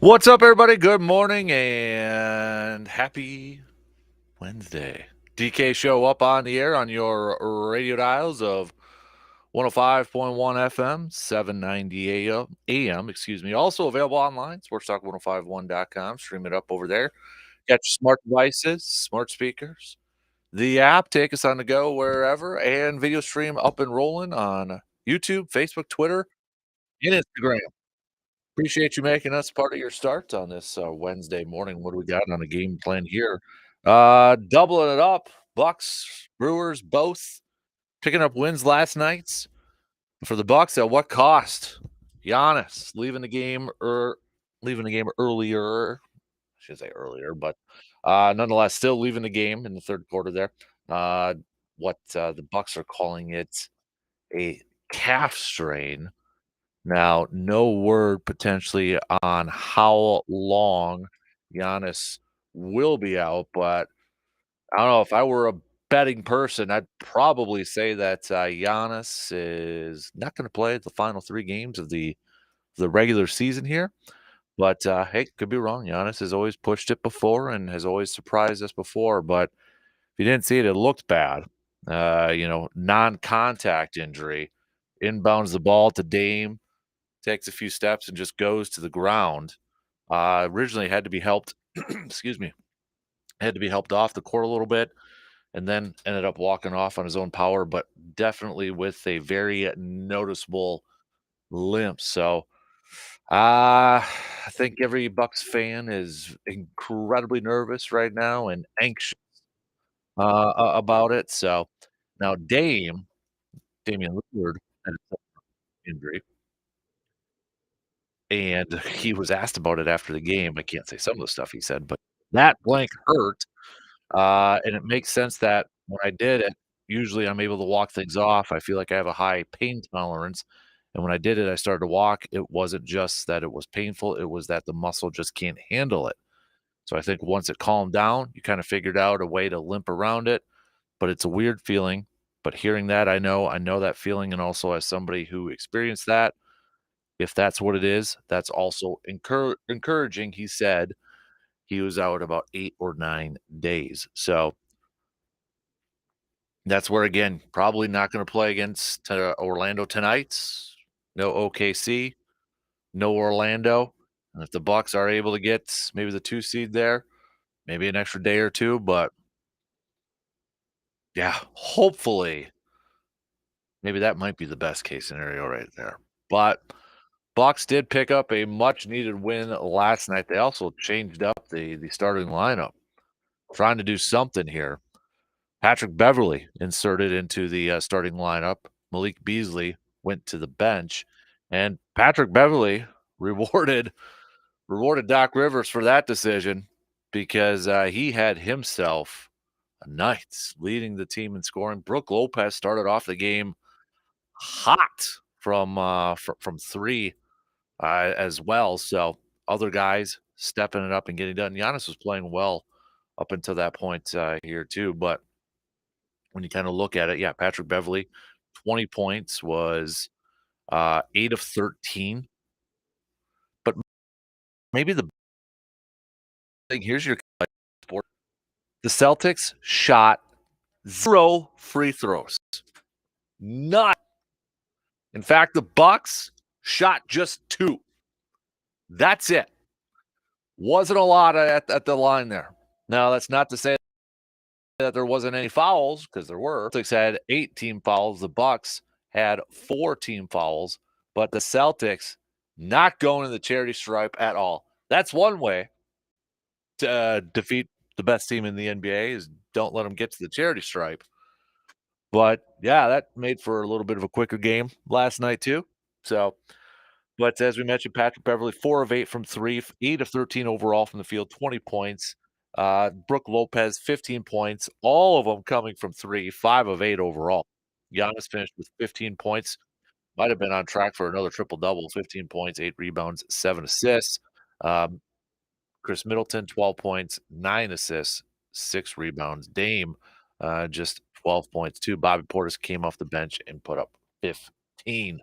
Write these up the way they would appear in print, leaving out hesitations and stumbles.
What's up, everybody? Good morning and happy Wednesday. DK Show up on the air on your radio dials of 105.1 FM, 790 AM, excuse me. Also available online, sportstalk1051.com. Stream it up over there. Got your smart devices, smart speakers, the app. Take us on the go wherever, and video stream up and rolling on YouTube, Facebook, Twitter, and Instagram. Appreciate you making us part of your start on this Wednesday morning. What do we got on the game plan here? Doubling it up. Bucks, Brewers, both picking up wins last night. For the Bucks, at what cost? Giannis leaving the game earlier. I should say earlier, but nonetheless, still leaving the game in the third quarter there. What the Bucks are calling it a calf strain. Now, no word potentially on how long Giannis will be out, but I don't know if I were a betting person, I'd probably say that Giannis is not going to play the final 3 games of the regular season here. But hey, could be wrong. Giannis has always pushed it before and has always surprised us before. But if you didn't see it, it looked bad. Non-contact injury, inbounds the ball to Dame, takes a few steps and just goes to the ground. Originally had to be helped, excuse me, had to be helped off the court a little bit and then ended up walking off on his own power, but definitely with a very noticeable limp. So I think every Bucks fan is incredibly nervous right now and anxious about it. So now Damian Lillard had a injury, and he was asked about it after the game. I can't say some of the stuff he said, but that blank hurt. And it makes sense that when I did it, usually I'm able to walk things off. I feel like I have a high pain tolerance. And when I did it, I started to walk. It wasn't just that it was painful, it was that the muscle just can't handle it. So I think once it calmed down, you kind of figured out a way to limp around it. But it's a weird feeling. But hearing that, I know that feeling. And also, as somebody who experienced that, if that's what it is, that's also encouraging. He said he was out about 8 or 9 days. So that's where, again, probably not gonna play against, Orlando tonight. No OKC, no Orlando, and if the Bucks are able to get maybe the 2 seed there, maybe an extra day or 2, but yeah, hopefully, maybe that might be the best case scenario right there. But Bucks did pick up a much needed win last night. They also changed up the starting lineup, trying to do something here. Patrick Beverley inserted into the starting lineup. Malik Beasley went to the bench, and Patrick Beverley rewarded rewarded Doc Rivers for that decision because he had himself a night leading the team in scoring. Brook Lopez started off the game hot from three as well. So other guys stepping it up and getting done. Giannis was playing well up until that point here too, but when you kind of look at it, yeah, Patrick Beverley, 20 points, was 8 of 13. But maybe the thing here's your sport. The Celtics shot 0 free throws. Not. In fact, the Bucks shot just 2. That's it. Wasn't a lot at the line there. Now, that's not to say that there wasn't any fouls, because there were. The Celtics had 8 team fouls. The Bucks had 4 team fouls, but the Celtics not going to the charity stripe at all. That's one way to defeat the best team in the NBA is don't let them get to the charity stripe. But yeah, that made for a little bit of a quicker game last night too. So, but as we mentioned, Patrick Beverley, 4 of 8 from 3, 8 of 13 overall from the field, 20 points. Brook Lopez, 15 points, all of them coming from 3, 5 of 8 overall. Giannis finished with 15 points. Might have been on track for another triple double, 15 points, 8 rebounds, 7 assists. Um, Chris Middleton, 12 points, 9 assists, 6 rebounds. Dame, just 12 points too. Bobby Portis came off the bench and put up 15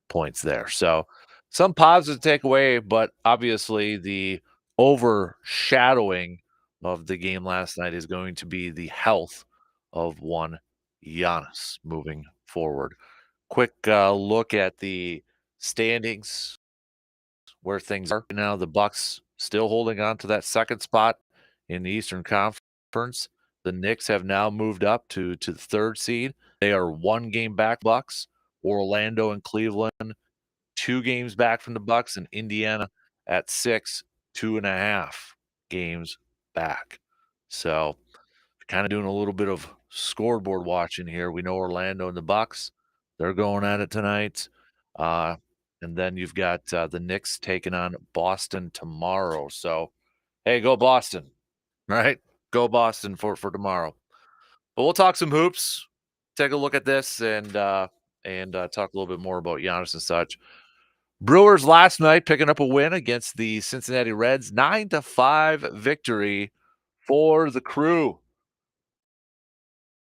points there. So some positive takeaway, but obviously the overshadowing of the game last night is going to be the health of one Giannis moving forward. Quick look at the standings where things are now. The Bucks still holding on to that second spot in the Eastern Conference. The Knicks have now moved up to the third seed. They are one game back Bucks. Orlando and Cleveland 2 games back from the Bucks, and Indiana at 6, 2.5 games back. So, kinda doing a little bit of scoreboard watching here. We know Orlando and the Bucks, they're going at it tonight. Uh, and then you've got, the Knicks taking on Boston tomorrow. So, hey, go Boston, right? Go Boston for tomorrow. But we'll talk some hoops, take a look at this, and talk a little bit more about Giannis and such. Brewers last night picking up a win against the Cincinnati Reds, 9-5 victory for the Crew.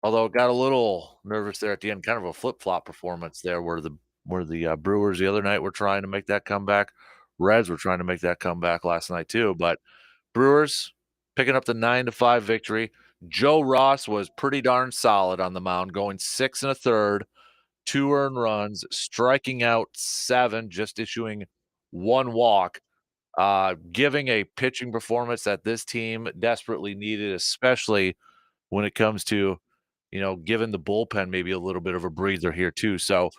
Although got a little nervous there at the end, kind of a flip-flop performance there where the Brewers the other night were trying to make that comeback. Reds were trying to make that comeback last night too, but Brewers picking up the 9-5 victory. Joe Ross was pretty darn solid on the mound, going 6 and a third, 2 earned runs, striking out 7, just issuing 1 walk, giving a pitching performance that this team desperately needed, especially when it comes to, giving the bullpen maybe a little bit of a breather here too. So,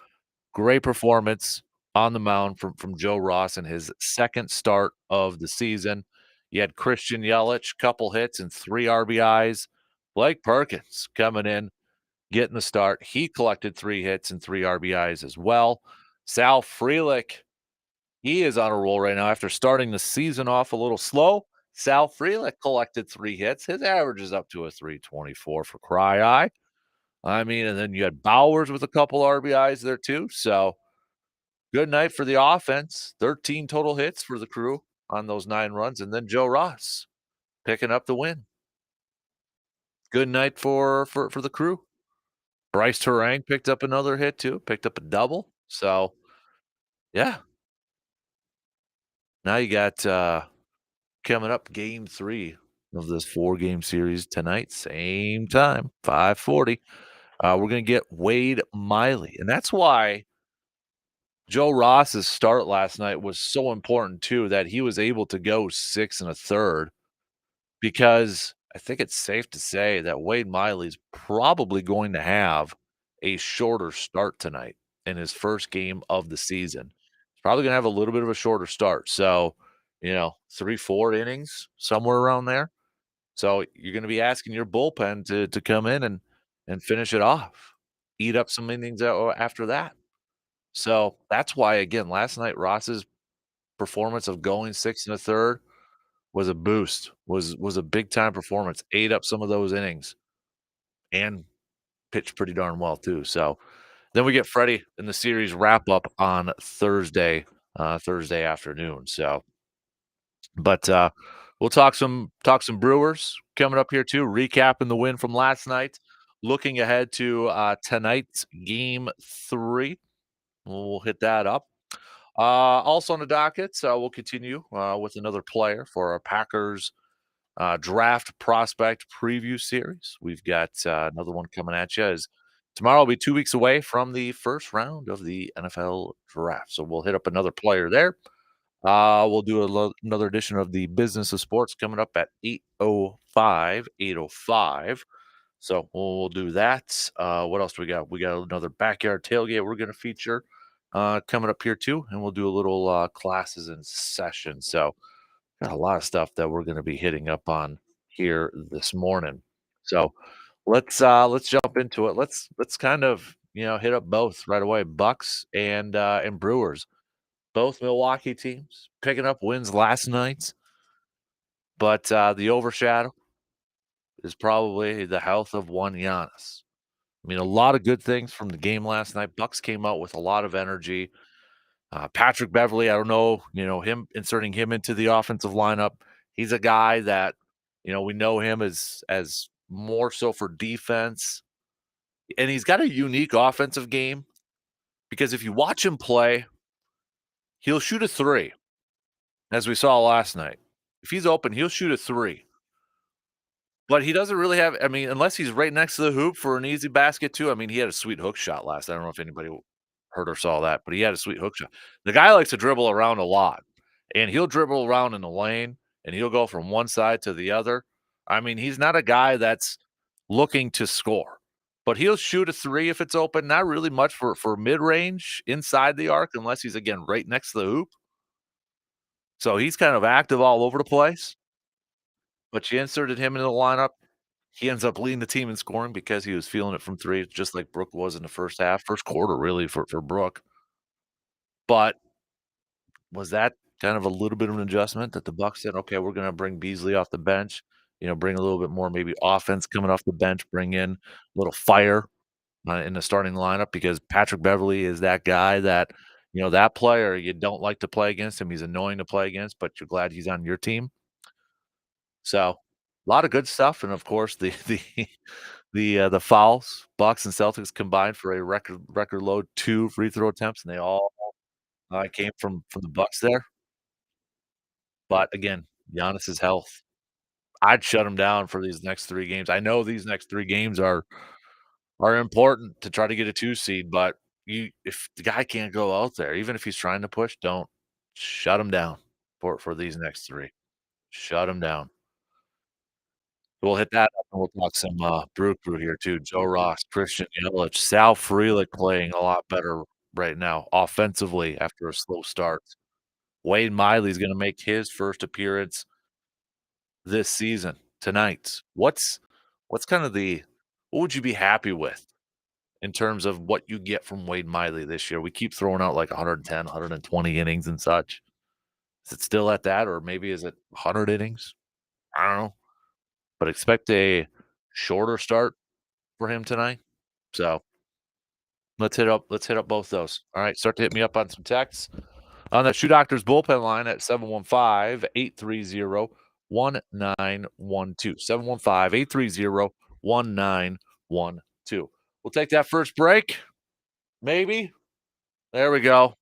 great performance on the mound from Joe Ross in his second start of the season. You had Christian Yelich, couple hits and 3 RBIs. Blake Perkins coming in, getting the start. He collected 3 hits and 3 RBIs as well. Sal Frelick, he is on a roll right now after starting the season off a little slow. Sal Frelick collected 3 hits. His average is up to a 324 for Cry Eye. I mean, and then you had Bowers with a couple RBIs there too. So good night for the offense. 13 total hits for the Crew on those 9 runs, and then Joe Ross picking up the win. Good night for the Crew. Bryce Terang picked up another hit too, picked up a double. So yeah, now you got coming up game 3 of this 4-game series tonight, same time, 5:40. We're gonna get Wade Miley, and that's why Joe Ross's start last night was so important too, that he was able to go 6 and a third, because I think it's safe to say that Wade Miley's probably going to have a shorter start tonight in his first game of the season. He's probably gonna have a little bit of a shorter start. So, 3, 4 innings, somewhere around there. So you're gonna be asking your bullpen to come in and finish it off, eat up some innings after that. So that's why, again, last night, Ross's performance of going 6 and a third was a boost, was a big time performance, ate up some of those innings and pitched pretty darn well too. So then we get Freddie in the series wrap up on Thursday afternoon. So, but we'll talk some Brewers coming up here too, recapping the win from last night, looking ahead to tonight's game 3. We'll hit that up. Also on the docket, we'll continue with another player for our Packers draft prospect preview series. We've got another one coming at you. As tomorrow will be 2 weeks away from the first round of the NFL draft, so we'll hit up another player there. We'll do another edition of the Business of Sports coming up at 8:05. 8:05. So we'll do that. What else do we got? We got another backyard tailgate we're going to feature coming up here too, and we'll do a little classes and session. So got a lot of stuff that we're going to be hitting up on here this morning. So let's jump into it. Let's kind of hit up both right away. Bucks and Brewers, both Milwaukee teams picking up wins last night, but the overshadow is probably the health of one Giannis. I mean, a lot of good things from the game last night. Bucks came out with a lot of energy. Patrick Beverly, I don't know, him inserting him into the offensive lineup. He's a guy that, we know him as more so for defense, and he's got a unique offensive game because if you watch him play, He'll shoot a 3, as we saw last night. If he's open, he'll shoot a 3. But he doesn't really have, I mean, unless he's right next to the hoop for an easy basket too. I mean, he had a sweet hook shot last. I don't know if anybody heard or saw that, but he had a sweet hook shot. The guy likes to dribble around a lot, and he'll dribble around in the lane, and he'll go from one side to the other. I mean, he's not a guy that's looking to score, but he'll shoot a 3 if it's open, not really much for mid-range inside the arc unless he's, again, right next to the hoop. So he's kind of active all over the place, but you inserted him into the lineup. He ends up leading the team in scoring because he was feeling it from 3, just like Brook was in the first half, first quarter really for Brook. But was that kind of a little bit of an adjustment that the Bucks said, "Okay, we're gonna bring Beasley off the bench, bring a little bit more maybe offense coming off the bench, bring in a little fire, in the starting lineup," because Patrick Beverley is that guy that, that player you don't like to play against him, he's annoying to play against, but you're glad he's on your team. So, a lot of good stuff, and of course, the fouls, Bucks and Celtics combined for a record low 2 free throw attempts, and they all, came from the Bucks there. But again, Giannis's health, I'd shut him down for these next 3 games. I know these next 3 games are important to try to get a 2 seed, but if the guy can't go out there, even if he's trying to push, don't shut him down for these next 3. Shut him down. We'll hit that up, and we'll talk some, Brew Crew here too. Joe Ross, Christian Yelich, Sal Frelick playing a lot better right now offensively after a slow start. Wade Miley's gonna make his first appearance this season, tonight. What's kind of what would you be happy with in terms of what you get from Wade Miley this year? We keep throwing out like 110, 120 innings and such. Is it still at that, or maybe is it 100 innings? I don't know, but expect a shorter start for him tonight. So let's hit up both those. All right, start to hit me up on some texts. On the Shoe Doctors bullpen line at 715-830-1912. 715-830-1912. We'll take that first break. Maybe. There we go.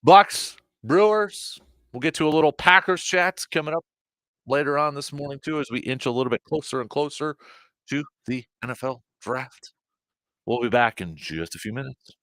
Bucks, Brewers. We'll get to a little Packers chats coming up later on this morning too as we inch a little bit closer and closer to the NFL draft. We'll be back in just a few minutes.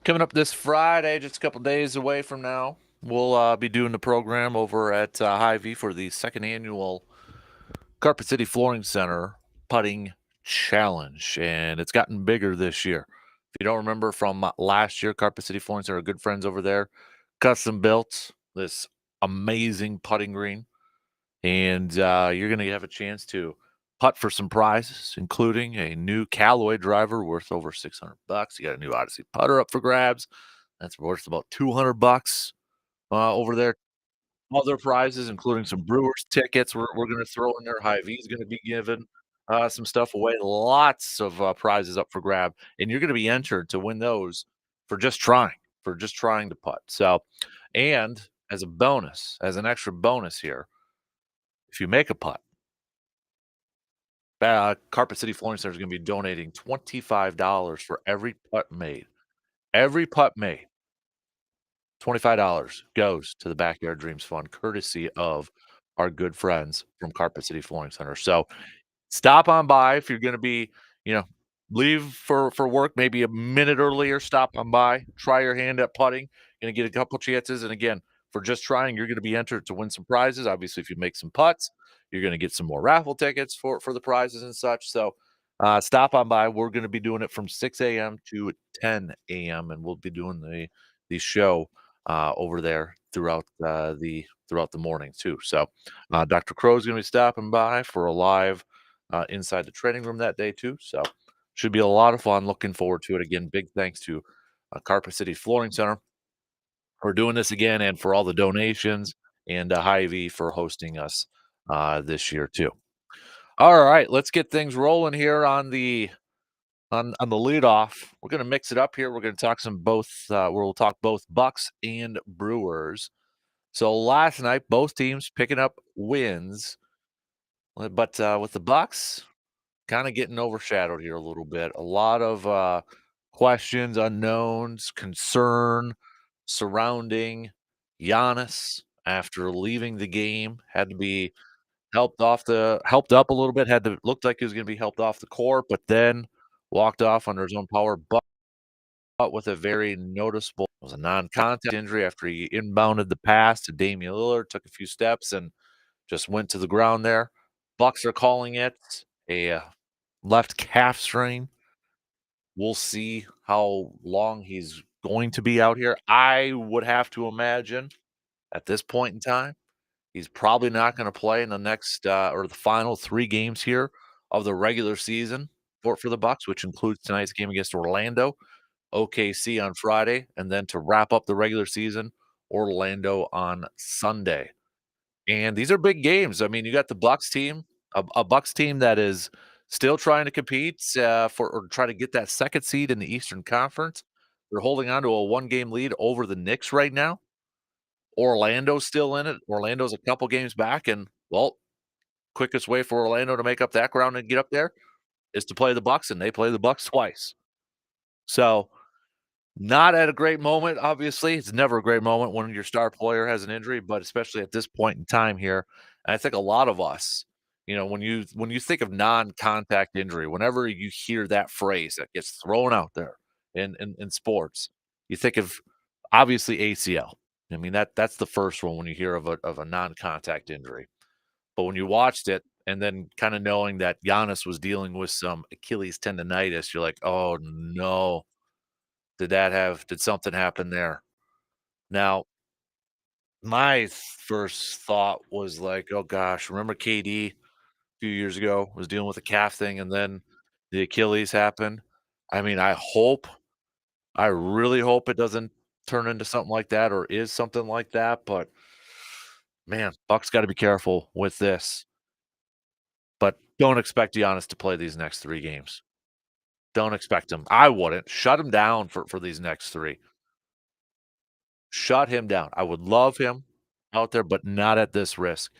Coming up this Friday, just a couple days away from now, we'll be doing the program over at Hy-Vee for the second annual Carpet City Flooring Center Putting Challenge, and it's gotten bigger this year. If you don't remember from last year, Carpet City Flooring Center, good friends over there, custom built this amazing putting green, and you're going to have a chance to putt for some prizes, including a new Callaway driver worth over $600. You got a new Odyssey putter up for grabs. That's worth about $200 over there. Other prizes, including some Brewers tickets, we're going to throw in there. Hy-Vee is going to be giving some stuff away. Lots of prizes up for grab, and you're going to be entered to win those for just trying, to putt. So, and as a bonus, as an extra bonus here, if you make a putt, Carpet City Flooring Center is going to be donating $25 for every putt made. Every putt made, $25 goes to the Backyard Dreams Fund, courtesy of our good friends from Carpet City Flooring Center. So stop on by if you're gonna be, you know, leave for work maybe a minute earlier, stop on by, try your hand at putting, gonna get a couple chances, and again, for just trying, you're gonna be entered to win some prizes. Obviously, if you make some putts, you're gonna get some more raffle tickets for the prizes and such. So, stop on by. We're gonna be doing it from 6 a.m. to 10 a.m., and we'll be doing the show, over there throughout the morning too. So, Dr. Crow's gonna be stopping by for a live inside the training room that day too. So should be a lot of fun. Looking forward to it. Again, big thanks to Carpet City Flooring Center for doing this again and for all the donations and Hy-Vee for hosting us this year too. All right, let's get things rolling here on the leadoff. We're gonna mix it up here. We're gonna talk some both. We'll talk both Bucks and Brewers. So last night, both teams picking up wins, but with the Bucks, kinda getting overshadowed here a little bit. A lot of, questions, unknowns, concern surrounding Giannis after leaving the game, had to be helped up a little bit, had to looked like he was gonna be helped off the court, but then walked off under his own power, but with a very noticeable it was a non-contact injury after he inbounded the pass to Damian Lillard, took a few steps and just went to the ground there. Bucks are calling it a, left calf strain. We'll see how long he's going to be out here. I would have to imagine at this point in time, he's probably not gonna play in the next, or the final 3 games here of the regular season for the Bucks, which includes tonight's game against Orlando, OKC on Friday, and then to wrap up the regular season, Orlando on Sunday. And these are big games. I mean, you got the Bucks team, a Bucks team that is still trying to compete for or try to get that second seed in the Eastern Conference. They're holding on to a one-game lead over the Knicks right now. Orlando's still in it. Orlando's a couple games back, and well, quickest way for Orlando to make up that ground and get up there is to play the Bucks, and they play the Bucks twice. So not at a great moment, obviously. It's never a great moment when your star player has an injury, but especially at this point in time here, and I think a lot of us, when you think of non-contact injury, whenever you hear that phrase that gets thrown out there in sports, you think of obviously ACL. I mean, that's the first one when you hear of a non-contact injury. But when you watched it and then kinda knowing that Giannis was dealing with some Achilles tendonitis, you're like, "Oh, no." Did something happen there? Now, my first thought was like, "Oh gosh, remember KD a few years ago was dealing with a calf thing and then the Achilles happened?" I mean, I really hope it doesn't turn into something like that or is something like that, but man, Bucks gotta be careful with this. But don't expect Giannis to play these next 3 games. Don't expect him. I wouldn't. Shut him down for these next 3. Shut him down. I would love him out there, but not at this risk.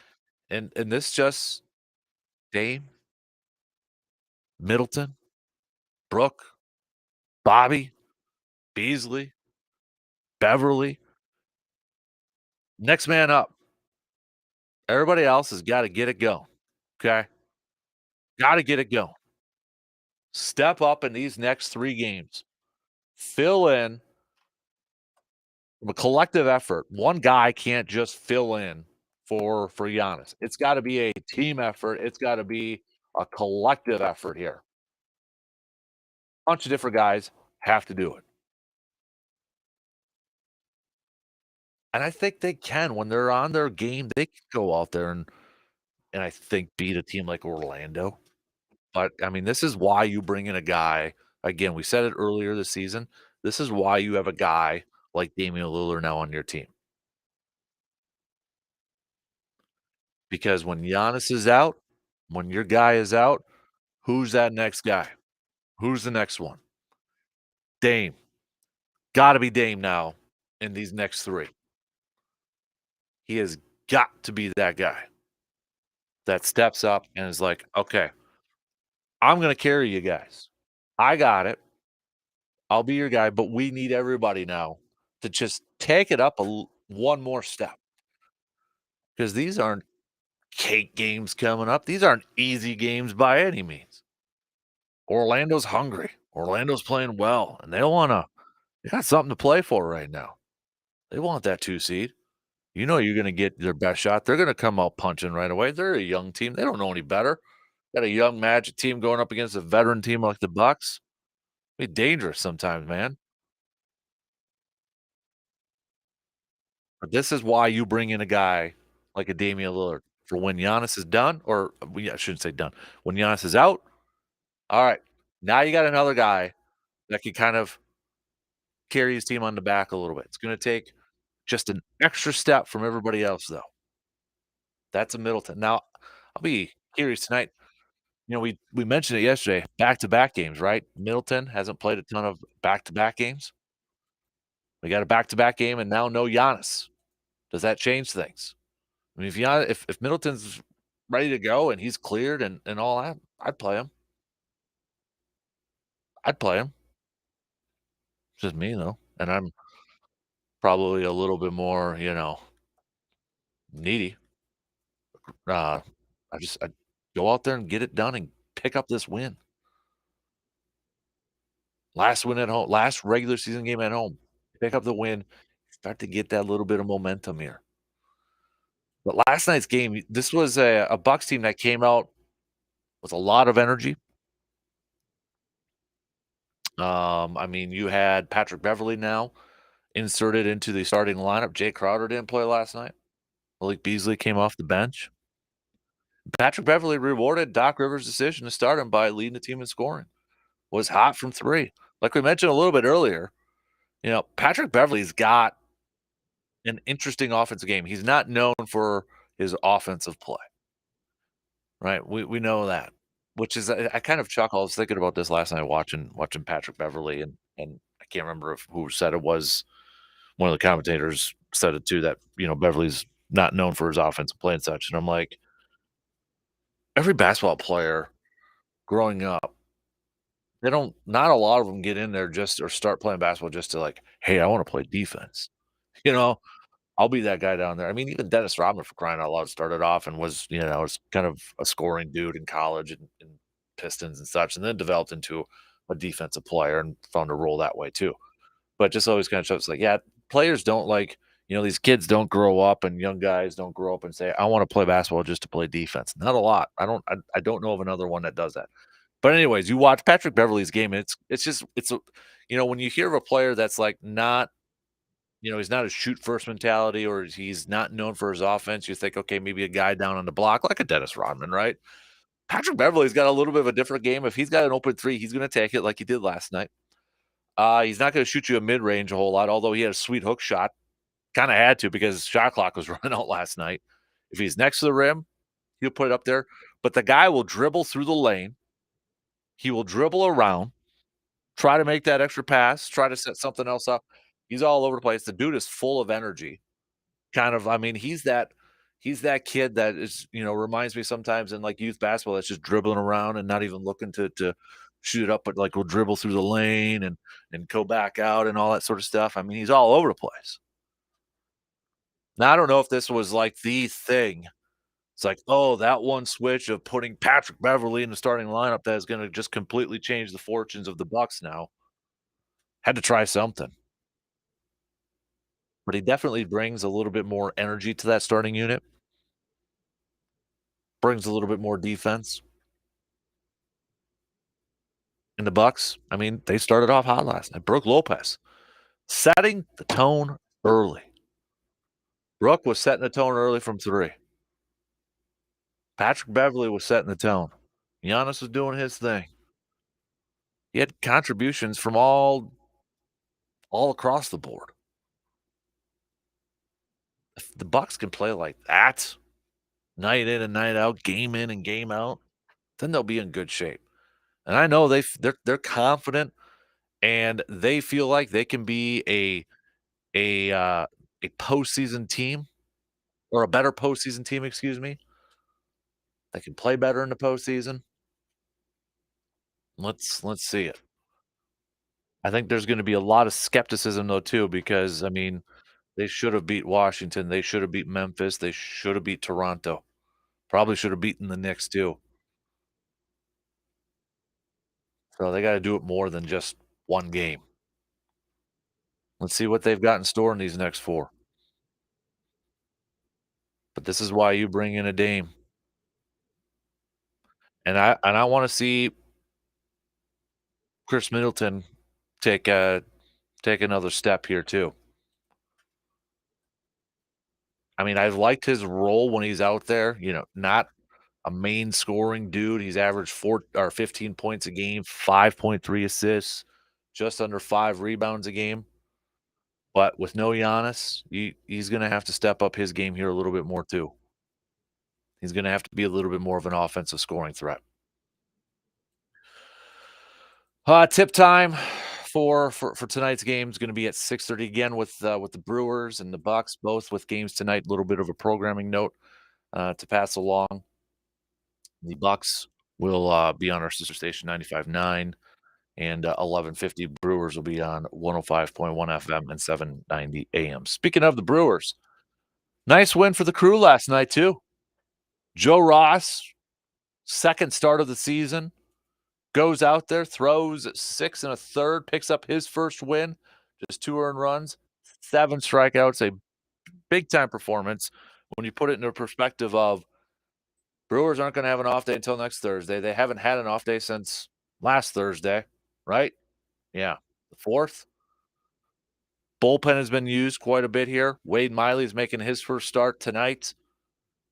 And this just Dame, Middleton, Brooke, Bobby, Beasley, Beverly, next man up. Everybody else has gotta get it going, okay? Gotta get it going. Step up in these next 3 games. Fill in, A collective effort. One guy can't just fill in for Giannis. It's gotta be a team effort. It's gotta be a collective effort here. Bunch of different guys have to do it. And I think they can when they're on their game, they can go out there and I think beat a team like Orlando. But I mean, this is why you bring in a guy. Again, we said it earlier this season. This is why you have a guy like Damian Lillard now on your team. Because when Giannis is out, when your guy is out, who's that next guy? Who's the next one? Dame. Gotta be Dame now in these next 3. He has got to be that guy that steps up and is like, "Okay, I'm gonna carry you guys. I got it. I'll be your guy, but we need everybody now to just take it up one more step because these aren't cake games coming up. These aren't easy games by any means. Orlando's hungry. Orlando's playing well, and they got something to play for right now. They want that 2 seed. You know you're gonna get their best shot. They're gonna come out punching right away. They're a young team. They don't know any better. Got a young Magic team going up against a veteran team like the Bucks. Be dangerous sometimes, man. But this is why you bring in a guy like a Damian Lillard for when Giannis is done, or I shouldn't say done. When Giannis is out, all right, now you got another guy that can kind of carry his team on the back a little bit. It's gonna take just an extra step from everybody else, though. That's a Middleton. Now, I'll be curious tonight. You know, we mentioned it yesterday, back-to-back games, right? Middleton hasn't played a ton of back-to-back games. We got a back-to-back game and now no Giannis. Does that change things? I mean, if Middleton's ready to go and he's cleared and all that, I'd play him. I'd play him. It's just me, though, and I'm probably a little bit more, needy. Uh, I go out there and get it done and pick up this win. Last win at home, last regular season game at home. Pick up the win, start to get that little bit of momentum here. But last night's game, this was a Bucks team that came out with a lot of energy. I mean, you had Patrick Beverly now inserted into the starting lineup. Jay Crowder didn't play last night. Malik Beasley came off the bench. Patrick Beverly rewarded Doc Rivers' decision to start him by leading the team in scoring. Was hot from 3. Like we mentioned a little bit earlier, Patrick Beverly's got an interesting offensive game. He's not known for his offensive play, right? We know that, which is I kind of chuckle. I was thinking about this last night watching Patrick Beverly, and I can't remember who said it was. One of the commentators said it too that Beverly's not known for his offensive play and such. And I'm like, every basketball player growing up, they don't. Not a lot of them get in there just or start playing basketball just to like, hey, I want to play defense. You know, I'll be that guy down there. I mean, even Dennis Rodman for crying out loud started off and was kind of a scoring dude in college and Pistons and such, and then developed into a defensive player and found a role that way too. But just always kind of shows like, yeah, players don't like, these kids don't grow up and young guys don't grow up and say, I want to play basketball just to play defense. Not a lot. I don't know of another one that does that. But anyways, you watch Patrick Beverly's game, and it's just it's a when you hear of a player that's like not he's not a shoot first mentality or he's not known for his offense. You think, okay, maybe a guy down on the block like a Dennis Rodman, right? Patrick Beverly's got a little bit of a different game. If he's got an open 3, he's going to take it like he did last night. He's not going to shoot you a mid range a whole lot, although he had a sweet hook shot. Kind of had to because shot clock was running out last night. If he's next to the rim, he'll put it up there. But the guy will dribble through the lane. He will dribble around, try to make that extra pass, try to set something else up. He's all over the place. The dude is full of energy. Kind of, I mean, he's that kid that is, reminds me sometimes in like youth basketball that's just dribbling around and not even looking to shoot it up, but like will dribble through the lane and go back out and all that sort of stuff. I mean, he's all over the place. Now I don't know if this was like the thing. It's like, oh, that one switch of putting Patrick Beverly in the starting lineup that is going to just completely change the fortunes of the Bucks now. Had to try something. but he definitely brings a little bit more energy to that starting unit, brings a little bit more defense. And the Bucks, I mean, they started off hot last night. Brook Lopez setting the tone early. Brook was setting the tone early from 3. Patrick Beverley was setting the tone. Giannis was doing his thing. He had contributions from all across the board. If the Bucks can play like that, night in and night out, game in and game out, then they'll be in good shape. And I know they're confident and they feel like they can be a postseason team or a better postseason team, excuse me. They can play better in the postseason. Let's see it. I think there's gonna be a lot of skepticism though too, because I mean, they should have beat Washington, they should have beat Memphis, they should have beat Toronto. Probably should have beaten the Knicks too. So they gotta do it more than just one game. Let's see what they've got in store in these next 4. But this is why you bring in a Dame. And I wanna see Chris Middleton take another step here too. I mean, I've liked his role when he's out there, not a main scoring dude. He's averaged 4 or 15 points a game, 5.3 assists, just under 5 rebounds a game. But with no Giannis, he's gonna have to step up his game here a little bit more too. He's gonna have to be a little bit more of an offensive scoring threat. Tip time for tonight's game is gonna be at 6:30 again with the Brewers and the Bucks, both with games tonight. A little bit of a programming note to pass along. The Bucks will be on our sister station 95.9 and 11:50 Brewers will be on 105.1 FM and 790 AM. Speaking of the Brewers, nice win for the Crew last night too. Joe Ross, second start of the season, goes out there, throws 6 and a third, picks up his first win, just 2 earned runs, 7 strikeouts, a big time performance. When you put it into perspective of Brewers aren't going to have an off day until next Thursday. They haven't had an off day since last Thursday, right? Yeah. The 4th. Bullpen has been used quite a bit here. Wade Miley is making his first start tonight.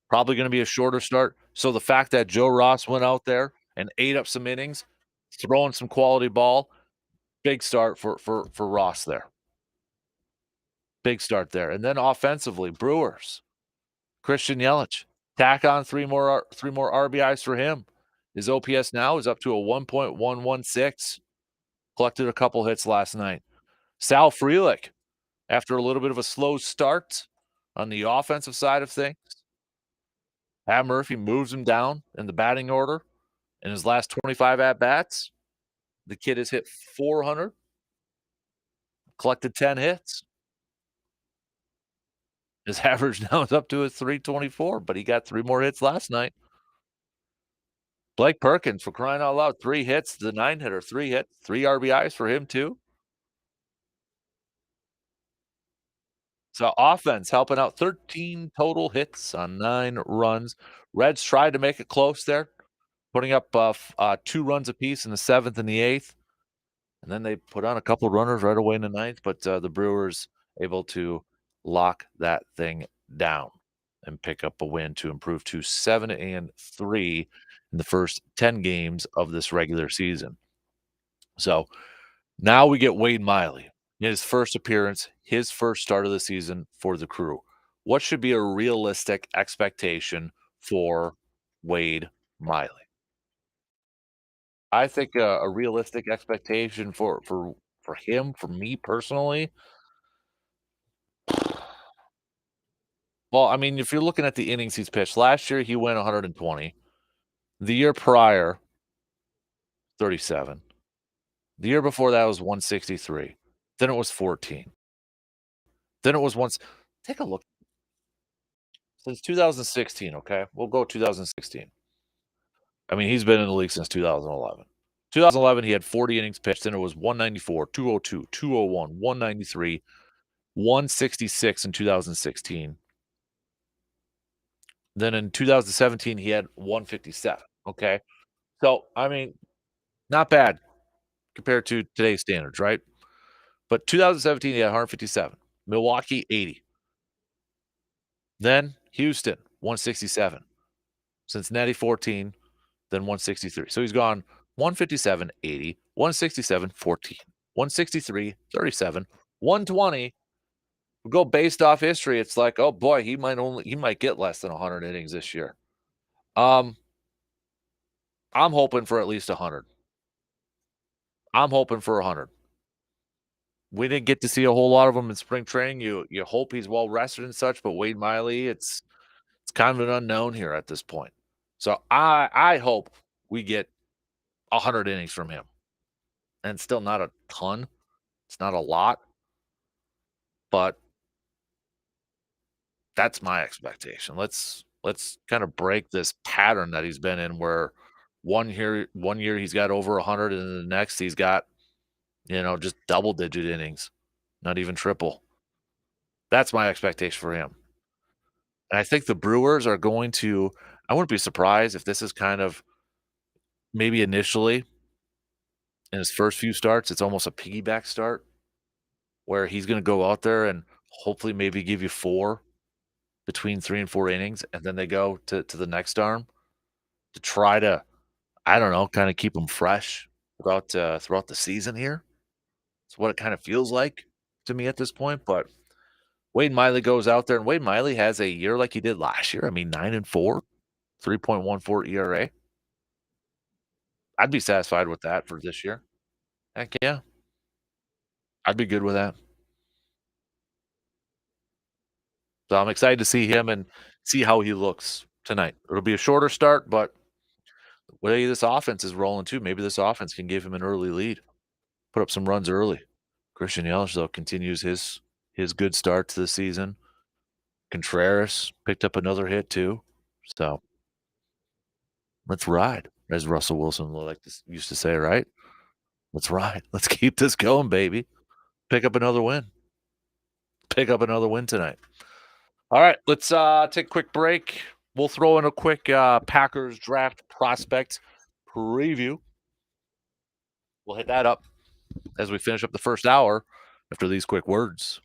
Probably going to be a shorter start. So the fact that Joe Ross went out there and ate up some innings, throwing some quality ball, big start for Ross there. Big start there. And then offensively, Brewers, Christian Yelich, tack on three more RBIs for him. His OPS now is up to a 1.116. Collected a couple hits last night. Sal Frelick, after a little bit of a slow start on the offensive side of things, Pat Murphy moves him down in the batting order. In his last 25 at-bats, the kid has hit 400, collected 10 hits. His average now is up to a 324, but he got 3 more hits last night. Blake Perkins, for crying out loud, 3 hits, the 9-hitter, 3 hits, 3 RBIs for him too. So offense helping out, 13 total hits on 9 runs. Reds tried to make it close there, putting up 2 runs apiece in the 7th and the 8th. And then they put on a couple of runners right away in the 9th, but the Brewers able to lock that thing down and pick up a win to improve to 7-3 in the first 10 games of this regular season. So now we get Wade Miley, his first appearance, his first start of the season for the Crew. What should be a realistic expectation for Wade Miley? I think a realistic expectation for him, for me personally, well, I mean, if you're looking at the innings he's pitched, last year he went 120. The year prior, 37. The year before that was 163. Then it was 14. Then it was once. Take a look. Since 2016, okay? We'll go 2016. I mean, he's been in the league since 2011. 2011, he had 40 innings pitched, and it was 194, 202, 201, 193, 166 in 2016. Then in 2017, he had 157, okay? So, I mean, not bad compared to today's standards, right? But 2017, he had 157. Milwaukee, 80. Then Houston, 167. Cincinnati, 14, then 163. So he's gone 157, 80, 167, 14, 163, 37, 120. We go based off history. It's like, oh boy, he might get less than 100 innings this year. Um, I'm hoping for at least 100. I'm hoping for 100. We didn't get to see a whole lot of him in spring training. You hope he's well rested and such, but Wade Miley, it's kind of an unknown here at this point. So I hope we get 100 innings from him, and still not a ton. It's not a lot, but that's my expectation. Let's kind of break this pattern that he's been in, where one year he's got over 100, and then the next he's got just double digit innings, not even triple. That's my expectation for him. And I think the Brewers are going to. I wouldn't be surprised if this is kind of maybe initially in his first few starts, it's almost a piggyback start where he's going to go out there and hopefully maybe give you four between 3 and 4 innings, and then they go to the next arm to try to, I don't know, kind of keep them fresh throughout the season here. It's what it kind of feels like to me at this point. But Wade Miley goes out there, and Wade Miley has a year like he did last year. I mean, 9-4, 3.14 ERA. I'd be satisfied with that for this year. Heck yeah, I'd be good with that. So I'm excited to see him and see how he looks tonight. It'll be a shorter start, but way this offense is rolling too, maybe this offense can give him an early lead, put up some runs early. Christian Yelich, though, continues his good start to the season. Contreras picked up another hit too. So let's ride, as Russell Wilson used to say, right? Let's ride. Let's keep this going, baby. Pick up another win. Pick up another win tonight. All right, let's take a quick break. We'll throw in a quick Packers draft prospect preview. We'll hit that up as we finish up the first hour after these quick words.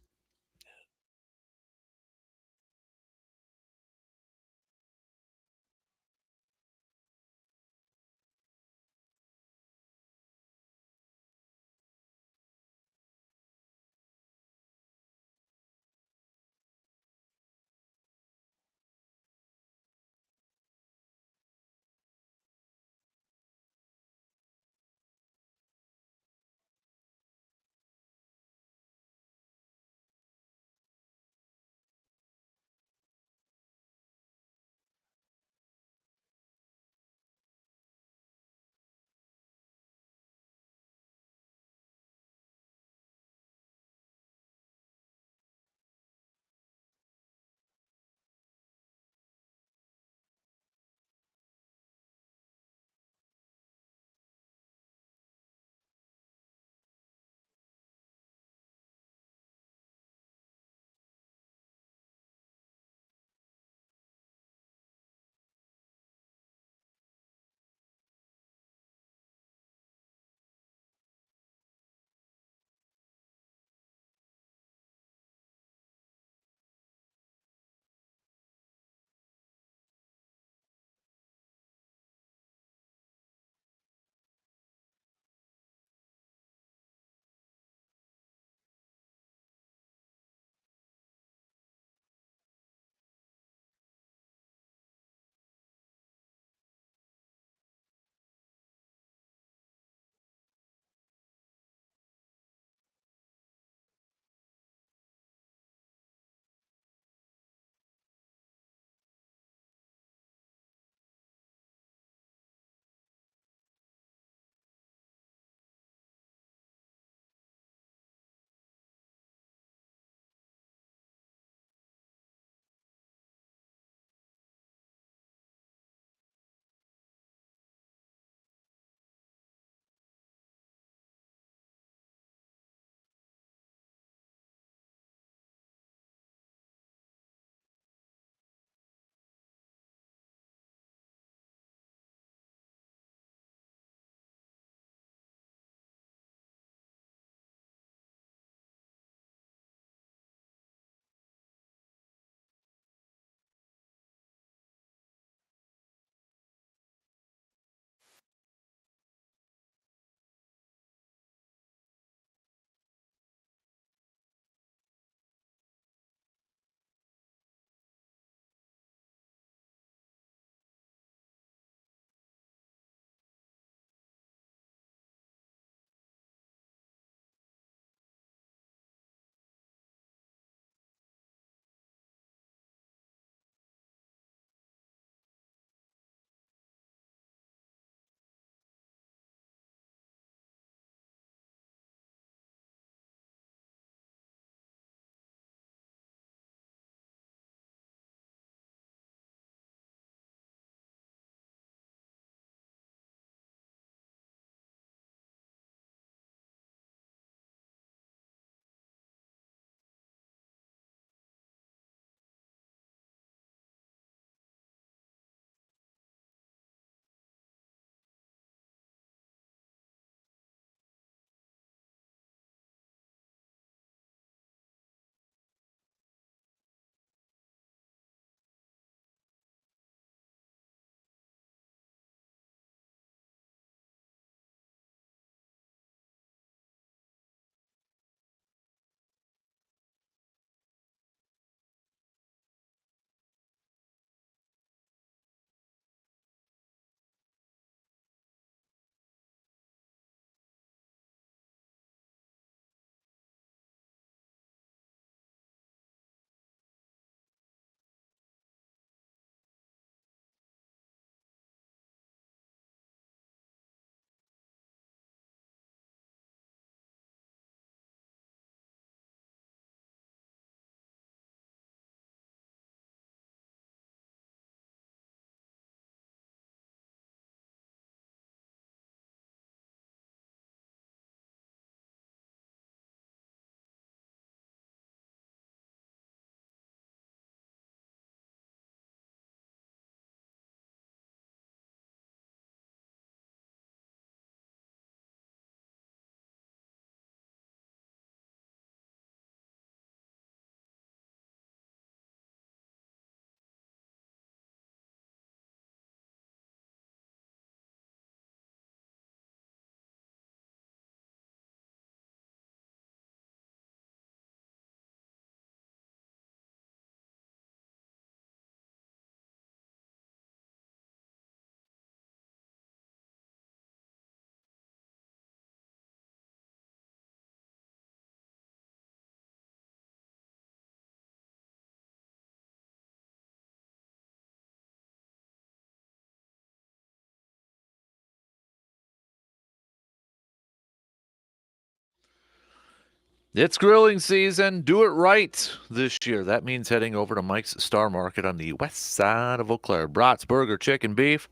It's grilling season. Do it right this year. That means heading over to Mike's Star Market on the west side of Eau Claire. Brats, burger, chicken, beef,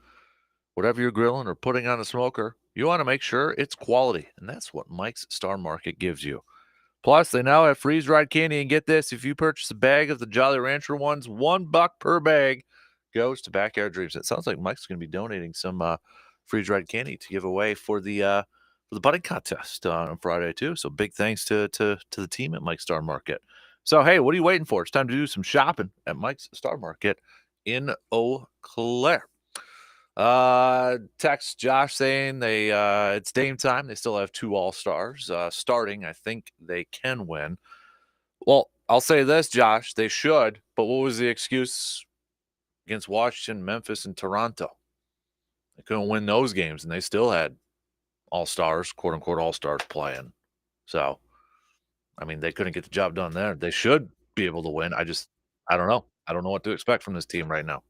whatever you're grilling or putting on a smoker, you want to make sure it's quality. And that's what Mike's Star Market gives you. Plus, they now have freeze-dried candy, and get this, if you purchase a bag of the Jolly Rancher ones, $1 per bag goes to Backyard Dreams. It sounds like Mike's gonna be donating some, freeze-dried candy to give away for the budding contest, on Friday too, so big thanks to the team at Mike's Star Market. So, hey, what are you waiting for? It's time to do some shopping at Mike's Star Market in Eau Claire. Text Josh saying it's Dame time. They still have 2 All-Stars. Starting, I think they can win. Well, I'll say this, Josh, they should, but what was the excuse against Washington, Memphis, and Toronto? They couldn't win those games, and they still had All-Stars, quote unquote All-Stars playing. So, I mean, they couldn't get the job done there. They should be able to win. I don't know. I don't know what to expect from this team right now.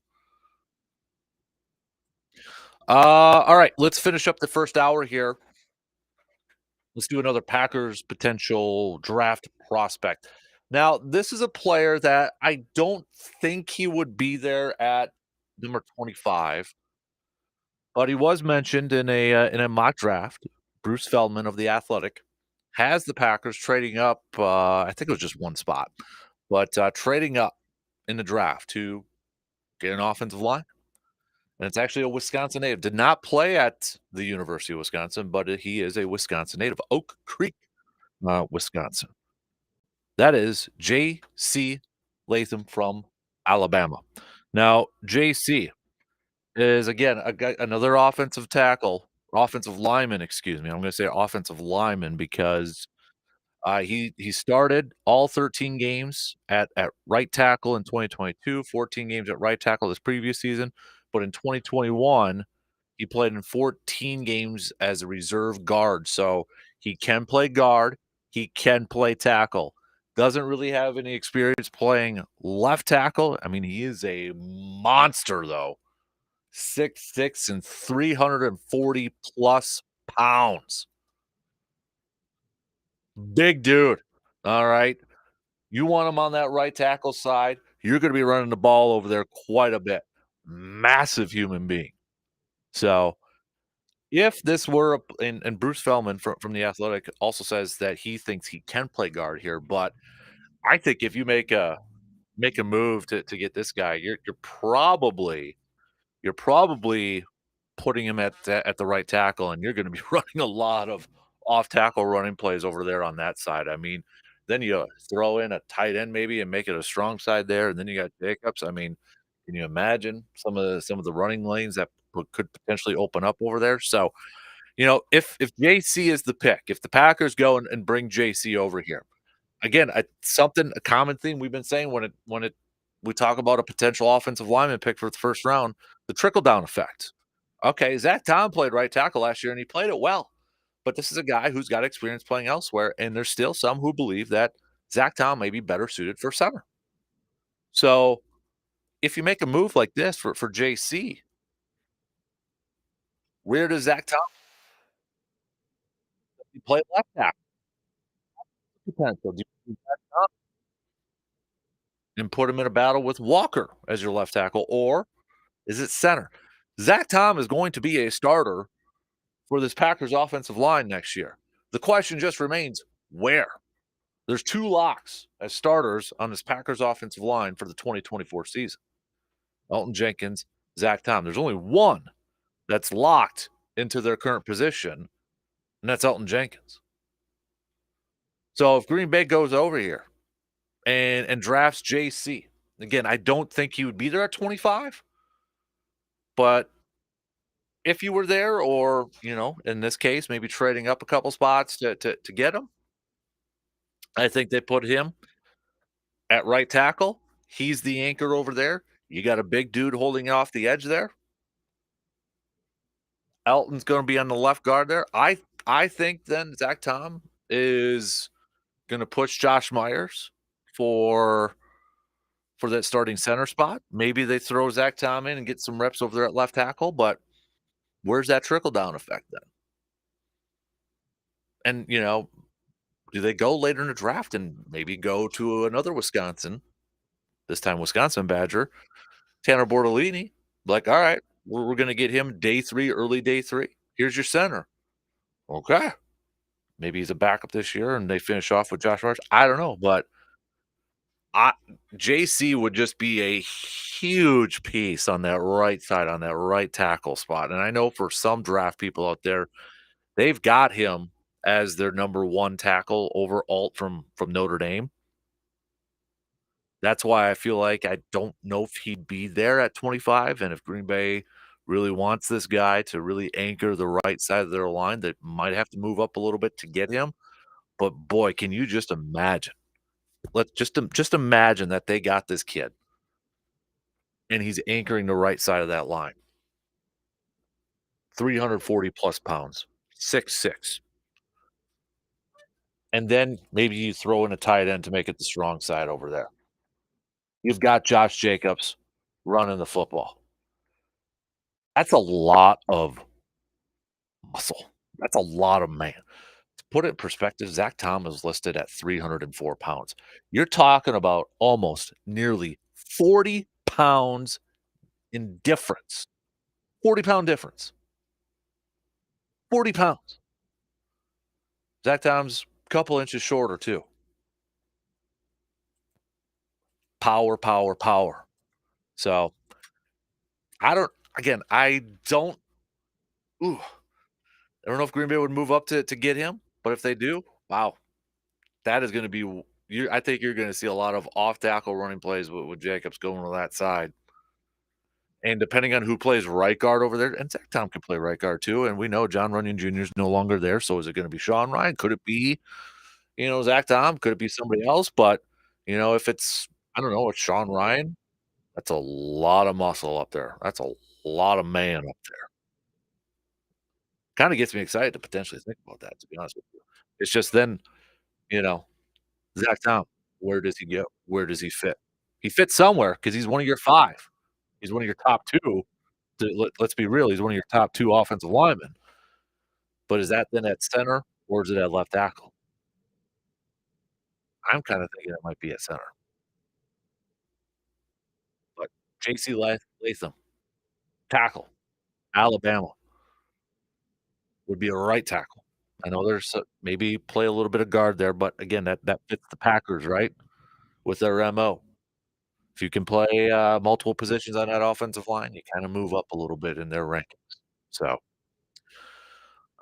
All right, let's finish up the first hour here. Let's do another Packers potential draft prospect. Now, this is a player that I don't think he would be there at number 25, but he was mentioned in a mock draft. Bruce Feldman of The Athletic has the Packers trading up, I think it was just one spot, but trading up in the draft to get an offensive line. And it's actually a Wisconsin native. Did not play at the University of Wisconsin, but he is a Wisconsin native, Oak Creek, Wisconsin. That is J.C. Latham from Alabama. Now, J.C. is, again, a guy another offensive lineman, excuse me. I'm gonna say offensive lineman because, he started all 13 games at right tackle in 2022, 14 games at right tackle this previous season, but in 2021 he played in 14 games as a reserve guard, so he can play guard, he can play tackle. Doesn't really have any experience playing left tackle. I mean, he is a monster, though. 6'6" and 340 plus pounds. Big dude. All right. You want him on that right tackle side, you're gonna be running the ball over there quite a bit. Massive human being. So if this were and Bruce Feldman from The Athletic also says that he thinks he can play guard here, but I think if you make a move to get this guy, you're probably putting him at the right tackle, and you're gonna be running a lot of off tackle running plays over there on that side. I mean, then you throw in a tight end maybe and make it a strong side there, and then you got Jacobs. I mean, can you imagine some of the running lanes that could potentially open up over there? So, if JC is the pick, if the Packers go and bring JC over here, again, a common theme we've been saying when we talk about a potential offensive lineman pick for the first round, the trickle down effect. Okay, Zach Tom played right tackle last year and he played it well, but this is a guy who's got experience playing elsewhere, and there's still some who believe that Zach Tom may be better suited for center. So if you make a move like this for JC, where does Zach Tom play left tackle? Potential. Do you use Zach Tom and put him in a battle with Walker as your left tackle, or is it center? Zach Tom is going to be a starter for this Packers offensive line next year. The question just remains where? There's 2 locks as starters on this Packers offensive line for the 2024 season. Elton Jenkins, Zach Tom. There's only one that's locked into their current position, and that's Elton Jenkins. So if Green Bay goes over here and drafts JC, again, I don't think he would be there at 25, but if you were there or, in this case, maybe trading up a couple spots to get him, I think they put him at right tackle. He's the anchor over there. You got a big dude holding off the edge there. Elton's gonna be on the left guard there. I think then Zach Tom is gonna push Josh Myers for that starting center spot. Maybe they throw Zach Tom in and get some reps over there at left tackle, but where's that trickle down effect then? And do they go later in the draft and maybe go to another Wisconsin, this time Wisconsin Badger, Tanner Bortolini? Like, all right, we're going to get him day 3, early day 3. Here's your center. Okay. Maybe he's a backup this year and they finish off with Josh Roach. I don't know, but I JC would just be a huge piece on that right side, on that right tackle spot. And I know for some draft people out there, they've got him as their number 1 tackle over Alt from Notre Dame. That's why I feel like I don't know if he'd be there at 25, and if Green Bay really wants this guy to really anchor the right side of their line, they might have to move up a little bit to get him. But boy, can you just imagine? Let's just imagine that they got this kid and he's anchoring the right side of that line. 340 plus pounds, 6'6". And then maybe you throw in a tight end to make it the strong side over there. You've got Josh Jacobs running the football. That's a lot of muscle. That's a lot of man. To put it in perspective, Zach Tom is listed at 304 pounds. You're talking about almost nearly 40 pounds in difference. 40-pound difference. 40 pounds. Zach Tom's a couple inches shorter, too. Power, power, power. So, I don't ooh, I don't know if Green Bay would move up to get him, but if they do, wow, that is gonna be I think you're gonna see a lot of off tackle running plays with Jacobs going to that side. And depending on who plays right guard over there, and Zach Tom can play right guard too, and we know John Runyon Jr. is no longer there, so is it gonna be Sean Ryan? Could it be, Zach Tom? Could it be somebody else? But, if it's I don't know, it's Sean Ryan, that's a lot of muscle up there. That's a lot of man up there. Kinda gets me excited to potentially think about that, to be honest with you. It's just then, you know, Zach Tom, where does he go? Where does he fit? He fits somewhere because he's one of your 5. He's one of your top 2. Let's be real, he's one of your top 2 offensive linemen. But is that then at center or is it at left tackle? I'm kinda thinking it might be at center. But JC Latham, tackle, Alabama, would be a right tackle. I know there's maybe play a little bit of guard there, but again, that fits the Packers, right? With their MO. If you can play, multiple positions on that offensive line, you kinda move up a little bit in their rankings. So,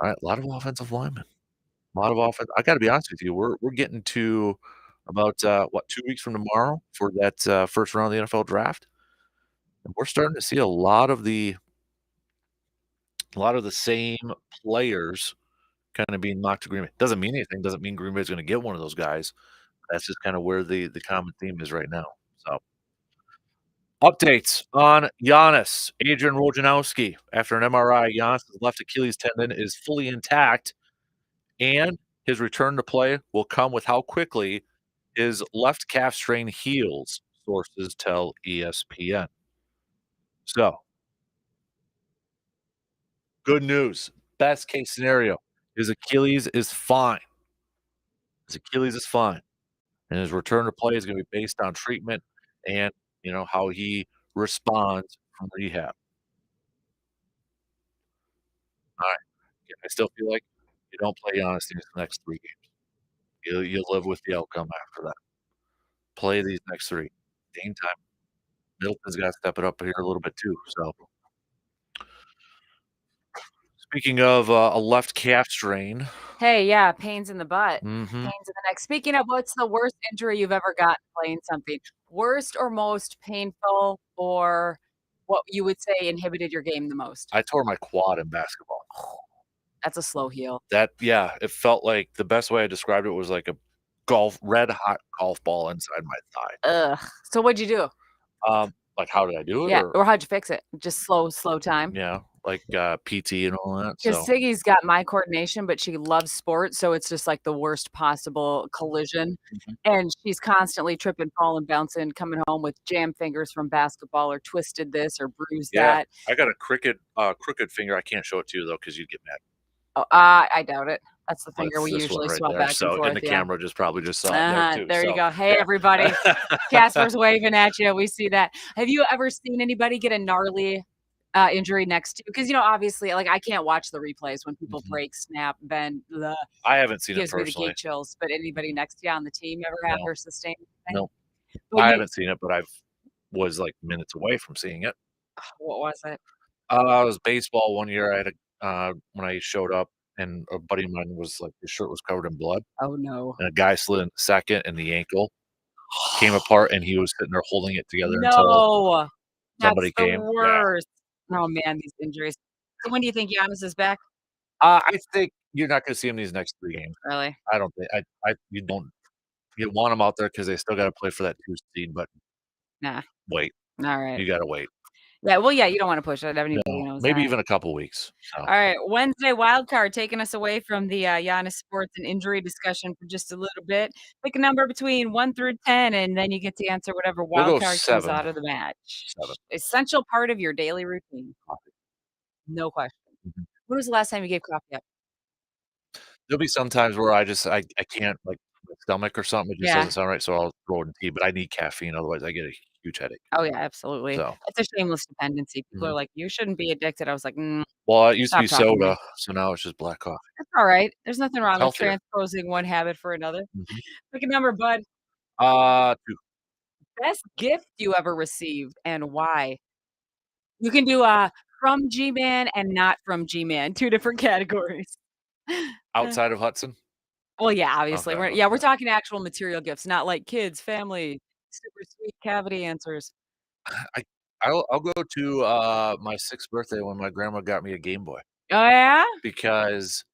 alright, a lot of offensive linemen, a lot of I gotta be honest with you, we're getting to about, 2 weeks from tomorrow for that, first round of the NFL draft, and we're starting to see a lot of the same players kinda being mocked to Green Bay. Doesn't mean anything, doesn't mean Green Bay's gonna get one of those guys. That's just kinda where the common theme is right now. So, updates on Giannis, Adrian Wojnarowski. After an MRI, Giannis' left Achilles tendon is fully intact, and his return to play will come with how quickly his left calf strain heals, sources tell ESPN. So, good news. Best case scenario, his Achilles is fine. His Achilles is fine. And his return to play is gonna be based on treatment and, how he responds from rehab. Alright. Yeah, I still feel like you don't play Giannis these next 3 games. You live with the outcome after that. Play these next 3. Game time. Middleton's gotta step it up here a little bit too, so speaking of, a left calf strain. Hey, yeah, pains in the butt, Mhm. pains in the neck. Speaking of, what's the worst injury you've ever gotten playing something? Worst or most painful, or what you would say inhibited your game the most? I tore my quad in basketball. That's a slow heal. Yeah, it felt like the best way I described it was like a red hot golf ball inside my thigh. Ugh. So what'd you do? Like, how did I do it? Yeah, Or or how'd you fix it? Just slow time? yeah, like, PT and all that, 'Cause so Siggy's got my coordination, but she loves sports, so it's just like the worst possible collision, mhm. and she's constantly tripping, falling, bouncing, coming home with jam fingers from basketball or twisted this or bruised Yeah, that. I got a crooked finger. I can't show it to you though because 'cause you'd get mad. Oh, I doubt it. That's the Well, finger that's we this one usually right swap there. back and So and forth, the yeah. camera just probably just saw it there too. There you So go. Hey, everybody. yeah. Casper's waving at you. We see that. Have you ever seen anybody get a gnarly, injury next to you? Because, obviously, like, I can't watch the replays when people Mhm. break, snap, bend, bleh, I haven't seen it gives me the personally. gate chills, but anybody next to you on the team ever have No, or sustain anything? no, Well, I you haven't seen it, but I've was like minutes away from seeing it. what was it? It was baseball one year. I had when I showed up, and a buddy of mine was like, his shirt was covered in blood, Oh, no. and a guy slid in second, and the ankle came apart, and he was sitting there holding it together until No. That's somebody the came. Yeah. worst. Oh, man, these injuries. So when do you think Giannis is back? I think you're not gonna see him these next 3 games. Really? I don't think I you don't you want him out there because they still gotta play for that 2 seed, but Nah. wait, Alright. you gotta wait. Yeah, well, yeah, you don't wanna push it. Everybody No, knows maybe that. even a couple weeks, so Alright, Wednesday wild card taking us away from the, Giannis sports and injury discussion for just a little bit. Pick a number between 1 through 10, and then you get to answer whatever we'll wild go card comes 7. out of the match. 7. Essential part of your daily routine. Coffee. No question. Mhm. When was the last time you gave coffee up? There'll be some times where I can't, like, my stomach or something, it just Yeah. doesn't sound right, so I'll throw it in tea, but I need caffeine, otherwise I get a huge headache. Oh, yeah, absolutely. So, It's a shameless dependency. People are mhm. like, "You shouldn't be addicted." I was like, Well, it used to stop be talking to me." soda, so now it's just black coffee. That's alright. There's nothing It's wrong with healthier. transposing one habit for another. Mhm. Pick a number, bud. 2. Best gift you ever received and why? You can do, from G-Man and not from G-Man, 2 different categories. Uh, Outside of Hudson? well, yeah, obviously, Okay, we're okay. talking actual material gifts, not like kids, family, super sweet cavity answers. I I'll go to, my 6th birthday when my grandma got me a Game Boy Oh, yeah? because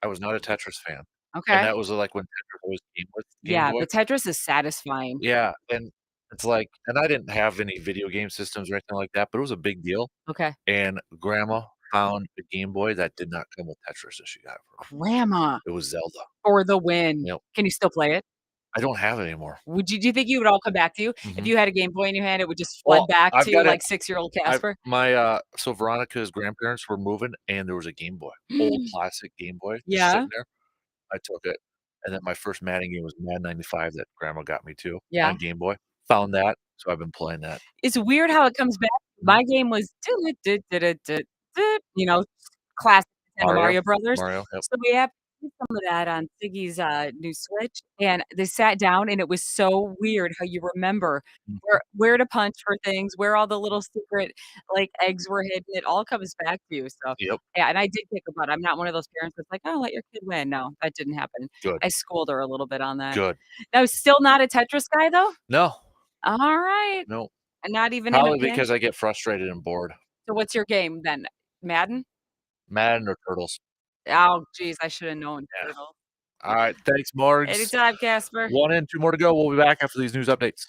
I was not a Tetris fan, and Okay. that was, like, when Tetris always came with Game Yeah, Boy. the Tetris is satisfying. Yeah, and it's like and I didn't have any video game systems or anything like that, but it was a big deal, Okay. and grandma found a Game Boy that did not come with Tetris that she got for me. Grandma It was Zelda. for the win. Yep. Can you still play it? I don't have it anymore. Do you think you would all come back to you? If Mhm. you had a Game Boy in your hand, it would just flood Well, back I've to you got it like six-year-old I've Casper? my, so Veronica's grandparents were moving, and there was a Game Boy, old classic Game Boy just Yeah, sitting there. I took it, and then my first Madden game was Madden '95 that grandma got me too yeah. on Game Boy. Found that, so I've been playing that. It's weird how it comes back. Mhm. My game was classic Nintendo Mario? Mario Brothers. Mario, yep. So we have some of that on Siggy's, new Switch, and they sat down, and it was so weird how you remember Mhm. where to punch for things, where all the little secret, like, eggs were hidden. It all comes back to you, so Yep, yeah, and I did kick her butt. I'm not one of those parents that's like, "Oh, let your kid win." No, that didn't happen. good, I schooled her a little bit on that. good. Now, still not a Tetris guy, though? No, Alright. no, And not even in a probably pinch? because I get frustrated and bored. So what's your game then? Madden? Madden or Turtles. Oh, geez, I shoulda known Yeah. Turtle. Alright, thanks, Morgs. Anytime, Casper. 1 and 2 more to go. We'll be back after these news updates.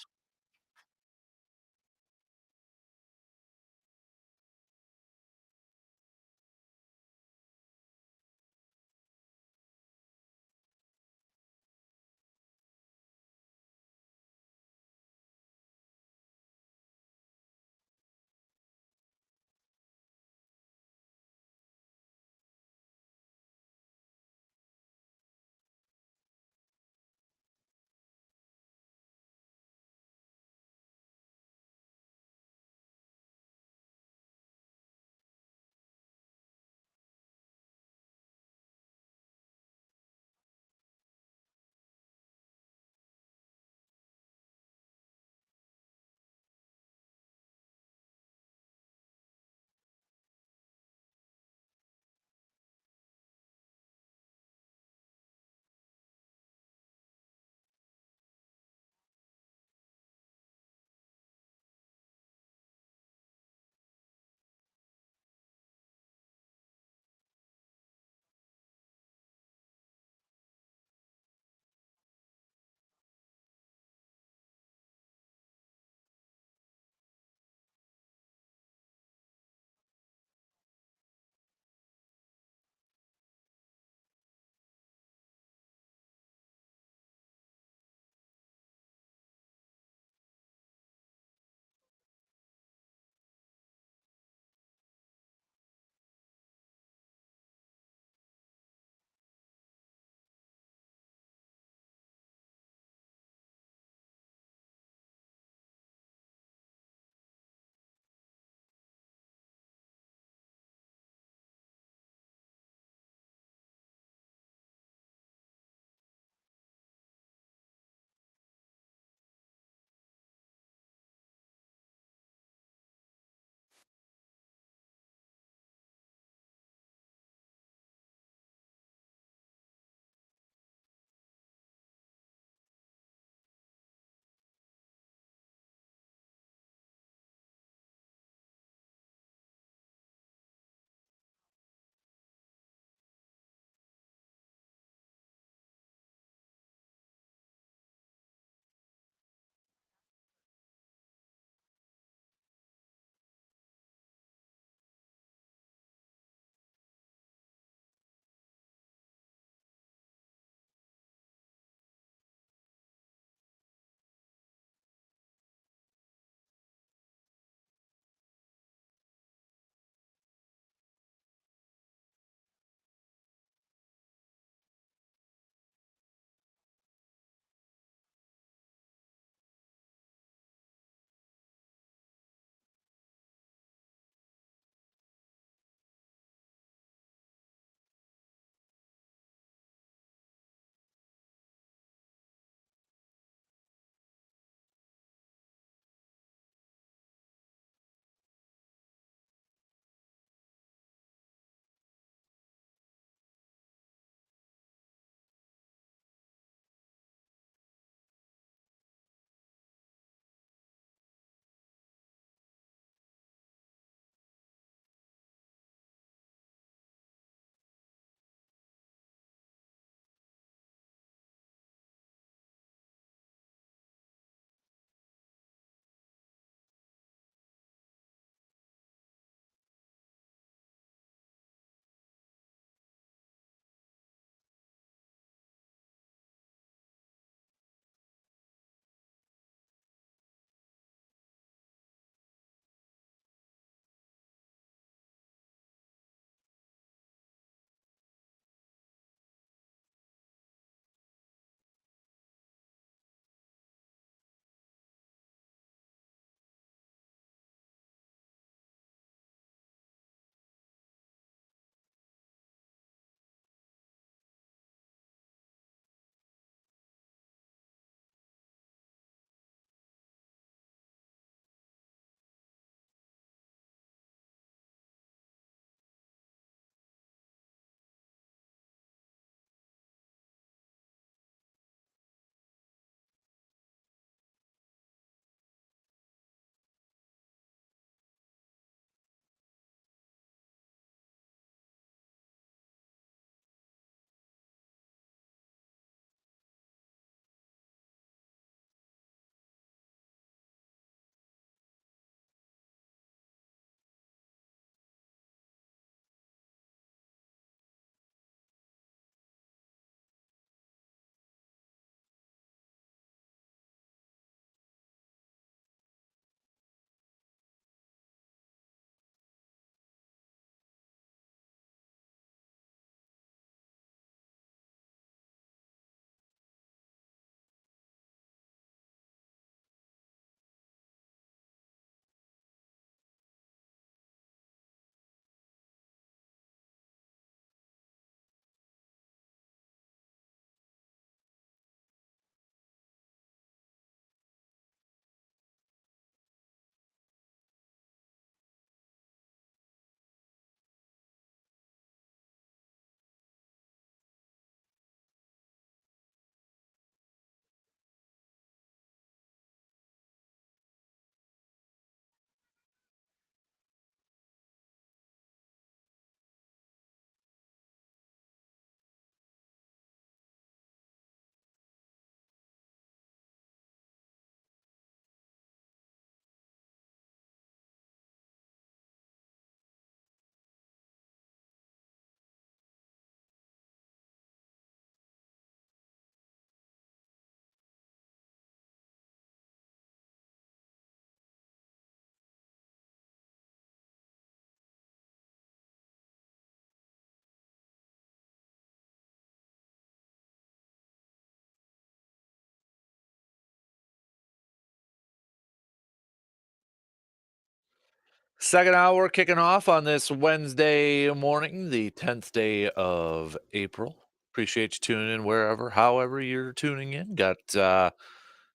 Second hour kicking off on this Wednesday morning, the 10th day of April. Appreciate you tuning in wherever, however you're tuning in. Got the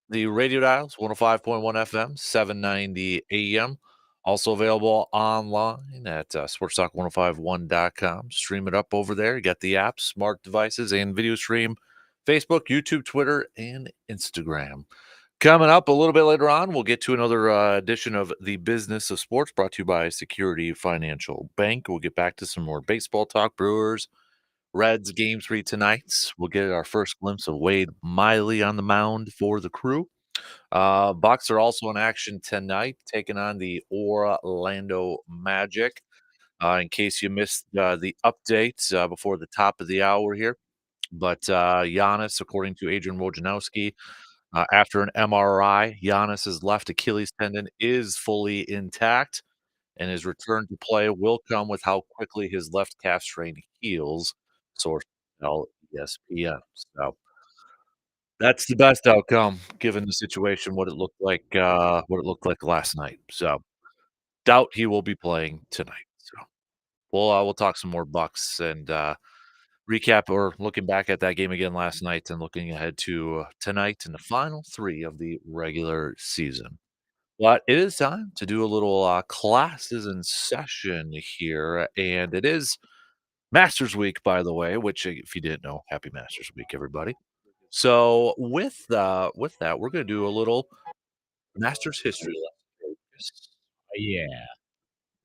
radio dials, 105.1 FM, 790 AM. Also available online at sportstalk1051.com. Stream it up over there. You got the apps, smart devices, and video stream, Facebook, YouTube, Twitter, and Instagram. Coming up a little bit later on, we'll get to another edition of the Business of Sports brought to you by Security Financial Bank. We'll get back to some more baseball talk. Brewers, Reds, game 3 tonight. We'll get our first glimpse of Wade Miley on the mound for the Crew. Bucks are also in action tonight, taking on the Orlando Magic. In case you missed the update before the top of the hour here. But Giannis, according to Adrian Wojnarowski, after an MRI, Giannis's left Achilles tendon is fully intact, and his return to play will come with how quickly his left calf strain heals, source tell ESPN. So that's the best outcome given the situation, what it looked like last night. So doubt he will be playing tonight. So we'll talk some more Bucks and recap or looking back at that game again last night and looking ahead to tonight and the final 3 of the regular season. But it is time to do a little classes in session here, and it is Masters Week, by the way. Which, if you didn't know, Happy Masters Week, everybody. So with that, we're going to do a little Masters history lesson. Yeah.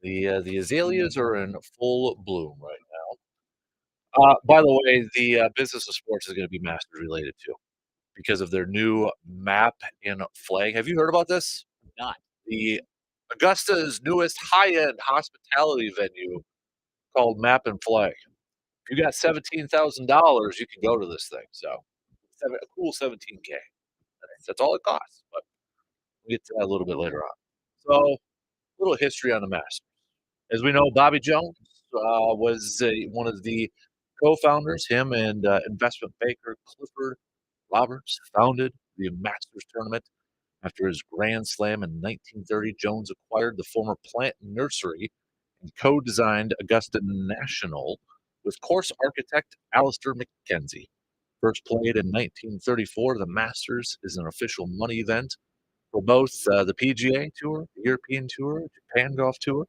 The azaleas are in full bloom right by the way, the Business of Sports is going to be Masters related too because of their new map and flag. Have you heard about this? Not. The Augusta's newest high-end hospitality venue called Map and Flag. If you got $17,000, you can go to this thing. So, a cool 17K. That's all it costs. But we'll get to that a little bit later on. So, a little history on the Masters. As we know, Bobby Jones was one of the co-founders. Him and investment banker Clifford Roberts founded the Masters tournament. After his Grand Slam in 1930, Jones acquired the former plant nursery and co-designed Augusta National with course architect Alistair McKenzie. First played in 1934, the Masters is an official money event for both the PGA Tour, the European Tour, Japan Golf Tour.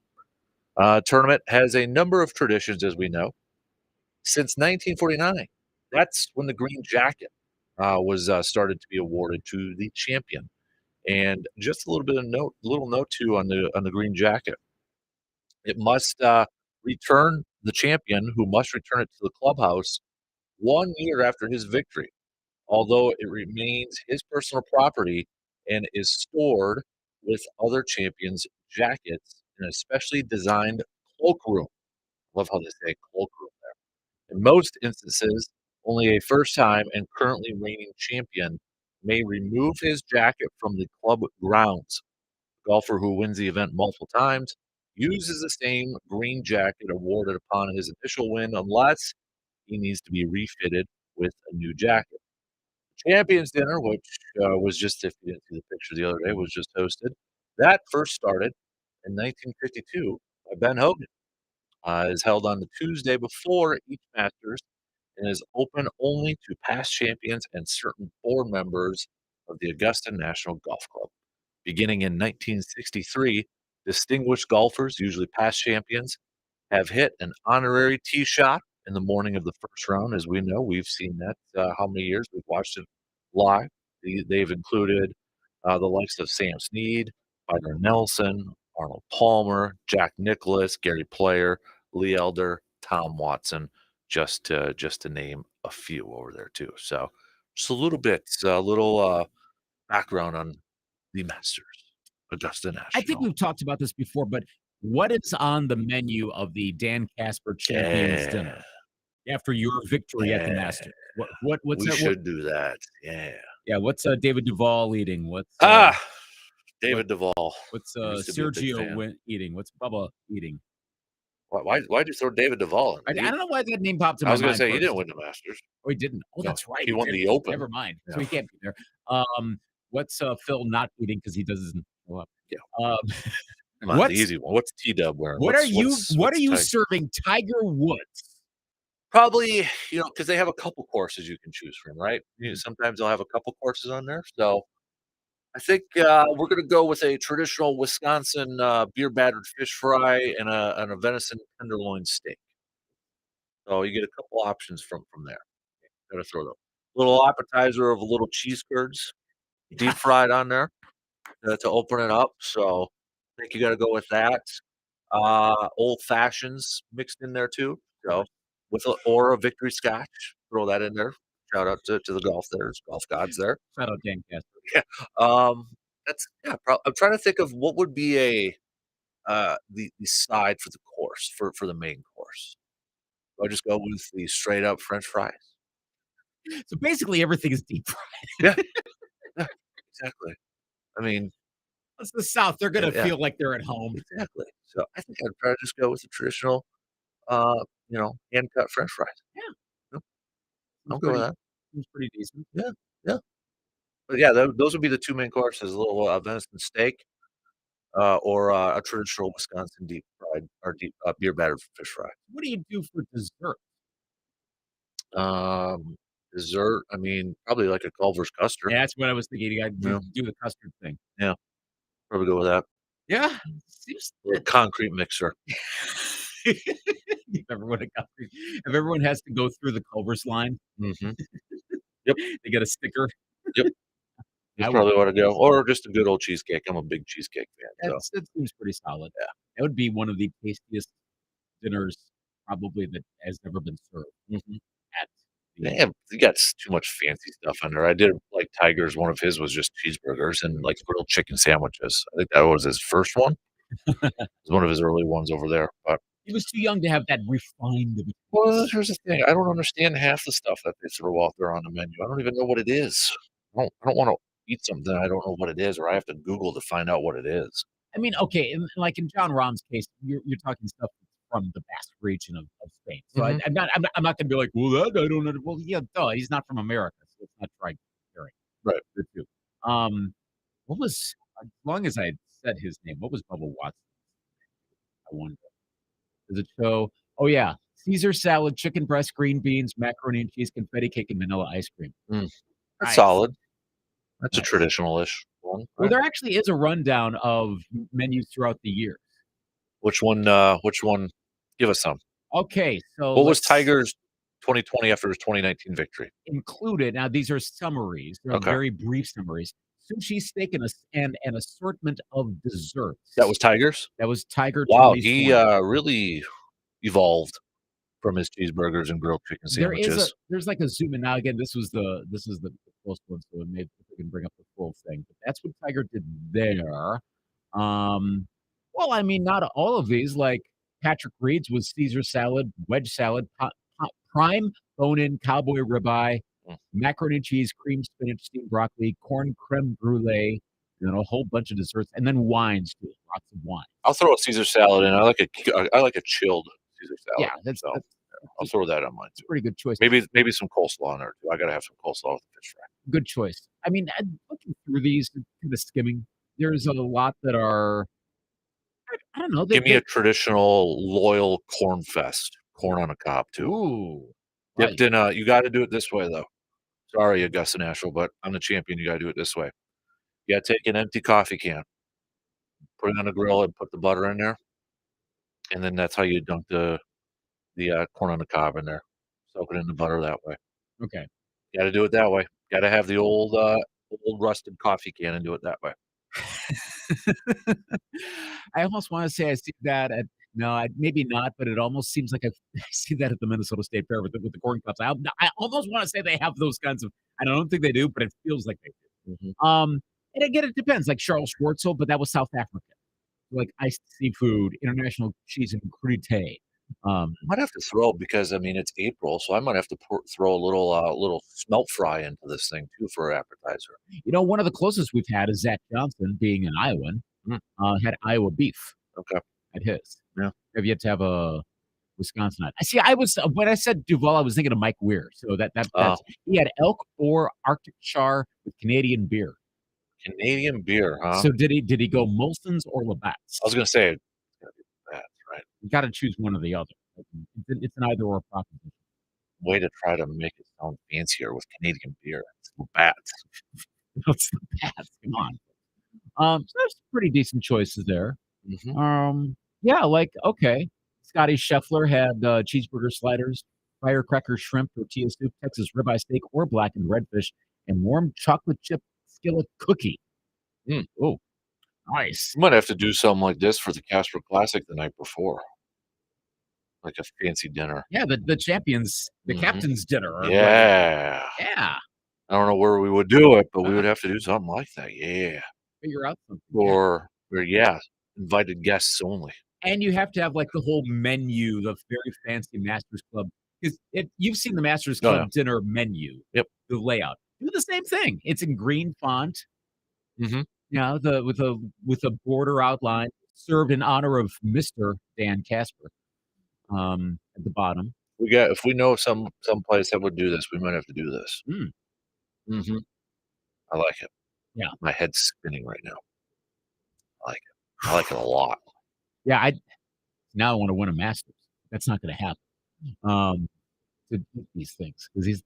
Tournament has a number of traditions, as we know. Since 1949, that's when the green jacket was started to be awarded to the champion. And just a little bit of little note too on the green jacket. It must return the champion, who must return it to the clubhouse 1 year after his victory, although it remains his personal property and is stored with other champions' jackets in a specially designed cloakroom. Love how they say cloakroom there. In most instances, only a first-time and currently reigning champion may remove his jacket from the club grounds. A golfer who wins the event multiple times uses the same green jacket awarded upon his initial win unless he needs to be refitted with a new jacket. Champions Dinner, which was just, if you didn't see the picture the other day, was just hosted. That first started in 1952 by Ben Hogan. Is held on the Tuesday before each Masters and is open only to past champions and certain board members of the Augusta National Golf Club. Beginning in 1963, distinguished golfers, usually past champions, have hit an honorary tee shot in the morning of the first round. As we know, we've seen that how many years we've watched it live. They've included the likes of Sam Snead, Byron Nelson, Arnold Palmer, Jack Nicklaus, Gary Player, Lee Elder, Tom Watson, just to name a few over there too. So just a little bit, a little background on the Masters, Augusta National. I think we've talked about this before, but what is on the menu of the Dan Kasper Champions Dinner after your victory at the Masters? What's we that? should do that. Yeah. Yeah. What's David Duvall eating? What's David Duvall. What's Used to be a big fan. Sergio eating? What's Bubba eating? Why'd you throw David Duvall in? I don't know why that name popped in I my was mind. going to say, he first. didn't win the Masters. Oh, he didn't. Oh, No, that's right. he won the didn't. Open. Never mind. So Yeah. he can't be there. What's Phil not eating because he doesn't show up? Yeah. Come on, the easy one. What's T-Dub wearing? What are you Tiger? serving Tiger Woods? Probably, because they have a couple courses you can choose from, right? Sometimes they'll have a couple courses on there. So I think we're going to go with a traditional Wisconsin beer battered fish fry and a venison tenderloin steak. So you get a couple options from there. Got to throw them. Little appetizer of little cheese curds, deep fried on there to open it up. So I think you got to go with that. Old fashions mixed in there too. So or a victory scotch, throw that in there. Shout out to the golf gods there. Shout out Dan Kasper. Yeah. That's I'm trying to think of what would be the side for the course for the main course. Do I just go with the straight up French fries? So basically, everything is deep fried. Yeah. Yeah, exactly. I mean, it's the South. They're gonna feel like they're at home. Exactly. So I think I'd probably just go with the traditional, hand cut French fries. Yeah. Yep. I'll go with that. Seems pretty decent. Yeah. Yeah. But yeah, those would be the two main courses: a little venison steak, or a traditional Wisconsin deep fried or deep beer battered fish fry. What do you do for dessert? Dessert. I mean, probably like a Culver's custard. Yeah, that's what I was thinking. You got to do the custard thing. Yeah, probably go with that. Yeah, seems a concrete mixer. If everyone has to go through the Culver's line. Mm-hmm. Yep, they get a sticker. Yep. That's probably what I go. Or just a good old cheesecake. I'm a big cheesecake fan. That seems pretty solid. Yeah. That would be one of the tastiest dinners probably that has ever been served. Mm-hmm. At Man, you got too much fancy stuff on there. I did like Tiger's. One of his was just cheeseburgers and like grilled chicken sandwiches. I think that was his first one. It was one of his early ones over there. But he was too young to have that refined. Well, here's the thing. I don't understand half the stuff that they throw out there on the menu. I don't even know what it is. I don't want to eat something I don't know what it is, or I have to Google to find out what it is. I mean, okay, like in John Rahm's case, you're talking stuff from the Basque region of Spain. So I'm not going to be like, well, that I don't know. Well, yeah, duh, he's not from America, so it's not try comparing. Right. The two. What was, as long as I said his name, what was Bubba Watson? I wonder. Does it show? Oh yeah, Caesar salad, chicken breast, green beans, macaroni and cheese, confetti cake, and vanilla ice cream. That's solid. That's a traditional-ish one. Right? Well, there actually is a rundown of menus throughout the year. Which one? Give us some. Okay, so what was Tiger's 2020 after his 2019 victory? Included. Now these are summaries. They're very brief summaries. Sushi, steak, and an assortment of desserts. That was Tiger's? That was Tiger. Wow, he really evolved from his cheeseburgers and grilled chicken sandwiches. There's like a zoom in. Now again, this is the close one, so maybe we can bring up the full thing. But that's what Tiger did there. Well, I mean, not all of these. Like Patrick Reed's was Caesar salad, wedge salad, prime bone-in cowboy ribeye, macaroni and cheese, cream spinach, steamed broccoli, corn creme brulee, and a whole bunch of desserts, and then wines too. Lots of wine. I'll throw a Caesar salad in. I like a chilled Caesar salad. Yeah, that's I'll throw that on mine too. Pretty good choice. Maybe some coleslaw on there too. I gotta have some coleslaw with the fish fry. Good choice. I mean, looking through these, kind of skimming, there's a lot that are. I don't know. Give me a traditional loyal corn fest, corn on a cob too. Ooh, dipped in. You got to do it this way though. Sorry, Augusta National, but I'm the champion. You got to do it this way. You got to take an empty coffee can, put it on the grill, and put the butter in there, and then that's how you dunk the corn on the cob in there. Soak it in the butter that way. Okay. Got to do it that way. Got to have the old rusted coffee can and do it that way. I almost want to say I see that at maybe not, but it almost seems like I see that at the Minnesota State Fair with the corn cups. I almost want to say they have those kinds of. I don't think they do, but it feels like they do. And again, it depends. Like Charles Schwartzel, but that was South Africa. Like iced seafood, international cheese and crudité. Might have to throw because I mean it's April, so I might have to throw a little smelt fry into this thing too for an appetizer. You know, one of the closest we've had is Zach Johnson, being an Iowan, had Iowa beef. Okay, at his. Yeah, have yet to have a Wisconsin. I see. I was when I said Duval, I was thinking of Mike Weir. So that's he had elk or Arctic char with Canadian beer. Canadian beer, huh? So did he go Molson's or Labatt's? I was gonna say it's gotta be that, right? You got to choose one or the other. It's an either or proposition. Way to try to make it sound fancier with Canadian beer. It's Labatt's. What's the path? Come on. So there's pretty decent choices there. Mhm. Yeah, like okay. Scotty Scheffler had cheeseburger sliders, firecracker shrimp, tortilla soup, Texas ribeye steak, or blackened redfish, and warm chocolate chip skillet cookie. Mm. Oh, nice. You might have to do something like this for the Casper Classic the night before, like a fancy dinner. Yeah, the champions, the Mhm. captain's dinner. Or Yeah. yeah. I don't know where we would do it, but we would have to do something like that. Yeah. Figure out something. Or yeah, invited guests only. And you have to have like the whole menu, the very fancy Masters Club. Because you've seen the Masters Oh, Club yeah. dinner menu, Yep. the layout. Do the same thing. It's in green font. Mhm. You know, with a border outline served in honor of Mr. Dan Kasper. At the bottom. If we know some place that would do this, we might have to do this. Mm. Mhm. I like it. Yeah. My head's spinning right now. I like it. I like it a lot. Yeah, now I want to win a Masters. That's not going to happen. To do these things because he's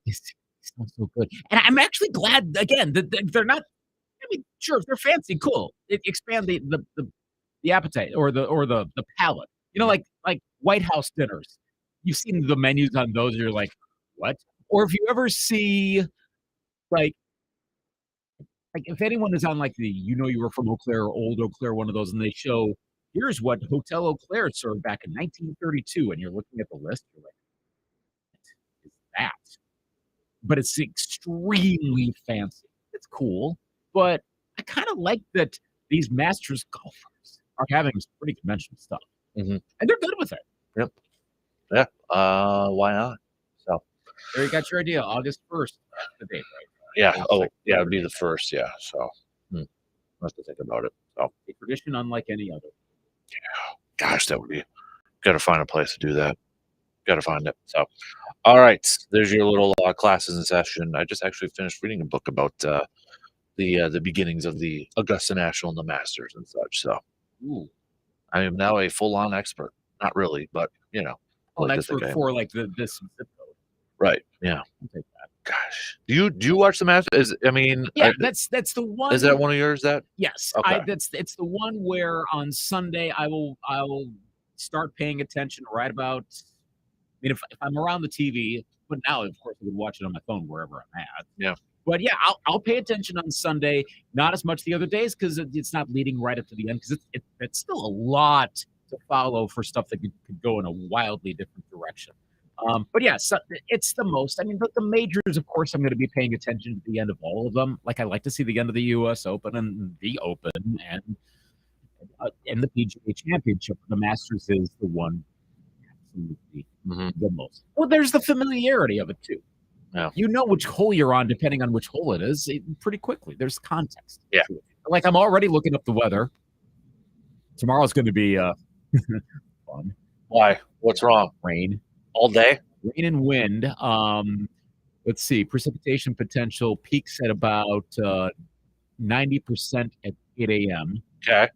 sounds so good, and I'm actually glad again that they're not. I mean, sure, if they're fancy, cool. Expand the appetite or the palate. You know, like White House dinners. You've seen the menus on those, and you're like, what? Or if you ever see like if anyone is on like the you were from Eau Claire or old Eau Claire, one of those, and they show here's what Hotel Eau Claire served back in 1932, and you're looking at the list, you're like, what is that? But it's extremely fancy. It's cool, but I kind of like that these Masters golfers are having some pretty conventional stuff, Mhm. and they're good with it. Yep. Yeah. Why not? So There you got your idea. August 1st, that's the date, right? yeah. Oh, yeah. It'd be the first. Yeah. So I'll have to think about it. So A tradition unlike any other. gosh, that would be. Got to find a place to do that. Got to find it. So, all right. There's your little classes in session. I just actually finished reading a book about the beginnings of the Augusta National and the Masters and such. So Ooh, I am now a full-on expert. Not really, but I an like to think expert I am. for like this zip code. Right. Yeah. I'll take that. Gosh. Do you watch the Masters? Yeah, that's the one. Is that one of yours? That Yes, Okay. it's the one where on Sunday I will start paying attention right about. I mean, if I'm around the TV, but now of course I would watch it on my phone wherever I'm at. Yeah. But yeah, I'll pay attention on Sunday, not as much the other days because it's not leading right up to the end because it's still a lot to follow for stuff that could go in a wildly different direction. But yeah, so it's the most. I mean, the majors, of course, I'm going to be paying attention to the end of all of them. Like I like to see the end of the U.S. Open and the Open and the PGA Championship. The Masters is the one absolutely the most. Well, there's the familiarity of it too. Yeah. You know which hole you're on depending on which hole it is pretty quickly. There's context. Yeah. Like I'm already looking up the weather. Tomorrow's going to be fun. Why? What's wrong? Rain. All day? Rain and wind. Let's see. Precipitation potential peaks at about 90% at 8 a.m. Okay.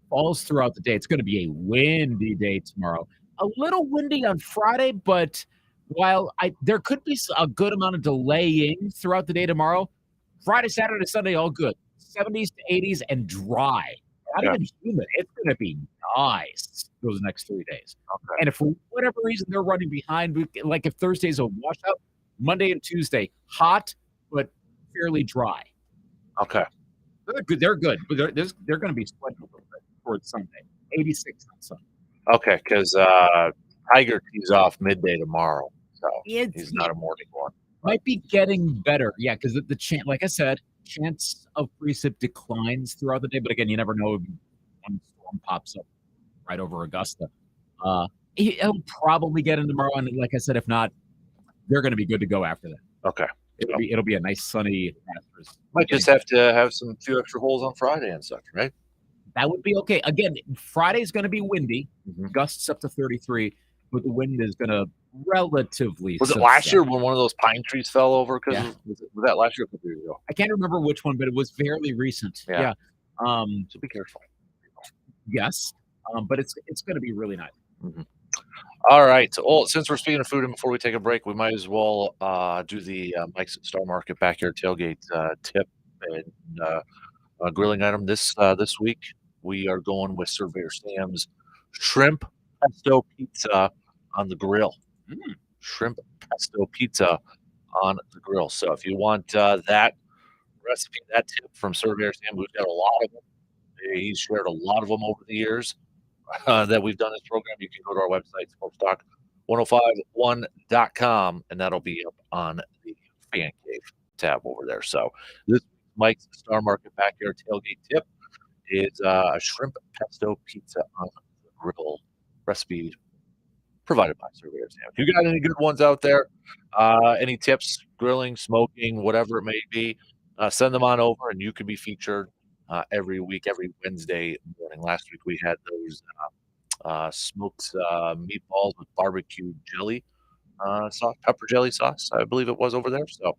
Falls throughout the day. It's going to be a windy day tomorrow. A little windy on Friday, but while there could be a good amount of delaying throughout the day tomorrow, Friday, Saturday, Sunday, all good. 70s to 80s and dry. Not even humid. It's going to be nice those next 3 days. Okay. And if for whatever reason they're running behind, like if Thursday's a washout, Monday and Tuesday, hot but fairly dry. Okay. They're good. They're good, but they're going to be sweating a little bit towards Sunday. 86 on Sunday. Okay, because Tiger tees off midday tomorrow, so he's not a morning one. Might be getting better, yeah, because the chance, like I said, chance of precip declines throughout the day. But again, you never know if one storm pops up right over Augusta. He'll probably get in tomorrow, and like I said, if not, they're going to be good to go after that. Okay. It'll be a nice sunny Masters. Might just have to have some few extra holes on Friday and such, right? That would be okay. Again, Friday's going to be windy, Mhm. gusts up to 33, but the wind is going to relatively Was it last year successful. when one of those pine trees fell over? Because Yeah. was that last year or a couple years ago? I can't remember which one, but it was fairly recent. Yeah. Yeah. So be careful. Yes, but it's gonna be really nice. Mhm. All right. Well, since we're speaking of food and before we take a break, we might as well do the Mike's Star Market Backyard Tailgate tip and grilling item this week. We are going with Surveyor Sam's shrimp pesto pizza on the grill. Mm. Shrimp pesto pizza on the grill. So if you want that recipe, that tip from Surveyor Sam, who's got a lot of them. He's shared a lot of them over the years that we've done this program. You can go to our website, smokestalk1051.com, and that'll be up on the fan cave tab over there. So this Mike's Star Market Backyard Tailgate tip is a shrimp pesto pizza on the grill recipe provided by Surveyor Sam. If you got any good ones out there, any tips, grilling, smoking, whatever it may be, send them on over and you can be featured every week, every Wednesday morning. Last week we had those smoked meatballs with barbecue jelly sauce, pepper jelly sauce, I believe it was over there. So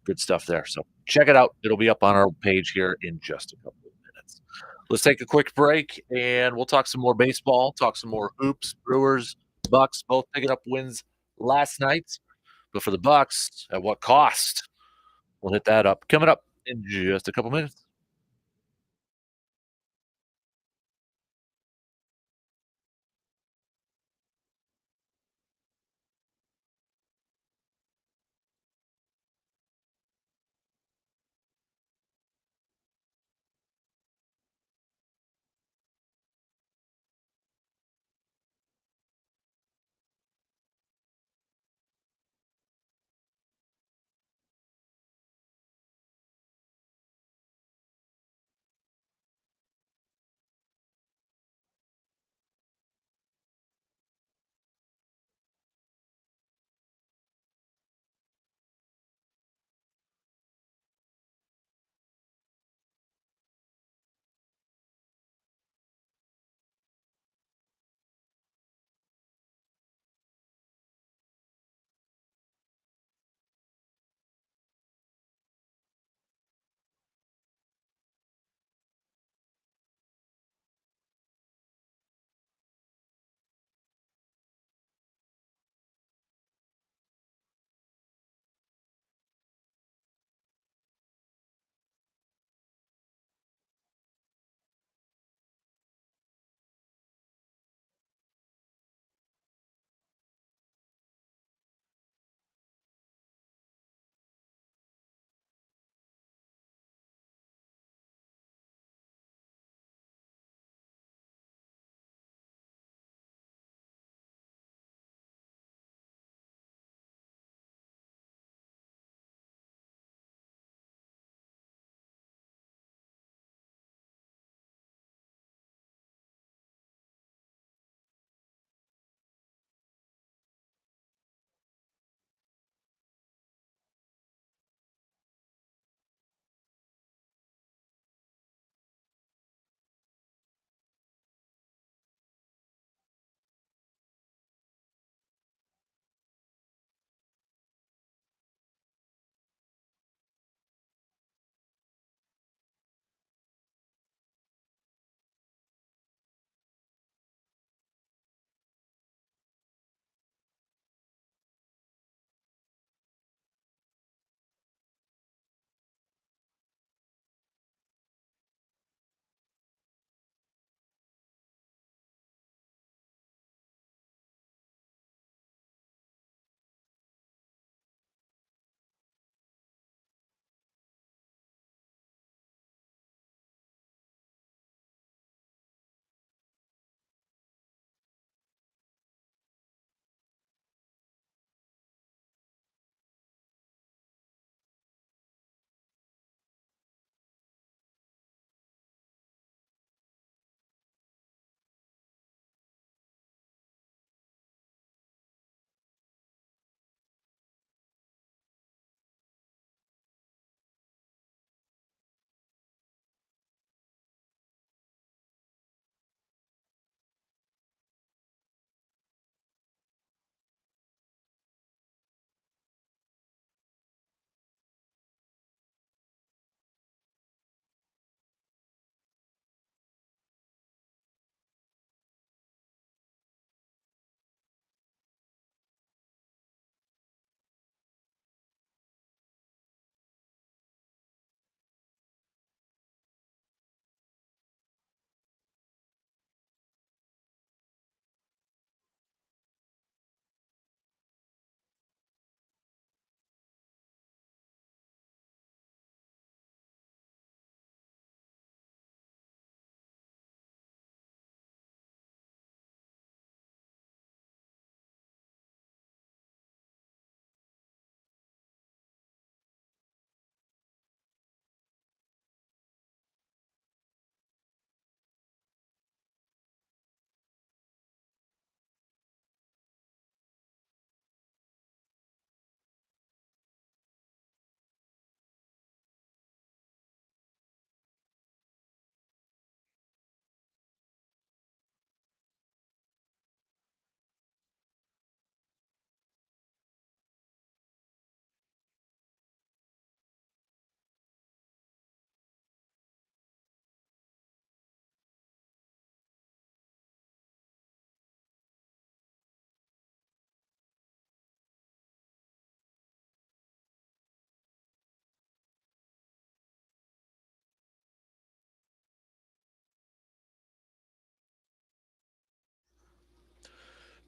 good stuff there. So check it out. It'll be up on our page here in just a couple of minutes. Let's take a quick break and we'll talk some more baseball, talk some more hoops, Brewers, Bucks, both picking up wins last night. But for the Bucks, at what cost? We'll hit that up coming up in just a couple minutes.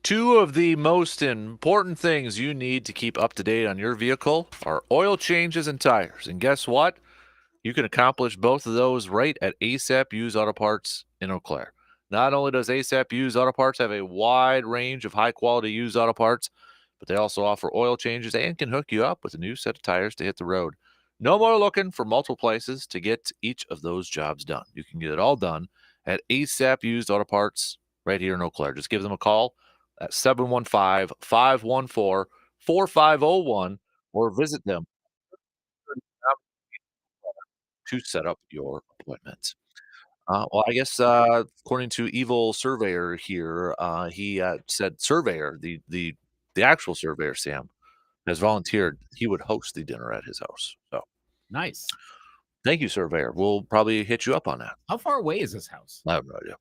Two of the most important things you need to keep up to date on your vehicle are oil changes and tires. And guess what? You can accomplish both of those right at ASAP Used Auto Parts in Eau Claire. Not only does ASAP Used Auto Parts have a wide range of high-quality used auto parts, but they also offer oil changes and can hook you up with a new set of tires to hit the road. No more looking for multiple places to get each of those jobs done. You can get it all done at ASAP Used Auto Parts right here in Eau Claire. Just give them a call at 715-514-4501 or visit them to set up your appointment. Well, I guess according to Evil Surveyor here, he said Surveyor, the actual Surveyor Sam, has volunteered. He would host the dinner at his house. So Nice. thank you, Surveyor. We'll probably hit you up on that. How far away is this house? I have no idea.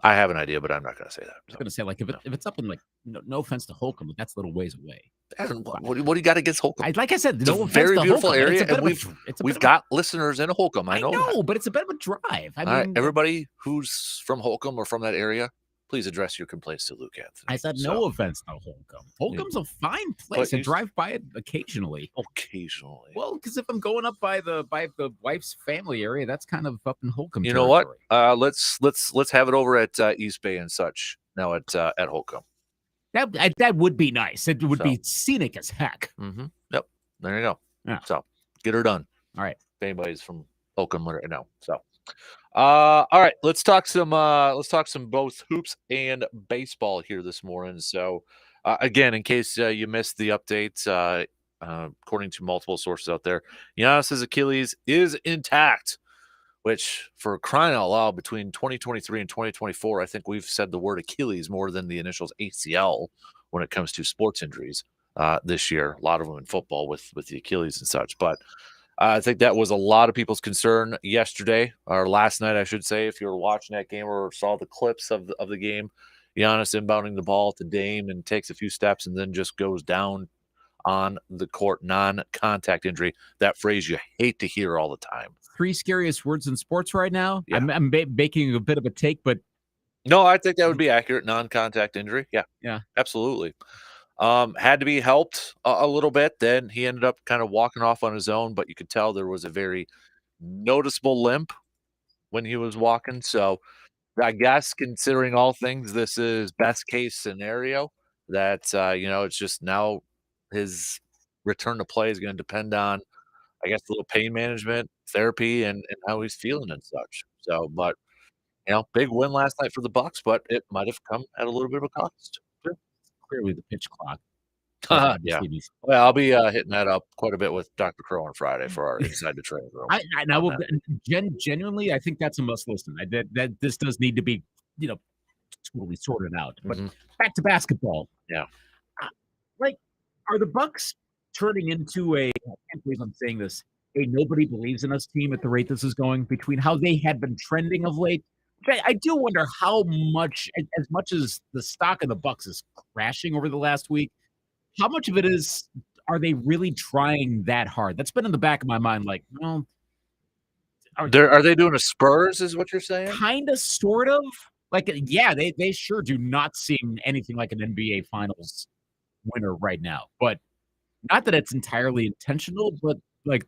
I have an idea, but I'm not going to say that. I was going to say, like, if it's up in, like, no offense to Holcomb, but that's a little ways away. What do you got against Holcomb? Like I said, It's no a offense very to beautiful Holcomb, area, it's a and bit of a- we've got listeners in Holcomb. I know that. but it's a bit of a drive. I All right, mean, everybody who's from Holcomb or from that area, please address your complaints to Luke Anthony. I said no offense to Holcomb. Holcomb's a fine place. I drive by it occasionally. Occasionally. Well, because if I'm going up by the wife's family area, that's kind of up in Holcomb. You know what? Let's have it over at East Bay and such now at Holcomb. That would be nice. It would be scenic as heck. Mm-hmm. Yep. There you go. Yeah. So get her done. All right. If anybody's from Holcomb right now. So all right, let's talk some both hoops and baseball here this morning. So again, in case you missed the update, according to multiple sources out there, Giannis's Achilles is intact. Which, for crying out loud, between 2023 and 2024, I think we've said the word Achilles more than the initials ACL when it comes to sports injuries this year. A lot of them in football with the Achilles and such. But I think that was a lot of people's concern yesterday, or last night, I should say, if you were watching that game or saw the clips of the game. Giannis inbounding the ball to Dame and takes a few steps and then just goes down on the court, non-contact injury. That phrase you hate to hear all the time. 3 scariest words in sports right now. Yeah. I'm making a bit of a take, but no, I think that would be accurate. Non-contact injury. Yeah, absolutely. Had to be helped a little bit. Then he ended up kind of walking off on his own, but you could tell there was a very noticeable limp when he was walking. So I guess considering all things, this is best case scenario that, it's just now his return to play is going to depend on, I guess, a little pain management, therapy, and how he's feeling and such. So, but, big win last night for the Bucks, but it might have come at a little bit of a cost. Sure. Clearly the pitch clock. Yeah. Well, I'll be hitting that up quite a bit with Dr. Crow on Friday for our Inside the Training Room. I will genuinely, I think that's a must listen. That this does need to be, totally sorted out. But back to basketball. Yeah. Are the Bucks turning into I can't believe I'm saying this, a nobody believes in us team at the rate this is going, between how they had been trending of late? I do wonder how much, as much as the stock of the Bucks is crashing over the last week, how much of it is, are they really trying that hard? That's been in the back of my mind, like, well, are they doing a Spurs, is what you're saying? Kind of, sort of. Like, yeah, they sure do not seem anything like an NBA Finals winner right now. But not that it's entirely intentional, but like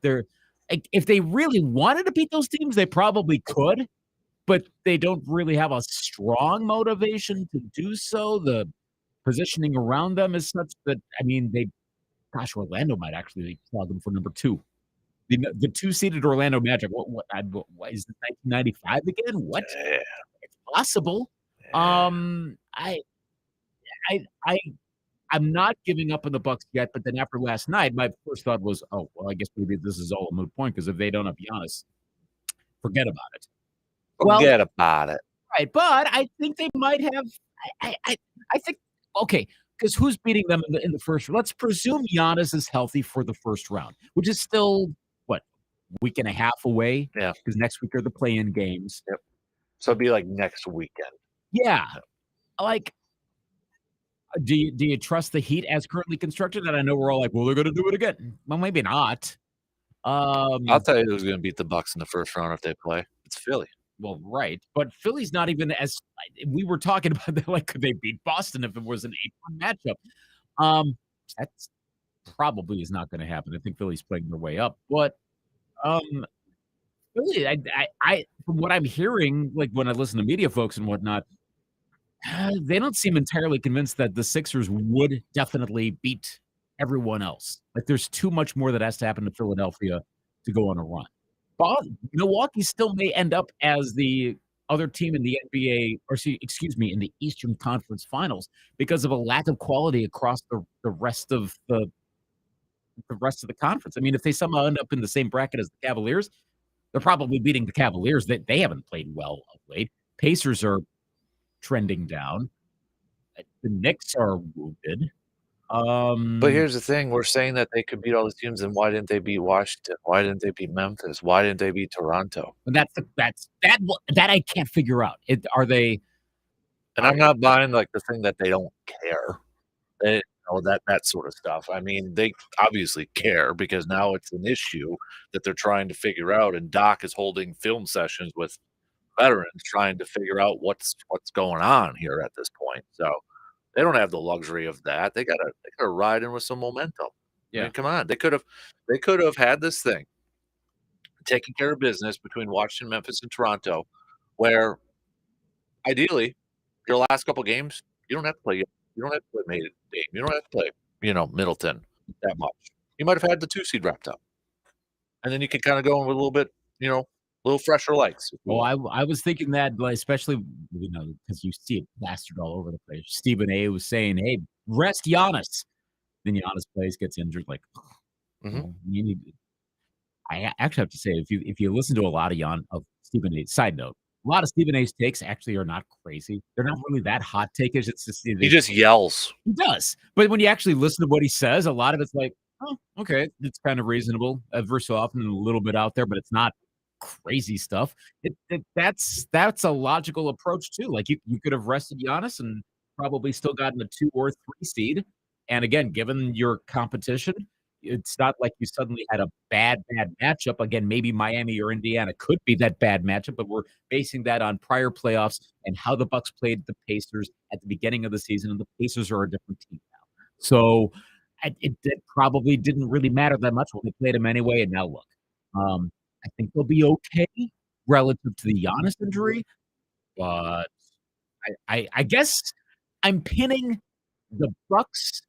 if they really wanted to beat those teams, they probably could, but they don't really have a strong motivation to do so. The positioning around them is such that, Orlando might actually plug them for number 2. The 2-seeded Orlando Magic. What is it, 1995 again? What? Yeah. It's possible. Yeah. I'm not giving up on the Bucks yet, but then after last night, my first thought was, oh, well, I guess maybe this is all a moot point, because if they don't have Giannis, forget about it. Forget about it. Right, but I think they might have. I think, okay, because who's beating them in the first? Let's presume Giannis is healthy for the first round, which is still week and a half away. Yeah, because next week are the play-in games. Yep. So it'd be like next weekend. Yeah, like. Do you trust the Heat as currently constructed? And I know we're all like, well, they're going to do it again. Well, maybe not. I'll tell you who's going to beat the Bucks in the first round if they play. It's Philly. Well, right, but Philly's not even as we were talking about that, like, could they beat Boston if it was an 8-1 matchup? That's probably is not gonna happen. I think Philly's playing their way up, but, um, Philly, from what I'm hearing, like, when I listen to media folks and whatnot, they don't seem entirely convinced that the Sixers would definitely beat everyone else. Like, there's too much more that has to happen to Philadelphia to go on a run. Milwaukee still may end up as the other team in the NBA, or excuse me, in the Eastern Conference Finals because of a lack of quality across the rest of the conference. I mean, if they somehow end up in the same bracket as the Cavaliers, they're probably beating the Cavaliers. They haven't played well of late. Pacers are trending down. The Knicks are wounded. But here's the thing, we're saying that they could beat all these teams, and why didn't they beat Washington? Why didn't they beat Memphis? Why didn't they beat Toronto? And that I can't figure out. Are they? And I'm not buying, like, the thing that they don't care. They that sort of stuff. I mean, they obviously care because now it's an issue that they're trying to figure out, and Doc is holding film sessions with veterans trying to figure out what's going on here at this point. So they don't have the luxury of that. They gotta ride in with some momentum. I mean, come on. They could have had this thing taking care of business between Washington, Memphis, and Toronto, where ideally your last couple games, you don't have to play Dame. You don't have to play, Middleton that much. You might have had the 2 seed wrapped up. And then you can kind of go in with a little bit, a little fresher legs. Well, I was thinking that, like, especially, because you see it plastered all over the place. Stephen A. was saying, "Hey, rest Giannis." Then Giannis plays, gets injured. Like, you need. I actually have to say, if you listen to a lot of Stephen A. Side note, a lot of Stephen A.'s takes actually are not crazy. They're not really that hot takeish. It's just he just yells. He does, but when you actually listen to what he says, a lot of it's like, oh, okay, it's kind of reasonable. Every so often, a little bit out there, but it's not crazy stuff. That's a logical approach too. Like you could have rested Giannis and probably still gotten a 2 or 3 seed. And again, given your competition, it's not like you suddenly had a bad matchup. Again, maybe Miami or Indiana could be that bad matchup, but we're basing that on prior playoffs and how the Bucks played the Pacers at the beginning of the season, and the Pacers are a different team now. So it probably didn't really matter that much when they played them anyway. And now look, I think they'll be okay relative to the Giannis injury, but I guess I'm pinning the Bucks.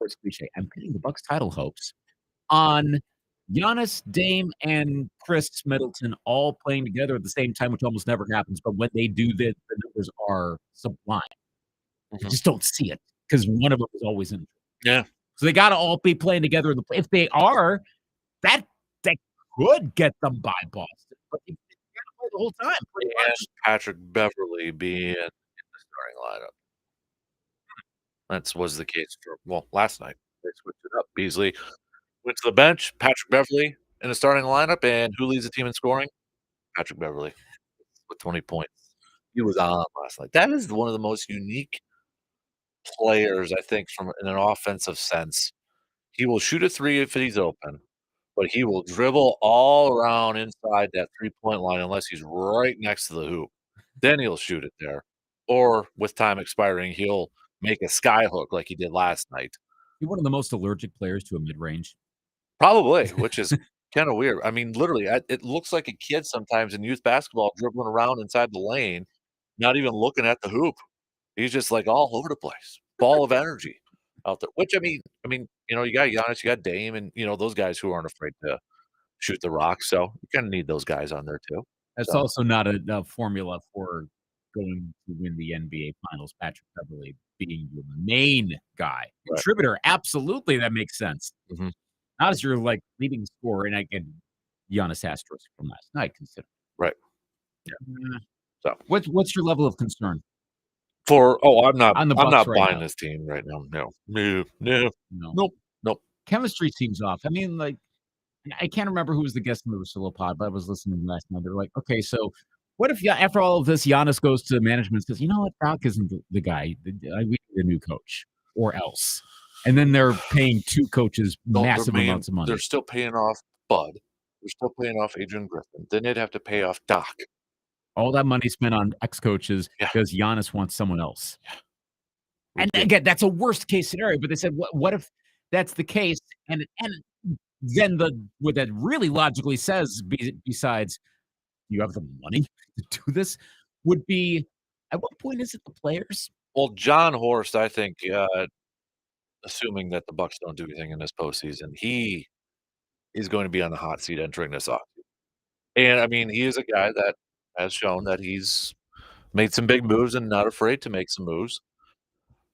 It's cliche. I'm pinning the Bucks title hopes on Giannis, Dame, and Chris Middleton all playing together at the same time, which almost never happens. But when they do, the numbers are sublime. You just don't see it because one of them is always injured. Yeah. So they got to all be playing together. If they are, that could get them by Boston. But they got to play the whole time. Pretty much. Patrick Beverly being in the starting lineup. That was the case last night. They switched it up. Beasley went to the bench. Patrick Beverly in the starting lineup, and who leads the team in scoring? Patrick Beverly with 20 points. He was on last night. That is one of the most unique players, I think, from in an offensive sense. He will shoot a 3 if he's open, but he will dribble all around inside that 3-point line unless he's right next to the hoop. Then he'll shoot it there. Or with time expiring, he'll make a sky hook like he did last night. You're one of the most allergic players to a mid-range. Probably, which is kind of weird. I mean, literally, it looks like a kid sometimes in youth basketball dribbling around inside the lane, not even looking at the hoop. He's just like all over the place, ball of energy out there. Which I mean, you got Giannis, you got Dame, and those guys who aren't afraid to shoot the rock. So you kind of need those guys on there too. That's also not a formula for going to win the NBA Finals. Patrick Beverly being your main guy, contributor. Absolutely, that makes sense. Not as your leading scorer, and again, Giannis asterisk from last night. Consider Yeah. So, what's your level of concern? I'm not buying this team right now. No. Nope. Chemistry seems off. I mean, I can't remember who was the guest in the Russillo pod, but I was listening last night. They're like, okay, so what if after all of this, Giannis goes to management and says, you know what, Doc isn't the guy. We need a new coach or else. And then they're paying 2 coaches massive amounts of money. They're still paying off Bud. They're still paying off Adrian Griffin. Then they'd have to pay off Doc. All that money spent on ex-coaches Yeah, because Giannis wants someone else. And ridiculous. again, that's a worst case scenario, but they said, what if that's the case? And then what that really logically says, besides you have the money to do this, would be at what point is it the players? Well, John Horst, I think, assuming that the Bucks don't do anything in this postseason, he is going to be on the hot seat entering this off. And I mean, he is a guy that has shown that he's made some big moves and not afraid to make some moves.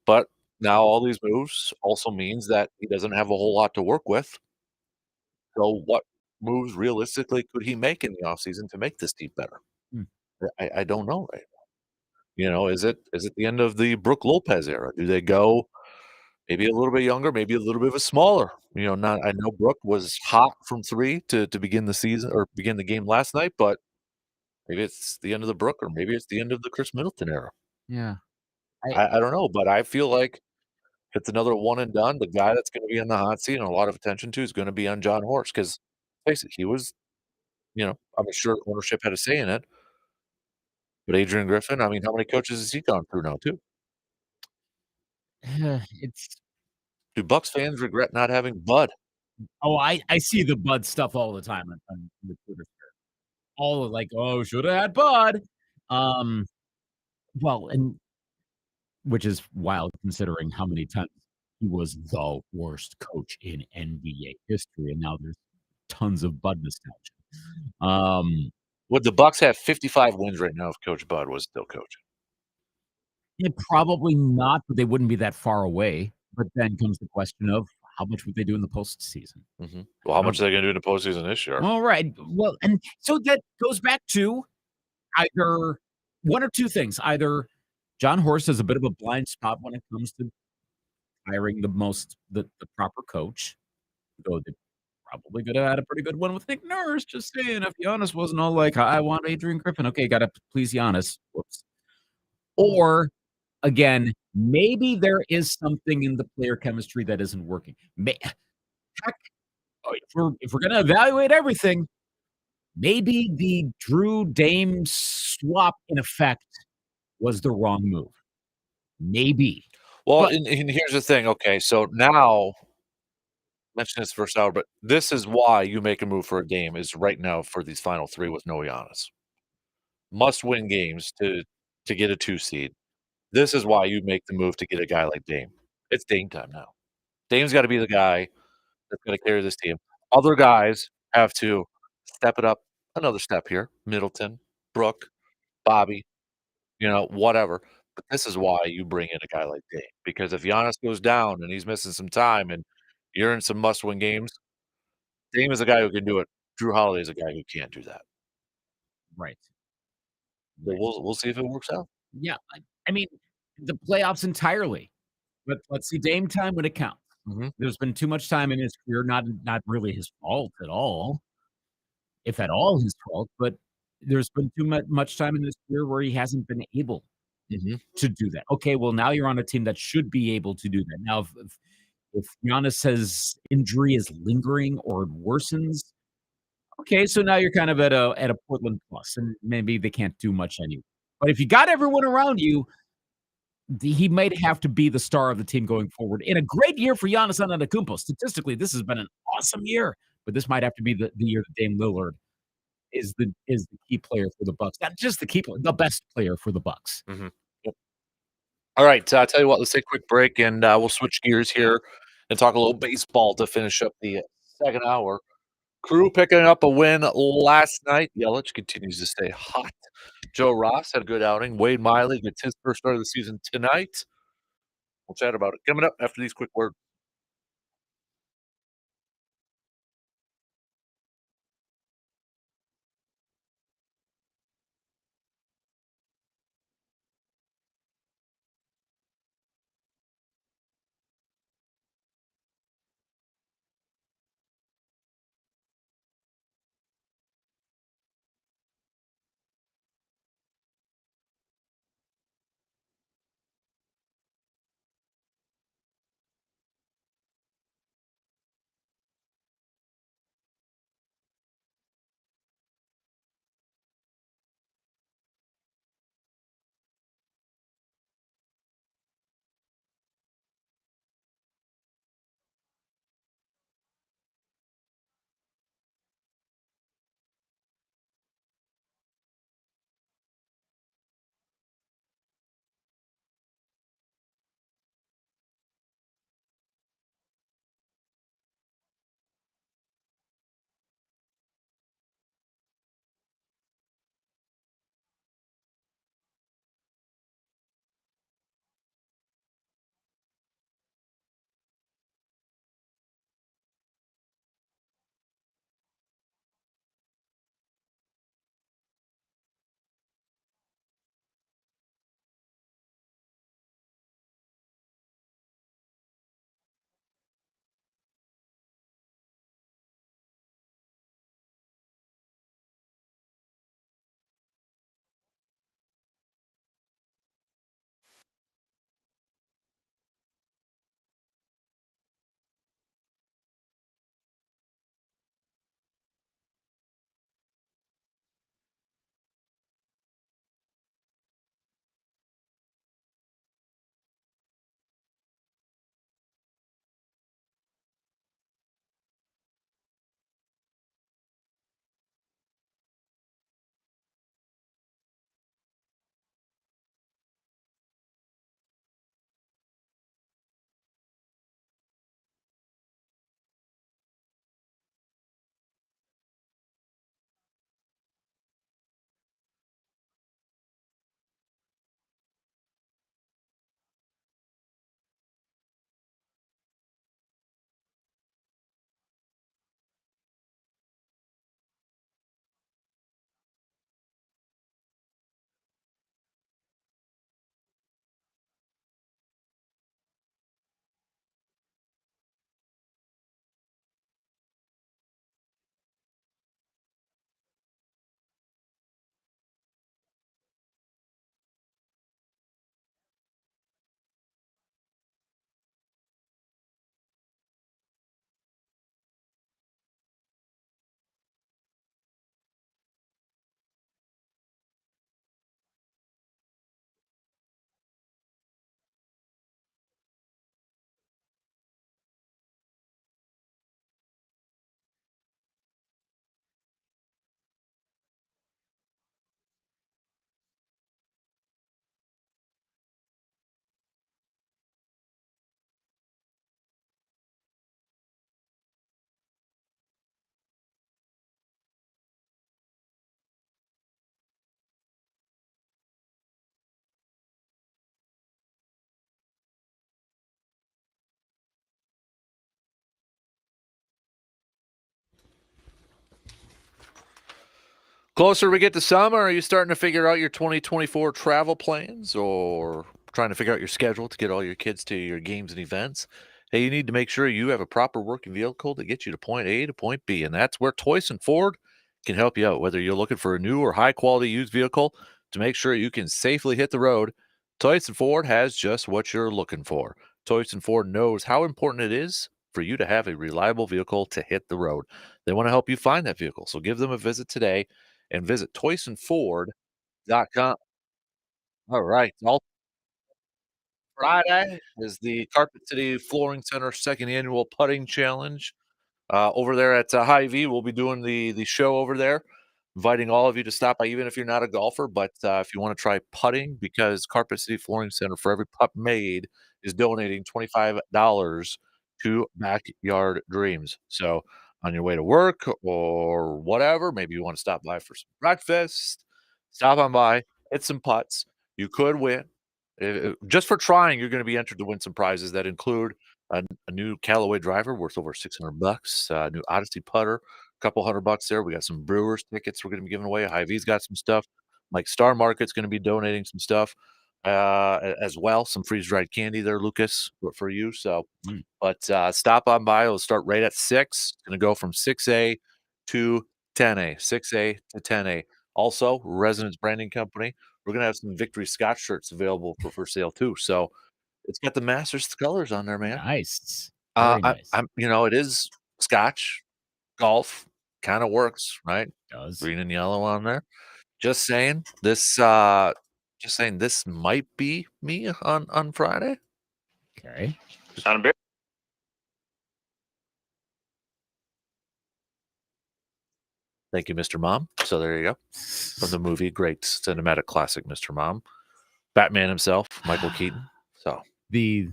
But now all these moves also means that he doesn't have a whole lot to work with. So what moves realistically could he make in the offseason to make this team better? Hmm. I don't know right now. Is it the end of the Brook Lopez era? Do they go maybe a little bit younger, maybe a little bit of a smaller? Not I know Brook was hot from 3 to begin the season or begin the game last night, but maybe it's the end of the Brook or maybe it's the end of the Chris Middleton era. Yeah. I I don't know, but I feel like if it's another one and done, the guy that's gonna be in the hot seat and a lot of attention to is gonna be on John Horst. Because face it, he was I'm sure ownership had a say in it, but Adrian Griffin, I mean, how many coaches has he gone through now too? it's Do Bucks fans regret not having Bud? oh, I see the Bud stuff all the time on the Twitter sphere. All of like, "Oh, shoulda had Bud." Um, well, and which is wild considering how many times he was the worst coach in NBA history, and now there's tons of Bud nostalgia. Um, Would the Bucks have 55 wins right now if Coach Bud was still coaching? probably not, but they wouldn't be that far away. But then comes the question of how much would they do in the postseason? Mhm. Well, how much are they gonna do in the postseason this year? All right. Well, and so that goes back to either one or two things. Either John Horst has a bit of a blind spot when it comes to hiring the proper coach. Though they probably could have had a pretty good one with Nick Nurse. Just saying, if Giannis wasn't all like, I want Adrian Griffin. Okay, gotta please Giannis. Whoops. Or again, maybe there is something in the player chemistry that isn't working. Heck, if we're gonna evaluate everything, maybe the Drew Dame swap in effect was the wrong move. Maybe. Well, But and here's the thing, okay, so now mentioned this first hour, but this is why you make a move for a game is right now for these final 3 with no Giannis. Must-win games to get a 2 seed. This is why you make the move to get a guy like Dame. It's Dame time now. Dame's gotta be the guy that's gonna carry this team. Other guys have to step it up another step here, Middleton, Brook, Bobby, whatever, but this is why you bring in a guy like Dame, because if Giannis goes down and he's missing some time and you're in some must-win games, Dame is a guy who can do it. Drew Holiday is a guy who can't do that. right, So right. we'll see if it works out. Yeah, I mean, the playoffs entirely. But let's see Dame time when it counts. Mhm. There's been too much time in his career, not really his fault at all, if at all his fault, but there's been too much time in his career where he hasn't been able Mhm. to do that. Okay, well, now you're on a team that should be able to do that. Now, if Giannis' injury is lingering or it worsens, okay, so now you're kind of at a Portland plus, and maybe they can't do much anyway. But if you got everyone around you, he might have to be the star of the team going forward. In a great year for Giannis Antetokounmpo. Statistically, this has been an awesome year, but this might have to be the year that Dame Lillard is the key player for the Bucks. Not just the key player, the best player for the Bucks. Mhm. Yep. Alright, so I'll tell you what, let's take a quick break, and, we'll switch gears here and talk a little baseball to finish up the 2nd hour. Crew picking up a win last night. Yelich continues to stay hot. Joe Ross had a good outing. Wade Miley gets his first start of the season tonight. We'll chat about it coming up after these quick words. Closer we get to summer, are you starting to figure out your 2024 travel plans or trying to figure out your schedule to get all your kids to your games and events? Hey, you need to make sure you have a proper working vehicle to get you to point A to point B, and that's where Toyson Ford can help you out. Whether you're looking for a new or high quality used vehicle to make sure you can safely hit the road, Toyson Ford has just what you're looking for. Toyson Ford knows how important it is for you to have a reliable vehicle to hit the road. They want to help you find that vehicle, so give them a visit today and visit toysonford.com. All right. All Friday is the Carpet City Flooring Center second annual putting challenge. Over there at Hy-Vee, we'll be doing the show over there, inviting all of you to stop by, even if you're not a golfer. But if you want to try putting, because Carpet City Flooring Center, for every putt made, is donating $25 to Backyard Dreams. So on your way to work or whatever, maybe you want to stop by for some breakfast, stop on by, hit some putts. You could win. Just for trying, you're going to be entered to win some prizes that include a new Callaway driver worth over $600, new Odyssey putter, a couple $100 there. We got some Brewers tickets we're going to be giving away. Hy-Vee's got some stuff. Mike Star Market's going to be donating some stuff as well. Some freeze dried candy there, Lucas, for you. So, but stop on by. It'll start right at 6. It's going to go from 6A to 10A, 6A to 10A. Also, Resonance Branding Company. We're going to have some Victory Scotch shirts available for sale too. So it's got the Masters colors on there, man. Nice. Very nice. It is Scotch, golf, kind of works, right? Does. Green and yellow on there. Just saying this might be me on Friday. Okay. Not embarrassed. Thank you, Mr. Mom. So there you go. From the movie, great cinematic classic, Mr. Mom. Batman himself, Michael Keaton. So the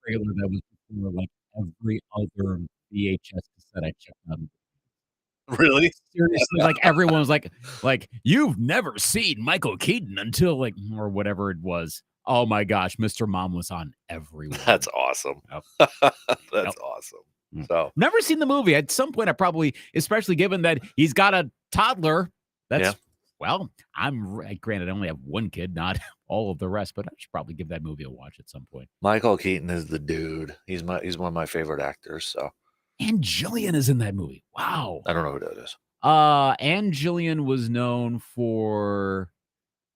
trailer that was before like every other VHS cassette I checked out. really? Seriously, like everyone was like you've never seen Michael Keaton until like or whatever it was. Oh my gosh, Mr. Mom was on everyone. That's awesome. Yep. That's awesome. So never seen the movie. At some point, I probably, especially given that he's got a toddler. That's well, granted, I only have one kid, not all of the rest, but I should probably give that movie a watch at some point. Michael Keaton is the dude. He's one of my favorite actors. So and Jillian is in that movie. Wow. I don't know who that is. Anne Jillian was known for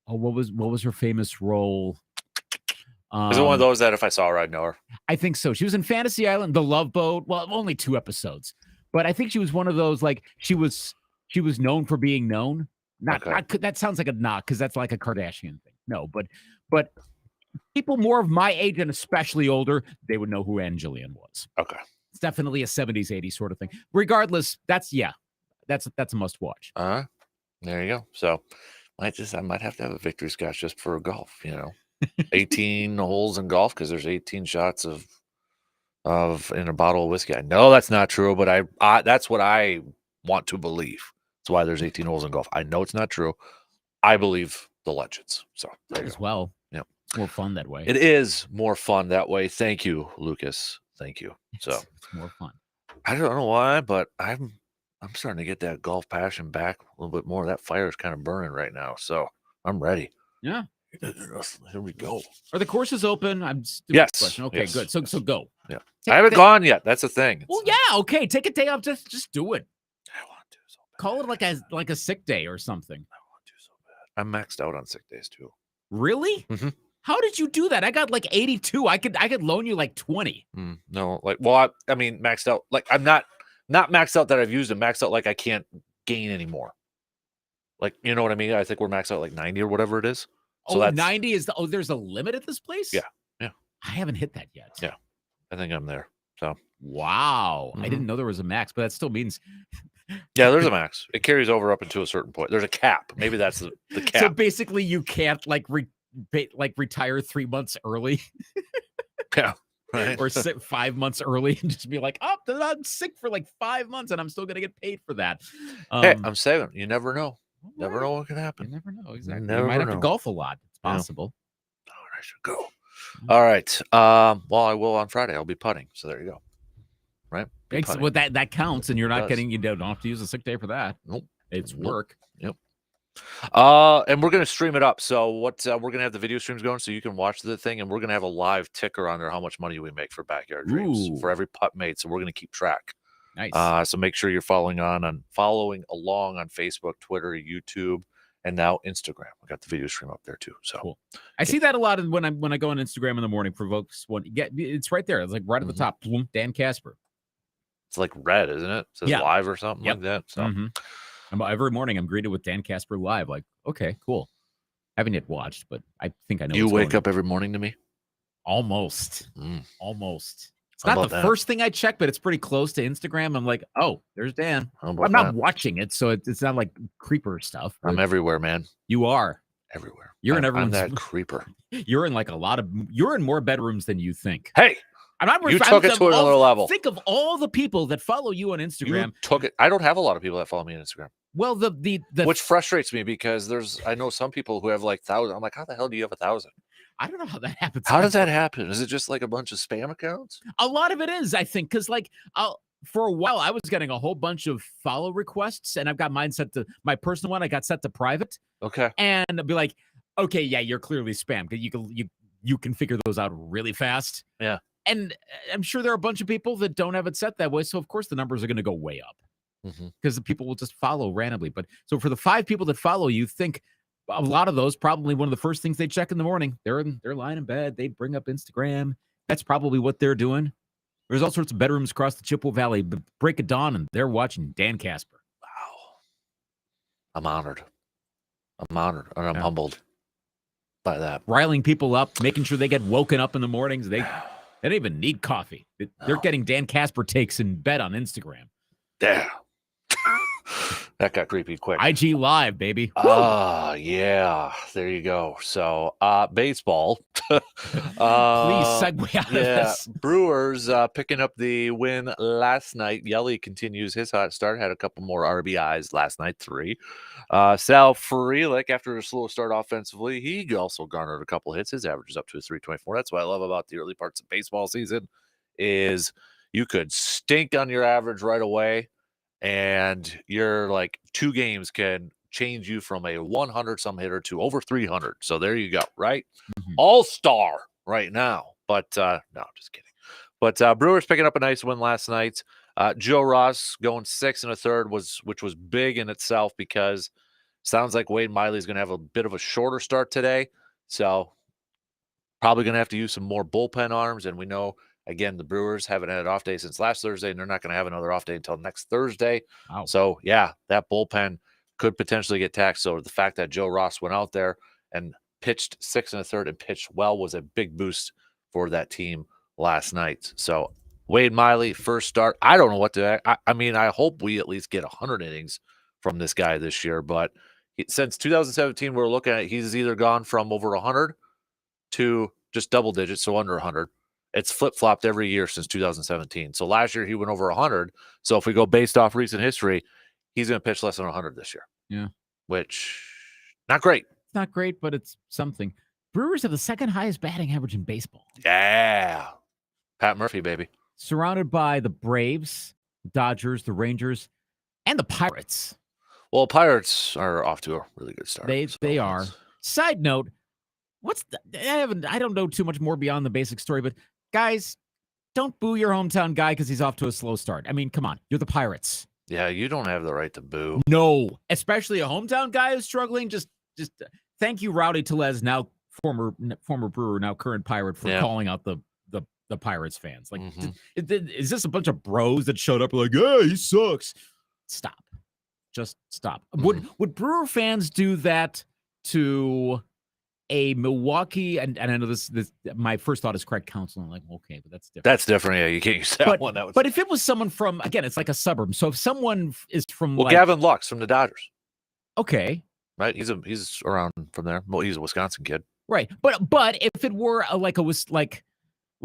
what was her famous role? Is it one of those that if I saw her, I'd know her? I think so. She was in Fantasy Island, The Love Boat. Well, only 2 episodes, but I think she was one of those like she was known for being known. Not that sounds like a knock because that's like a Kardashian thing. No, but people more of my age and especially older, they would know who Anne Jillian was. Okay, it's definitely a 70s, 80s sort of thing. Regardless, that's a must watch. There you go. So I might have to have a Victory Scotch just for golf. 18 holes in golf because there's 18 shots of in a bottle of whiskey. I know that's not true, but I that's what I want to believe. That's why there's 18 holes in golf. I know it's not true. I believe the legends. So there as well. Yeah, it's more fun that way. It is more fun that way. Thank you, Lucas. Thank you. So it's more fun. I don't know why, but I'm starting to get that golf passion back a little bit more. That fire is kind of burning right now, so I'm ready. Yeah. Here we go. Are the courses open? I'm yes. Okay, yes, good. So yes. so go. Yeah. I haven't gone yet. That's the thing. Well, yeah. Okay. Take a day off. Just do it. I want to. So bad. Call it like a sick day or something. I want to so bad. I'm maxed out on sick days too. Really? Mm-hmm. How did you do that? I got like 82. I could loan you like 20. No, I mean maxed out. Like I'm not maxed out that I've used them. Maxed out like I can't gain anymore. Like you know what I mean? I think we're maxed out like 90 or whatever it is. So that's 90 is there's a limit at this place? Yeah. I haven't hit that yet. Yeah. I think I'm there. So wow. I didn't know there was a max, but that still means yeah, there's a max. It carries over up into a certain point. There's a cap. Maybe that's the cap. So basically you can't retire 3 months early. Yeah. Right. Or 5 months early and just be like, oh, I'm sick for like 5 months and I'm still gonna get paid for that. Hey, I'm saving. You never know. Never know what can happen. You never know. Exactly. You might have to golf a lot. It's possible. Oh, I should go. All right. Well, I will on Friday. I'll be putting. So there you go. Right. Well, that counts, and you're not getting. You don't have to use a sick day for that. Nope. It's work. Yep. And we're gonna stream it up. So we're gonna have the video streams going, so you can watch the thing, and we're gonna have a live ticker on there how much money we make for Backyard Dreams for every putt made. So we're gonna keep track. Nice. So make sure you're following along on Facebook, Twitter, YouTube, and now Instagram. We got the video stream up there too. So cool. I see that a lot when I go on Instagram in the morning for Vokes one. It's right there. It's like right at the top. Dan Kasper. It's like red, isn't it? It says live or something like that. So every morning I'm greeted with Dan Kasper live. Like, okay, cool. Haven't yet watched, but I think I know. You wake up every morning to me? Almost. Almost. It's How not about the that? first thing I check, but it's pretty close to Instagram. I'm like, oh, there's Dan. How about I'm not that? watching it, so it's not like creeper stuff. I'm everywhere, man. You are. Everywhere. You're in I'm everyone's. that creeper. You're in like you're in more bedrooms than you think. Hey, you took it to another level. Think of all the people that follow you on Instagram. You took it. I don't have a lot of people that follow me on Instagram. Well, which frustrates me because I know some people who have like 1,000. I'm like, how the hell do you have 1,000? I don't know how that happens. How does that happen? Is it just like a bunch of spam accounts? A lot of it is, I think, because for a while I was getting a whole bunch of follow requests, and I've got mine set to my personal one. I got set to private. Okay, and I'll be like, okay, yeah, you're clearly spam because you can figure those out really fast. Yeah, and I'm sure there are a bunch of people that don't have it set that way, so of course the numbers are going to go way up because the people will just follow randomly. But so for the 5 people that follow you, think. A lot of those, probably one of the first things they check in the morning. They're lying in bed. They bring up Instagram. That's probably what they're doing. There's all sorts of bedrooms across the Chippewa Valley. Break of dawn, and they're watching Dan Kasper. Wow. I'm honored, and I'm humbled by that. Riling people up, making sure they get woken up in the mornings. They don't even need coffee. They're getting Dan Kasper takes in bed on Instagram. Yeah. That got creepy quick. IG Live, baby. Yeah. There you go. So, baseball. Please segue out of this. Brewers picking up the win last night. Yelly continues his hot start. Had a couple more RBIs last night, 3. Sal Frelick, after a slow start offensively, he also garnered a couple hits. His average is up to a 324. That's what I love about the early parts of baseball season is you could stink on your average right away. And you're like 2 games can change you from a 100-some hitter to over 300. So there you go, right? All-star right now. But no, just kidding. But Brewers picking up a nice win last night. Joe Ross going 6 1/3 which was big in itself because sounds like Wade Miley is going to have a bit of a shorter start today. So probably going to have to use some more bullpen arms. And we know, again, the Brewers haven't had an off day since last Thursday, and they're not going to have another off day until next Thursday. Wow. So, yeah, that bullpen could potentially get taxed. So the fact that Joe Ross went out there and pitched 6 1/3 and pitched well was a big boost for that team last night. So Wade Miley, first start. I don't know what to – I mean, I hope we at least get 100 innings from this guy this year. But since 2017, we're looking at he's either gone from over 100 to just double digits, so under 100. It's flip-flopped every year since 2017. So last year he went over 100. So if we go based off recent history, he's going to pitch less than 100 this year. Yeah. Which, not great. It's not great, but it's something. Brewers have the 2nd highest batting average in baseball. Yeah. Pat Murphy, baby. Surrounded by the Braves, the Dodgers, the Rangers, and the Pirates. Well, Pirates are off to a really good start. They are. Side note, I don't know too much more beyond the basic story, but guys, don't boo your hometown guy because he's off to a slow start. I mean, come on. You're the Pirates. Yeah, you don't have the right to boo. No, especially a hometown guy who's struggling. Just thank you, Rowdy Tellez, now former Brewer, now current Pirate, for calling out the Pirates fans. Like, is this a bunch of bros that showed up like, yeah, he sucks? Stop. Just stop. Would Brewer fans do that to a Milwaukee, and I know this my first thought is Craig Counsell. I'm like, okay, but that's different. That's different. Yeah, you can't use that one. But if it was someone from, again, it's like a suburb. So if someone is from, Gavin Lux from the Dodgers. Okay. Right. He's around from there. Well, he's a Wisconsin kid. Right. But if it were like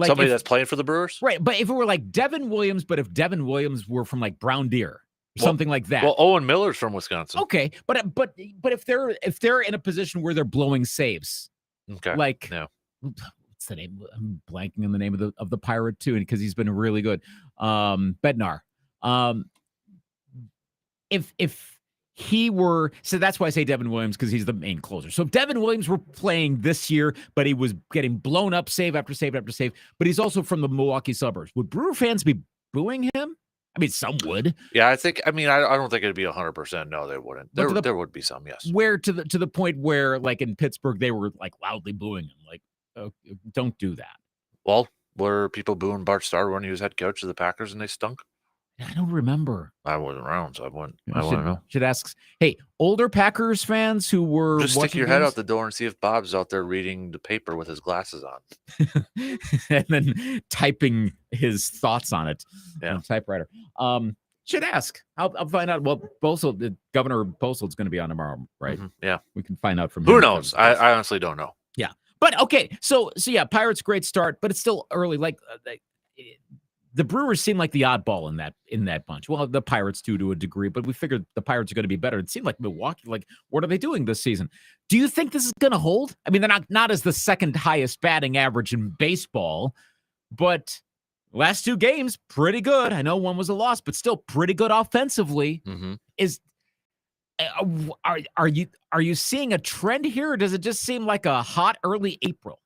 somebody that's playing for the Brewers. Right. But if it were like Devin Williams, but if Devin Williams were from like Brown Deer, something like that. Well, Owen Miller's from Wisconsin. Okay, but if they're in a position where they're blowing saves, okay, like what's the name? I'm blanking on the name of the Pirate too, and because he's been really good, Bednar. If so that's why I say Devin Williams, because he's the main closer. So if Devin Williams were playing this year, but he was getting blown up save after save after save, but he's also from the Milwaukee suburbs, would Brewer fans be booing him? I mean, some would. Yeah, I don't think it'd be 100%. No, they wouldn't. There would be some, yes. Where to the point where, like in Pittsburgh, they were like loudly booing him. Like, oh, don't do that. Well, were people booing Bart Starr when he was head coach of the Packers and they stunk? I don't remember. I wasn't around, so I wouldn't know. Should ask. Hey, older Packers fans who were just stick your head out the door and see if Bob's out there reading the paper with his glasses on, and then typing his thoughts on it on a typewriter. Should ask. I'll find out. Well, Governor Bosel's going to be on tomorrow, right? Mm-hmm. Yeah, we can find out from him. Who knows? I honestly don't know. Yeah, but okay. So yeah, Pirates great start, but it's still early. Like the Brewers seem like the oddball in that bunch. Well, the Pirates do to a degree, but we figured the Pirates are going to be better. It seemed like Milwaukee. Like, what are they doing this season? Do you think this is going to hold? I mean, they're not as the second highest batting average in baseball, but last two games pretty good. I know one was a loss, but still pretty good offensively. Mm-hmm. Are you seeing a trend here, or does it just seem like a hot early April?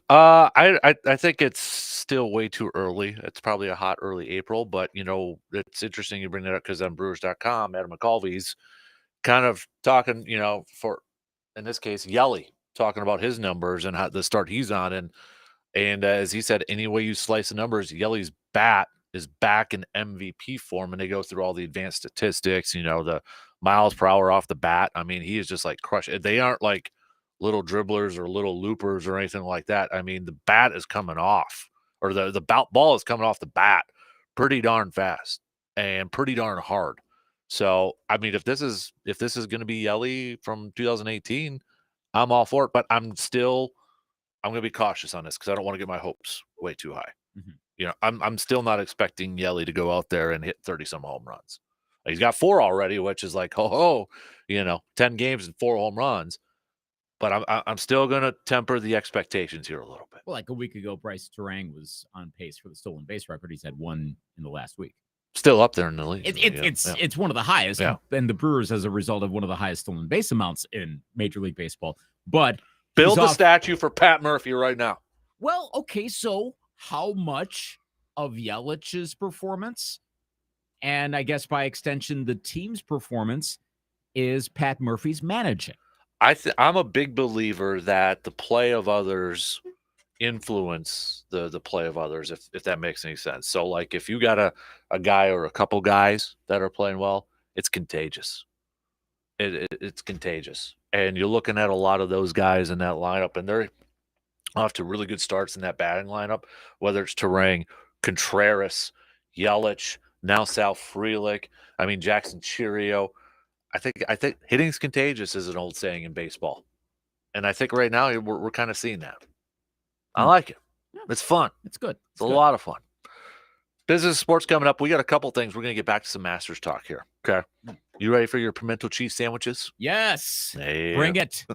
I think it's still way too early. It's probably a hot early April, but it's interesting you bring that up because on Brewers.com, Adam McCalvy's kind of talking, for in this case, Yelly talking about his numbers and how the start he's on, and as he said, any way you slice the numbers, Yelly's bat is back in MVP form, and they go through all the advanced statistics, the miles per hour off the bat. I mean, he is just like crushing. They aren't like little dribblers or little loopers or anything like that. I mean, the bat is coming off, or the ball is coming off the bat pretty darn fast and pretty darn hard. So, I mean, if this is going to be Yelly from 2018, I'm all for it. But I'm going to be cautious on this because I don't want to get my hopes way too high. Mm-hmm. I'm still not expecting Yelly to go out there and hit 30-some home runs. He's got 4 already, which is like, 10 games and 4 home runs. But I'm still going to temper the expectations here a little bit. Well, like a week ago, Bryce Terang was on pace for the stolen base record. He's had 1 in the last week. Still up there in the league. It's one of the highest. Yeah. And the Brewers, as a result of one of the highest stolen base amounts in Major League Baseball. But build a statue for Pat Murphy right now. Well, okay, so how much of Yelich's performance, and I guess by extension the team's performance, is Pat Murphy's managing? I'm a big believer that the play of others influence the play of others, if that makes any sense. So, like, if you got a guy or a couple guys that are playing well, it's contagious. It's contagious. And you're looking at a lot of those guys in that lineup, and they're off to really good starts in that batting lineup, whether it's Terang, Contreras, Yelich, now Sal Frelick, Jackson Chirio. I think hitting's contagious is an old saying in baseball. And I think right now we're kind of seeing that. I like it. It's fun. It's good. It's a lot of fun. Business sports coming up. We got a couple things. We're going to get back to some Masters talk here. Okay. You ready for your pimento cheese sandwiches? Yes. Yeah. Bring it.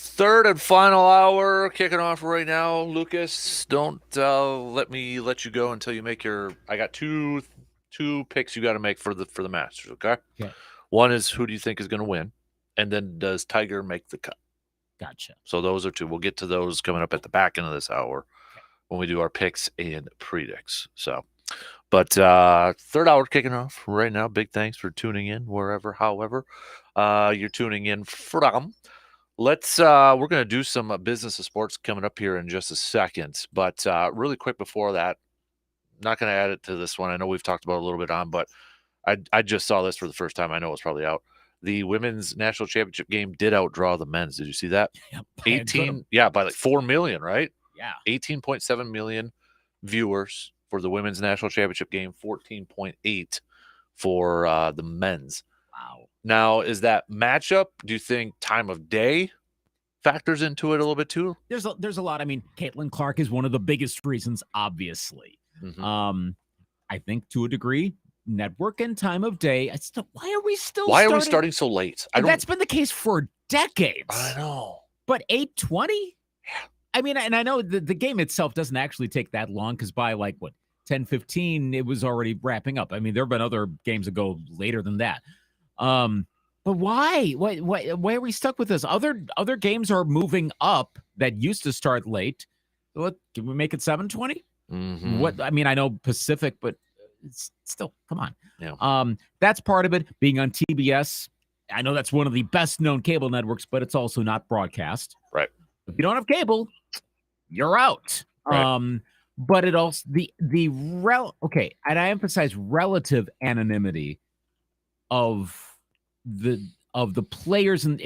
Third and final hour kicking off right now. Lucas, don't let me let you go until you make your. I got two picks you got to make for the Masters. Okay. Okay. One is who do you think is going to win, and then does Tiger make the cut? Gotcha. So those are two. We'll get to those coming up at the back end of this hour when we do our picks and predicts. So, but third hour kicking off right now. Big thanks for tuning in wherever, however, you're tuning in from. Let's we're going to do some business of sports coming up here in just a second, but really quick before that, not going to add it to this one. I know we've talked about it a little bit on, but I just saw this for the first time. I know it's probably out. The women's national championship game did outdraw the men's. Did you see that? Yeah, 18, by like 4 million, right? Yeah. 18.7 million viewers for the women's national championship game, 14.8 for the men's. Wow. Now, is that matchup? Do you think time of day factors into it a little bit too? There's a lot. I mean, Caitlin Clark is one of the biggest reasons, obviously. Mm-hmm. I think to a degree, network and time of day. Why are we starting so late? That's been the case for decades. I know. But 8:20? I mean, and I know the game itself doesn't actually take that long because by 10:15, it was already wrapping up. I mean, there have been other games that go later than that. But why? Why are we stuck with this? Other games are moving up that used to start late. Can we make it 7:20? Mm-hmm. What I mean, I know Pacific, but it's still, come on. Yeah. That's part of it. Being on TBS, I know that's one of the best known cable networks, but it's also not broadcast. Right. If you don't have cable, you're out. Right. But it also and I emphasize relative anonymity of the players in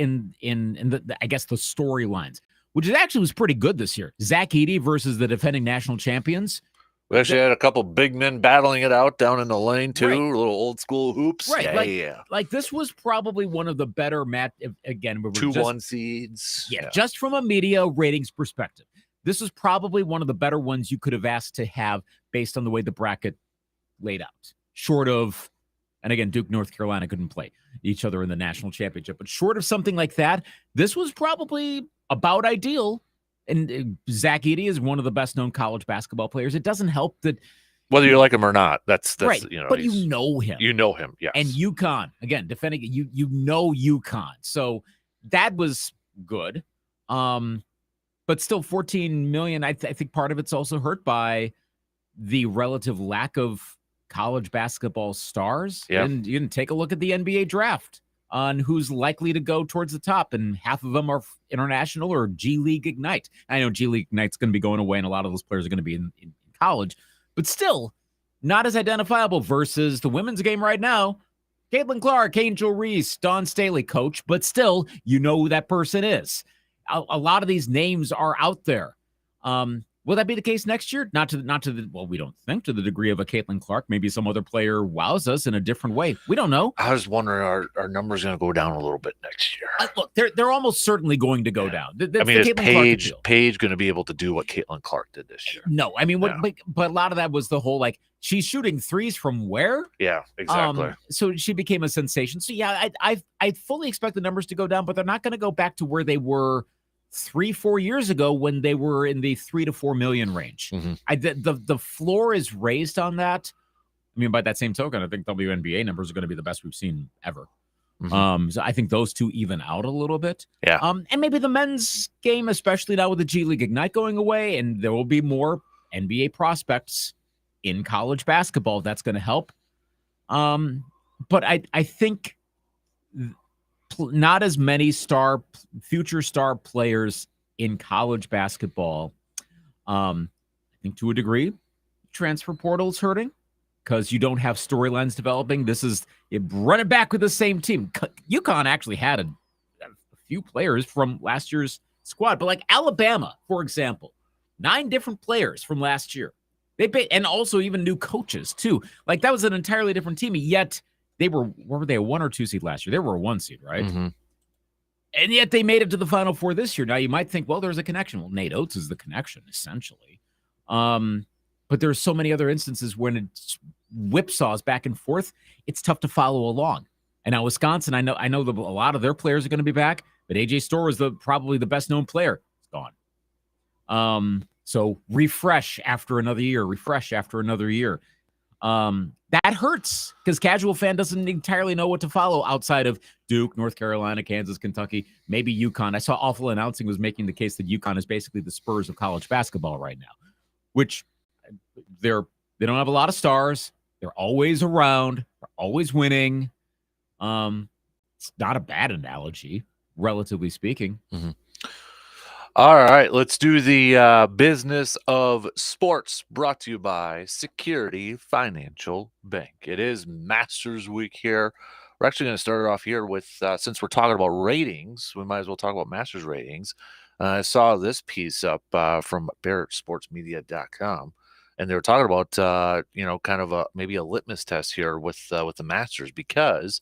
the I guess the storylines, which actually was pretty good this year. Zach Edey versus the defending national champions. We actually had a couple big men battling it out down in the lane too. Right. Little old school hoops. Right. Like this was probably one of the better again. 2-1 seeds. Yeah, just from a media ratings perspective. This is probably one of the better ones you could have asked to have based on the way the bracket laid out. Short of, and again, Duke, North Carolina couldn't play each other in the national championship, but short of something like that, this was probably about ideal. And Zach Edey is one of the best-known college basketball players. It doesn't help that whether you like him or not, that's right. But you know him. You know him, yes. And UConn, again, defending you know UConn. So that was good. But still 14 million, I think part of it's also hurt by the relative lack of college basketball stars. Yeah. And you can take a look at the NBA draft on who's likely to go towards the top, and half of them are international or G League Ignite. I know G League Ignite's going to be going away, and a lot of those players are going to be in college, but still not as identifiable versus the women's game right now. Caitlin Clark, Angel Reese, Dawn Staley, coach, but still, you know who that person is. A lot of these names are out there. Will that be the case next year? Not to the we don't think to the degree of a Caitlin Clark. Maybe some other player wows us in a different way. We don't know. I was wondering, our numbers going to go down a little bit next year? Look, they're almost certainly going to go down. I mean, is Paige going to be able to do what Caitlin Clark did this year? No, I mean, but a lot of that was the whole she's shooting threes from where? Yeah, exactly. So she became a sensation. So yeah, I fully expect the numbers to go down, but they're not going to go back to where they were 3-4 years ago when they were in the 3 to 4 million range. Mm-hmm. The floor is raised on that. I mean, by that same token, I think WNBA numbers are going to be the best we've seen ever. Mm-hmm. So I think those two even out a little bit. Yeah. And maybe the men's game, especially now with the G League Ignite going away, and there will be more NBA prospects in college basketball. That's going to help. But I think not as many future star players in college basketball. I think to a degree, transfer portal is hurting because you don't have storylines developing. This is run it back with the same team. UConn actually had a few players from last year's squad, but like Alabama, for example, 9 different players from last year. And also even new coaches too. Like that was an entirely different team. Yet they were a 1 or 2 seed last year? They were a 1 seed, right? Mm-hmm. And yet they made it to the Final Four this year. Now you might think, well, there's a connection. Well, Nate Oates is the connection, essentially. But there's so many other instances when it whipsaws back and forth. It's tough to follow along. And now Wisconsin, I know that a lot of their players are going to be back. But AJ Storr was probably the best known player. It's gone. So refresh after another year. That hurts because casual fan doesn't entirely know what to follow outside of Duke, North Carolina, Kansas, Kentucky, maybe UConn. I saw Awful Announcing was making the case that UConn is basically the Spurs of college basketball right now, which they don't have a lot of stars. They're always around. They're always winning. It's not a bad analogy, relatively speaking. Mm-hmm. All right, let's do the business of sports, brought to you by Security Financial Bank. It is Masters Week here. We're actually going to start it off here with, since we're talking about ratings, we might as well talk about Masters ratings. I saw this piece up from BarrettSportsMedia.com, and they were talking about, kind of maybe a litmus test here with the Masters because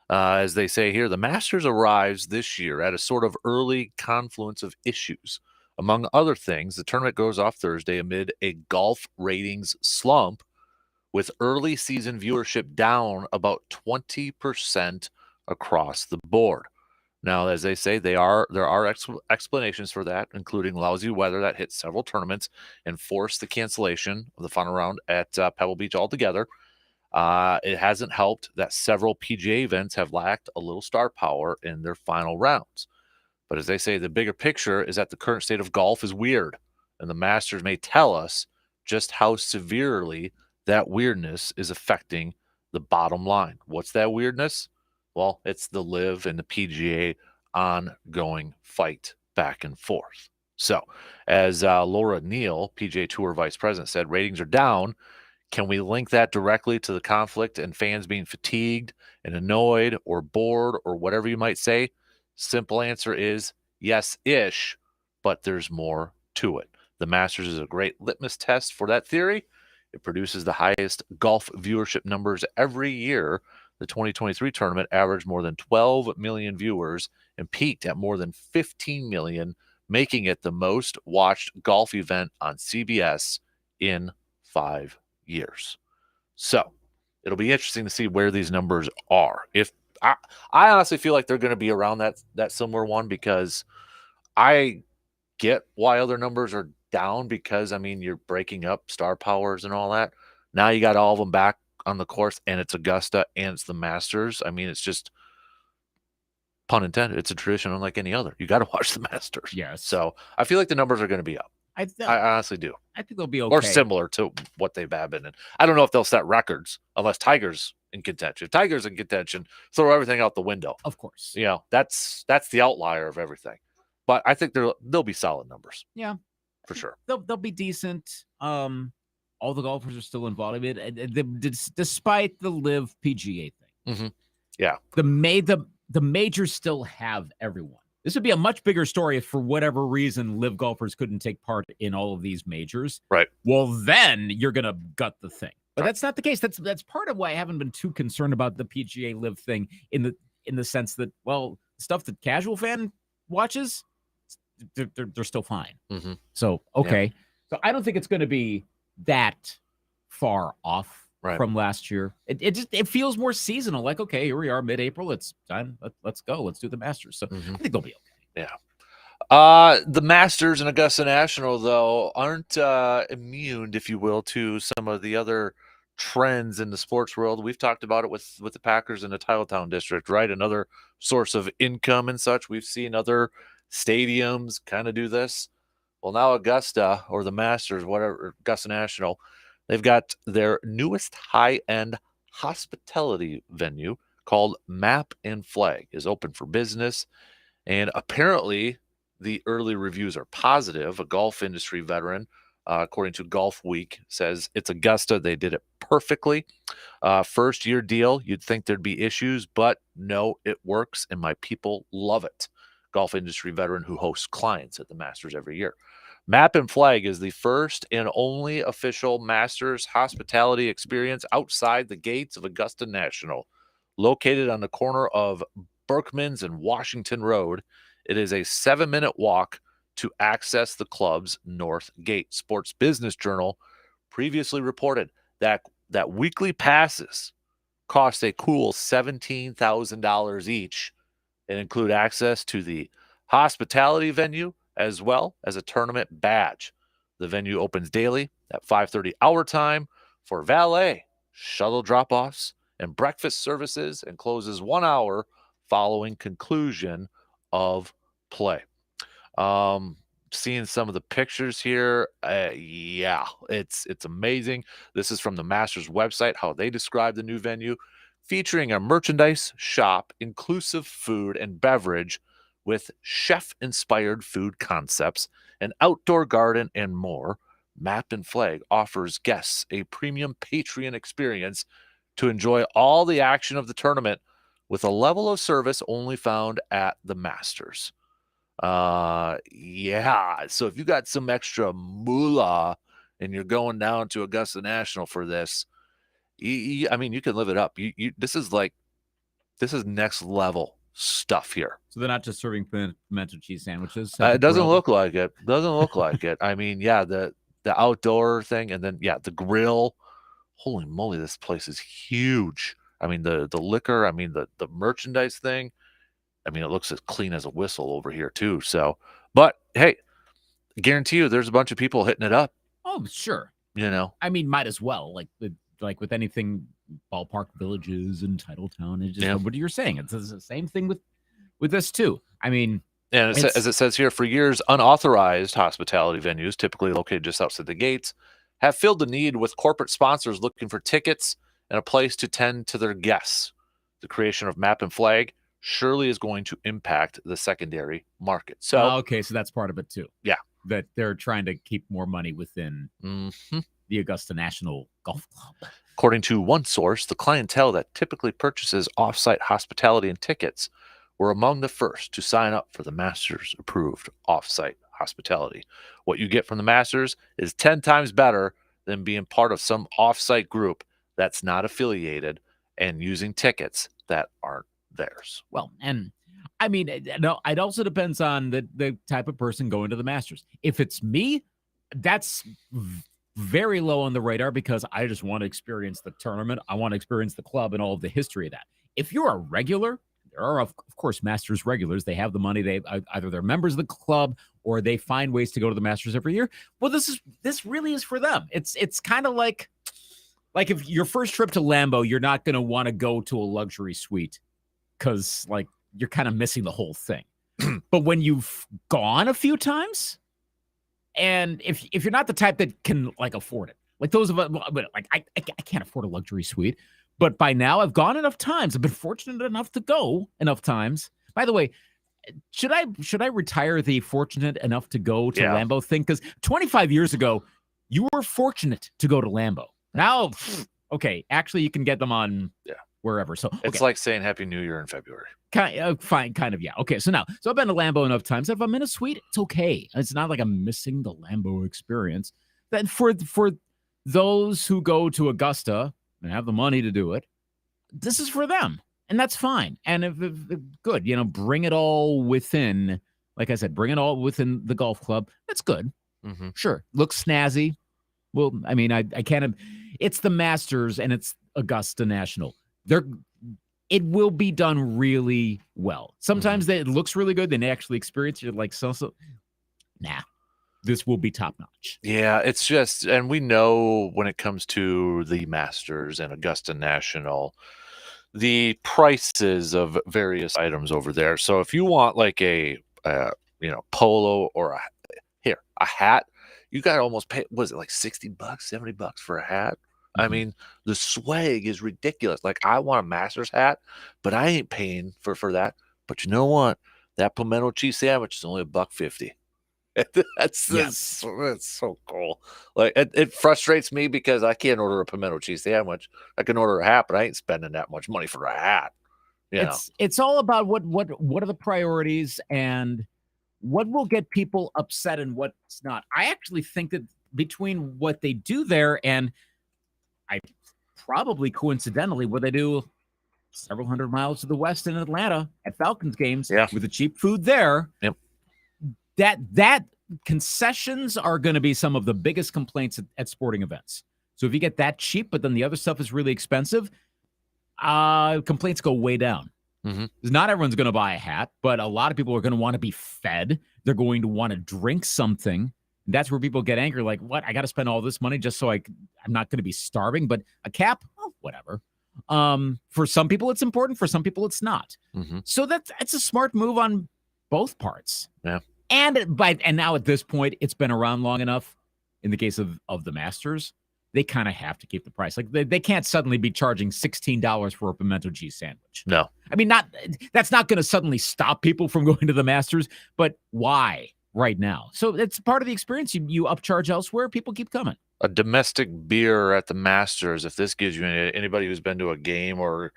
as they say here, the Masters arrives this year at a sort of early confluence of issues. Among other things, the tournament goes off Thursday amid a golf ratings slump, with early season viewership down about 20% across the board. Now, as they say, there are explanations for that, including lousy weather that hit several tournaments and forced the cancellation of the final round at Pebble Beach altogether. It hasn't helped that several PGA events have lacked a little star power in their final rounds. But as they say, the bigger picture is that the current state of golf is weird, and the Masters may tell us just how severely that weirdness is affecting the bottom line. What's that weirdness? Well, it's the LIV and the PGA ongoing fight back and forth. So, as Laura Neal, PGA Tour Vice President, said, ratings are down. Can we link that directly to the conflict and fans being fatigued and annoyed or bored or whatever you might say? Simple answer is yes-ish, but there's more to it. The Masters is a great litmus test for that theory. It produces the highest golf viewership numbers every year. The 2023 tournament averaged more than 12 million viewers and peaked at more than 15 million, making it the most watched golf event on CBS in 5 years. So it'll be interesting to see where these numbers are. If I honestly feel like they're going to be around that similar one, because I get why other numbers are down, because I mean, you're breaking up star powers and all that. Now you got all of them back on the course, and it's Augusta and it's the Masters. I mean, it's just, pun intended, it's a tradition unlike any other. You got to watch the Masters. Yes. So I feel like the numbers are going to be up. I honestly do. I think they'll be okay. Or similar to what they've been in. I don't know if they'll set records unless Tiger's in contention. If Tiger's in contention, throw everything out the window. Of course. You know, that's the outlier of everything. But I think they'll be solid numbers. Yeah. For sure. They'll be decent. All the golfers are still involved in it, despite the LIV PGA thing. Mm-hmm. Yeah. The majors still have everyone. This would be a much bigger story if, for whatever reason, LIV golfers couldn't take part in all of these majors. Right. Well, then you're going to gut the thing. But right. That's not the case. That's part of why I haven't been too concerned about the PGA LIV thing in the sense that, well, stuff that casual fan watches, they're still fine. Mm-hmm. So, okay. Yeah. So I don't think it's going to be that far off from last year. It feels more seasonal. Like, okay, here we are, mid-April. It's time. Let's go. Let's do the Masters. So I think they'll be okay. Yeah. The Masters and Augusta National, though, aren't immune, if you will, to some of the other trends in the sports world. We've talked about it with the Packers in the Titletown district, right? Another source of income and such. We've seen other stadiums kind of do this. Well, now Augusta, or the Masters, whatever, Augusta National, they've got their newest high-end hospitality venue called Map and Flag is open for business. And apparently the early reviews are positive. A golf industry veteran, according to Golf Week, says it's Augusta. They did it perfectly. First-year deal. You'd think there'd be issues, but no, it works, and my people love it. Golf industry veteran who hosts clients at the Masters every year. Map and Flag is the first and only official Masters hospitality experience outside the gates of Augusta National. Located on the corner of Berkman's and Washington Road, it is a 7-minute walk to access the club's north gate. Sports Business Journal previously reported that weekly passes cost a cool $17,000 each and include access to the hospitality venue as well as a tournament badge. The venue opens daily at 5:30 hour time for valet, shuttle drop-offs, and breakfast services, and closes 1 hour following conclusion of play. Um, Seeing some of the pictures here, yeah, it's amazing. This is from the Masters website, how they describe the new venue, featuring a merchandise shop, inclusive food and beverage with chef-inspired food concepts, an outdoor garden, and more. Map and Flag offers guests a premium Patreon experience to enjoy all the action of the tournament with a level of service only found at the Masters. Yeah. So if you got some extra moolah and you're going down to Augusta National for this, I mean, you can live it up. This is next level stuff here. So they're not just serving pimento cheese sandwiches. It doesn't look like it. Doesn't look like it. I mean, yeah, the outdoor thing, and then yeah, the grill. Holy moly, this place is huge. I mean, the liquor. I mean, the merchandise thing. I mean, it looks as clean as a whistle over here too. So, but hey, I guarantee you, there's a bunch of people hitting it up. Oh, sure. You know, I mean, might as well. Like with anything, ballpark villages and Titletown. It's just what you're saying. It's the same thing with this too. I mean, and as it says here, for years, unauthorized hospitality venues, typically located just outside the gates, have filled the need with corporate sponsors looking for tickets and a place to tend to their guests. The creation of Map and Flag surely is going to impact the secondary market. So, okay, so that's part of it too. Yeah, that they're trying to keep more money within the Augusta National Golf Club. According to one source, the clientele that typically purchases off-site hospitality and tickets were among the first to sign up for the Masters-approved off-site hospitality. What you get from the Masters is 10 times better than being part of some off-site group that's not affiliated and using tickets that aren't theirs. Well, and I mean, no, it also depends on the type of person going to the Masters. If it's me, that's very low on the radar because I just want to experience the tournament. I want to experience the club and all of the history of that. If you're a regular, there are, of course, Masters regulars. They have the money. They either they're members of the club or they find ways to go to the Masters every year. Well, this really is for them. It's kind of like if your first trip to Lambeau, you're not going to want to go to a luxury suite because like you're kind of missing the whole thing. But when you've gone a few times, and if you're not the type that can like afford it, like those of us, like I can't afford a luxury suite, but by now I've gone enough times. I've been fortunate enough to go enough times. By the way, should I retire the fortunate enough to go to Lambeau thing? Because 25 years ago, you were fortunate to go to Lambeau. Now, okay, actually you can get them on wherever. So okay. It's like saying Happy New Year in February. Fine, kind of, yeah. Okay, so I've been to Lambeau enough times. If I'm in a suite, it's okay. It's not like I'm missing the Lambeau experience. Then for those who go to Augusta and have the money to do it, this is for them, and that's fine. And if good, bring it all within. Like I said, bring it all within the golf club. That's good. Mm-hmm. Sure, looks snazzy. Well, I mean, I can't. It's the Masters and it's Augusta National. It will be done really well. Sometimes it looks really good. Then they actually experience it like so. Nah, this will be top notch. Yeah, it's just, and we know when it comes to the Masters and Augusta National, the prices of various items over there. So if you want like a polo or a hat, you got to almost pay. Was it like $60, $70 for a hat? I mean, the swag is ridiculous. Like, I want a Masters hat, but I ain't paying for that. But you know what? That pimento cheese sandwich is only $1.50. That's so cool. Like, it frustrates me because I can't order a pimento cheese sandwich. I can order a hat, but I ain't spending that much money for a hat. It's all about what are the priorities and what will get people upset and what's not. I actually think that between what they do there and I probably coincidentally what they do several hundred miles to the west in Atlanta at Falcons games with the cheap food there. Yep. That concessions are going to be some of the biggest complaints at sporting events. So if you get that cheap, but then the other stuff is really expensive, complaints go way down. Mhm. Not everyone's going to buy a hat, but a lot of people are going to want to be fed. They're going to want to drink something. That's where people get angry. Like, what? I got to spend all this money just so I'm not going to be starving. But a cap, oh, whatever. For some people, it's important. For some people, it's not. Mhm. So that's a smart move on both parts. Yeah. And now at this point, it's been around long enough. In the case of the Masters, they kind of have to keep the price. Like they can't suddenly be charging $16 for a pimento cheese sandwich. No. I mean, that's not going to suddenly stop people from going to the Masters, but why right now? So it's part of the experience. You upcharge elsewhere, people keep coming. A domestic beer at the Masters, if this gives you anybody who's been to a game or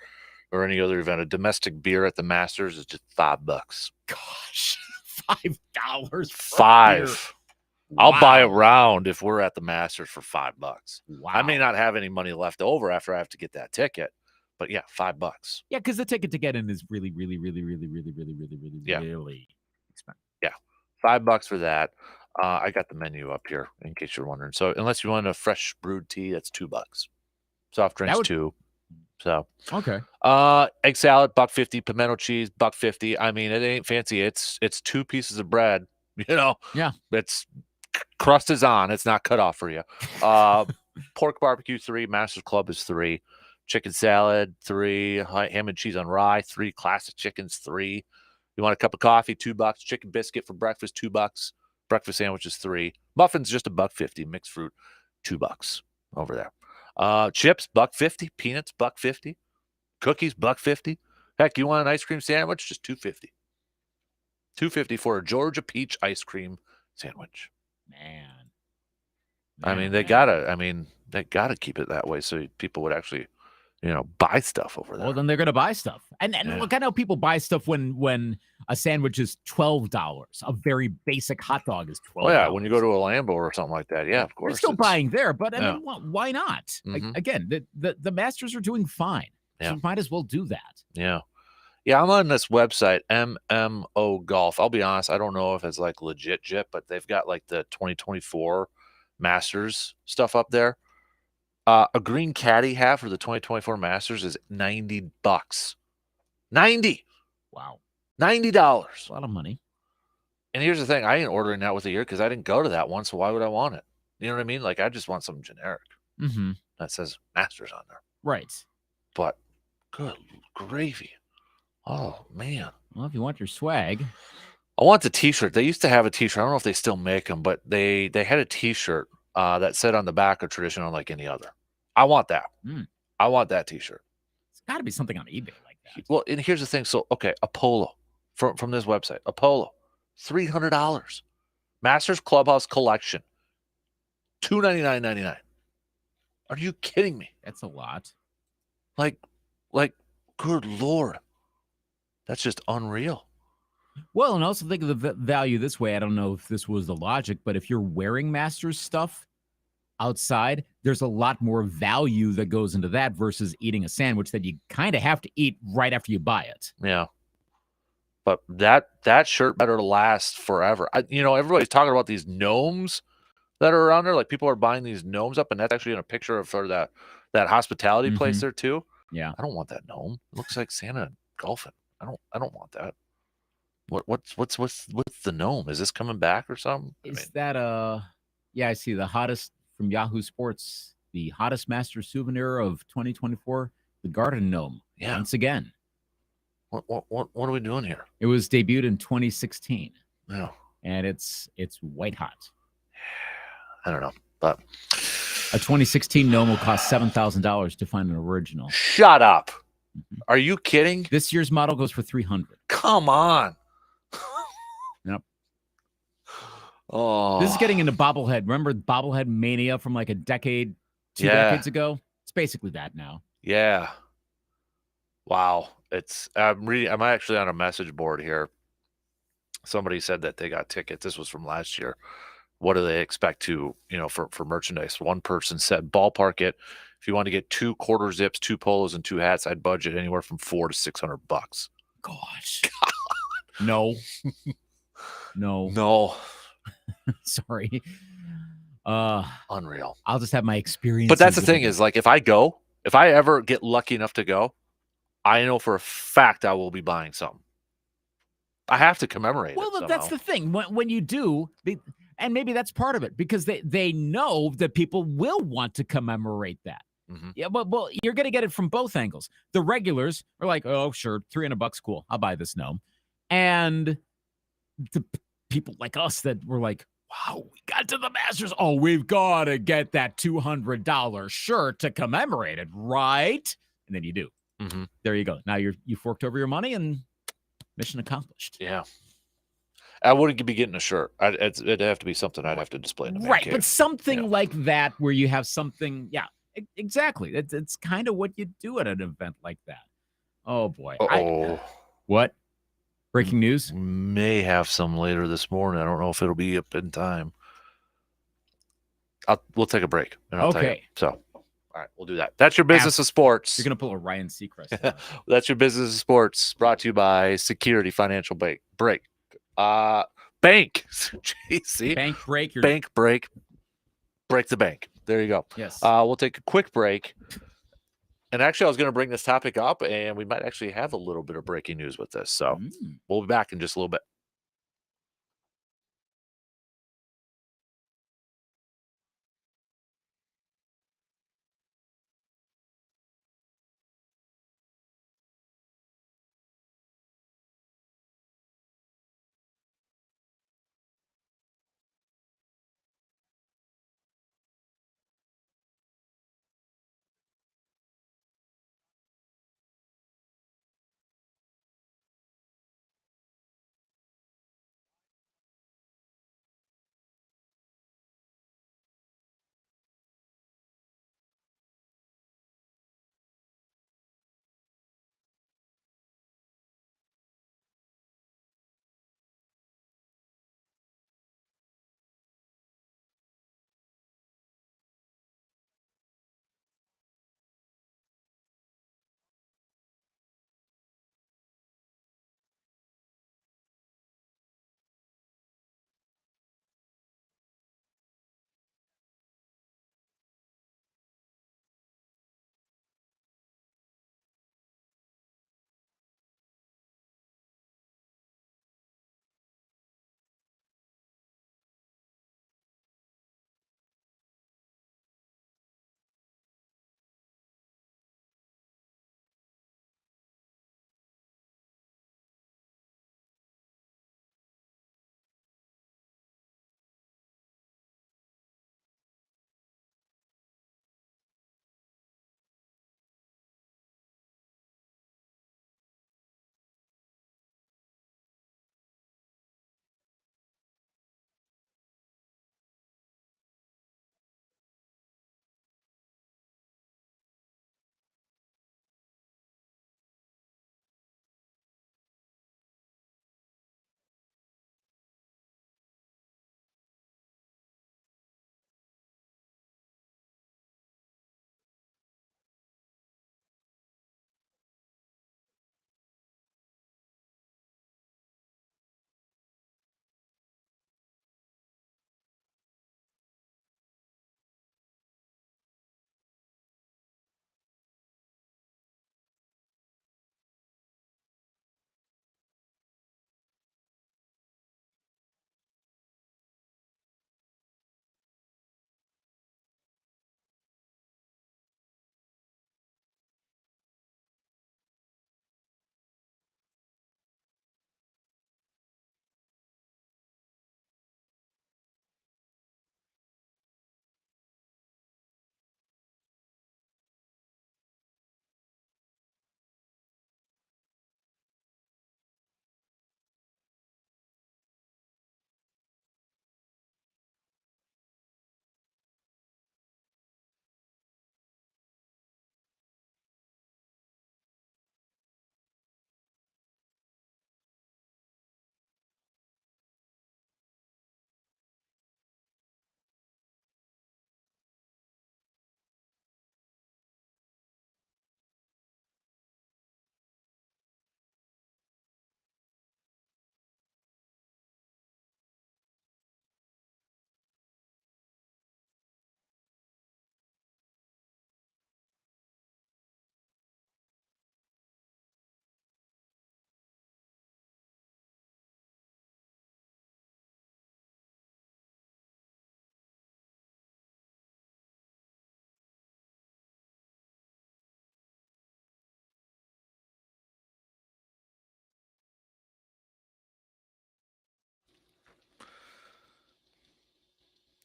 any other event, a domestic beer at the Masters is just $5. Gosh, $5. $5. I'll Wow. buy a round if we're at the Masters for $5. Wow. I may not have any money left over after I have to get that ticket, but yeah, $5. Yeah, because the ticket to get in is really, really, really, really, really, really, really, really, Yeah. really expensive. Yeah, $5 for that. I got the menu up here in case you're wondering. So unless you want a fresh brewed tea, that's $2. Soft drinks $2. So okay. Egg salad $1.50, pimento cheese $1.50. I mean, it ain't fancy. It's 2 pieces of bread. You know, Yeah. It's crust is on. It's not cut off for you. Pork barbecue $3. Masters Club is $3. Chicken salad $3. Ham and cheese on rye $3. Classic chickens $3. You want a cup of coffee $2. Chicken biscuit for breakfast $2. Breakfast sandwiches $3. Muffins just $1.50. Mixed fruit $2 over there. Chips $1.50. Peanuts $1.50. Cookies $1.50. Heck, you want an ice cream sandwich? Just $2.50. $2.50 for a Georgia peach ice cream sandwich. Man. I mean, they gotta keep it that way so people would actually, buy stuff over there. Well, then they're going to buy stuff. And Yeah. look, I know people buy stuff when a sandwich is $12. A very basic hot dog is $12. Well, yeah, when you go to a Lambo or something like that, yeah, of course. You're still buying there, but I Yeah. mean, why not? Mhm. Again, the Masters are doing fine. Yeah. So might as well do that. Yeah. Yeah, I'm on this website, MMO Golf. I'll be honest, I don't know if it's like legit, but they've got like the 2024 Masters stuff up there. A green caddy hat for the 2024 Masters is $90. 90. Wow. $90. A lot of money. And here's the thing, I ain't ordering that with a year because I didn't go to that one, so why would I want it? You know what I mean? Like, I just want something generic Mm-hmm. that says Masters on there. Right. But good gravy. Oh, man. Well, if you want your swag. I want the T-shirt. They used to have a T-shirt. I don't know if they still make them, but they had a T-shirt that said on the back of tradition unlike any other. I want that. Mm. I want that T-shirt. It's got to be something on eBay like that. Well, and here's the thing. So, okay, a polo from this website. A polo, $300. Masters Clubhouse Collection, $299.99. Are you kidding me? That's a lot. Like, good Lord. That's just unreal. Well, and also think of the value this way. I don't know if this was the logic, but if you're wearing Masters stuff outside, there's a lot more value that goes into that versus eating a sandwich that you kind of have to eat right after you buy it. Yeah. But that shirt better last forever. Everybody's talking about these gnomes that are around there. Like, people are buying these gnomes up, and that's actually in a picture of sort of that hospitality place there too. Yeah. I don't want that gnome. It looks like Santa golfing. I don't want that. What's the gnome? Is this coming back or something? That yeah, I see the hottest from Yahoo Sports, the hottest Master souvenir of 2024, the Garden Gnome. Yeah. Once again. What are we doing here? It was debuted in 2016. Yeah. And it's white hot. I don't know, but a 2016 gnome will cost $7,000 to find an original. Shut up. Are you kidding? This year's model goes for $300. Come on. Yep. Oh. This is getting into bobblehead. Remember bobblehead mania from like a decade, two decades ago? It's basically that now. Yeah. Wow. I'm actually on a message board here. Somebody said that they got tickets. This was from last year. What do they expect to, for merchandise? One person said, ballpark it. If you want to get 2 quarter zips, 2 polos, and 2 hats, I'd budget anywhere from $400 to $600. Gosh. No. Sorry. Unreal. I'll just have my experience. But that's the thing is, like, if I ever get lucky enough to go, I know for a fact I will be buying some. I have to commemorate Well, it that's somehow. the thing. When you do, and maybe that's part of it because they know that people will want to commemorate that. Mhm. Yeah, but well, you're gonna get it from both angles. The regulars are like, oh, sure, $300, cool, I'll buy this gnome, and the people like us that were like, wow, we got to the Masters. Oh, we've got to get that $200 shirt to commemorate it, right? And then you do. Mhm. There you go. Now you forked over your money and mission accomplished. Yeah. I wouldn't be getting a shirt. It'd have to be something I'd have to display in the man Right, cave. but something Yeah. like that where you have something, yeah, exactly. It's kind of what you do at an event like that. Oh boy, Uh-oh. What? Breaking news? May have some later this morning. I don't know if it'll be up in time. We'll take a break and I'll tell you. Okay. So, all right, we'll do that. That's your business of sports. You're gonna pull a Ryan Seacrest. on us. That's your business of sports. Brought to you by Security Financial Break. Bank. Jeez, see? Bank break. Bank break. Break the bank. There you go. Yes. We'll take a quick break. And actually, I was going to bring this topic up, and we might actually have a little bit of breaking news with this. So we'll be back in just a little bit.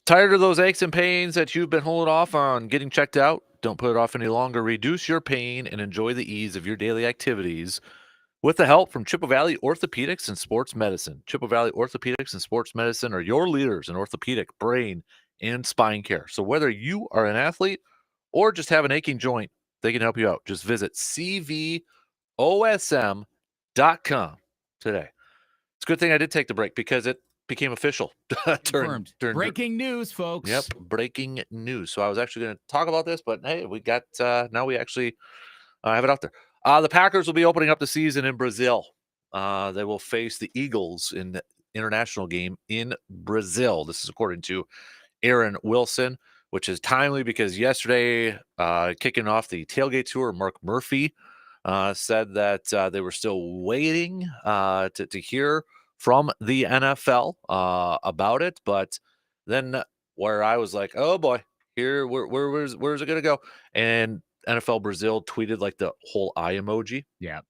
Tired of those aches and pains that you've been holding off on getting checked out? Don't put it off any longer. Reduce your pain and enjoy the ease of your daily activities with the help from Chippewa Valley Orthopedics and Sports Medicine. Chippewa Valley Orthopedics and Sports Medicine are your leaders in orthopedic, brain, and spine care. So whether you are an athlete or just have an aching joint, they can help you out. Just visit cvosm.com today. It's a good thing I did take the break because it became official. Confirmed. Breaking news, folks. Yep, breaking news. So I was actually going to talk about this, but hey, we got now we actually have it out there. The Packers will be opening up the season in Brazil. They will face the Eagles in the international game in Brazil. This is according to Aaron Wilson, which is timely because yesterday, kicking off the tailgate tour, Mark Murphy said that they were still waiting to hear from the NFL about it. But then where I was like, oh boy, here, where's it going to go? And NFL Brazil tweeted like the whole eye emoji. Yeah.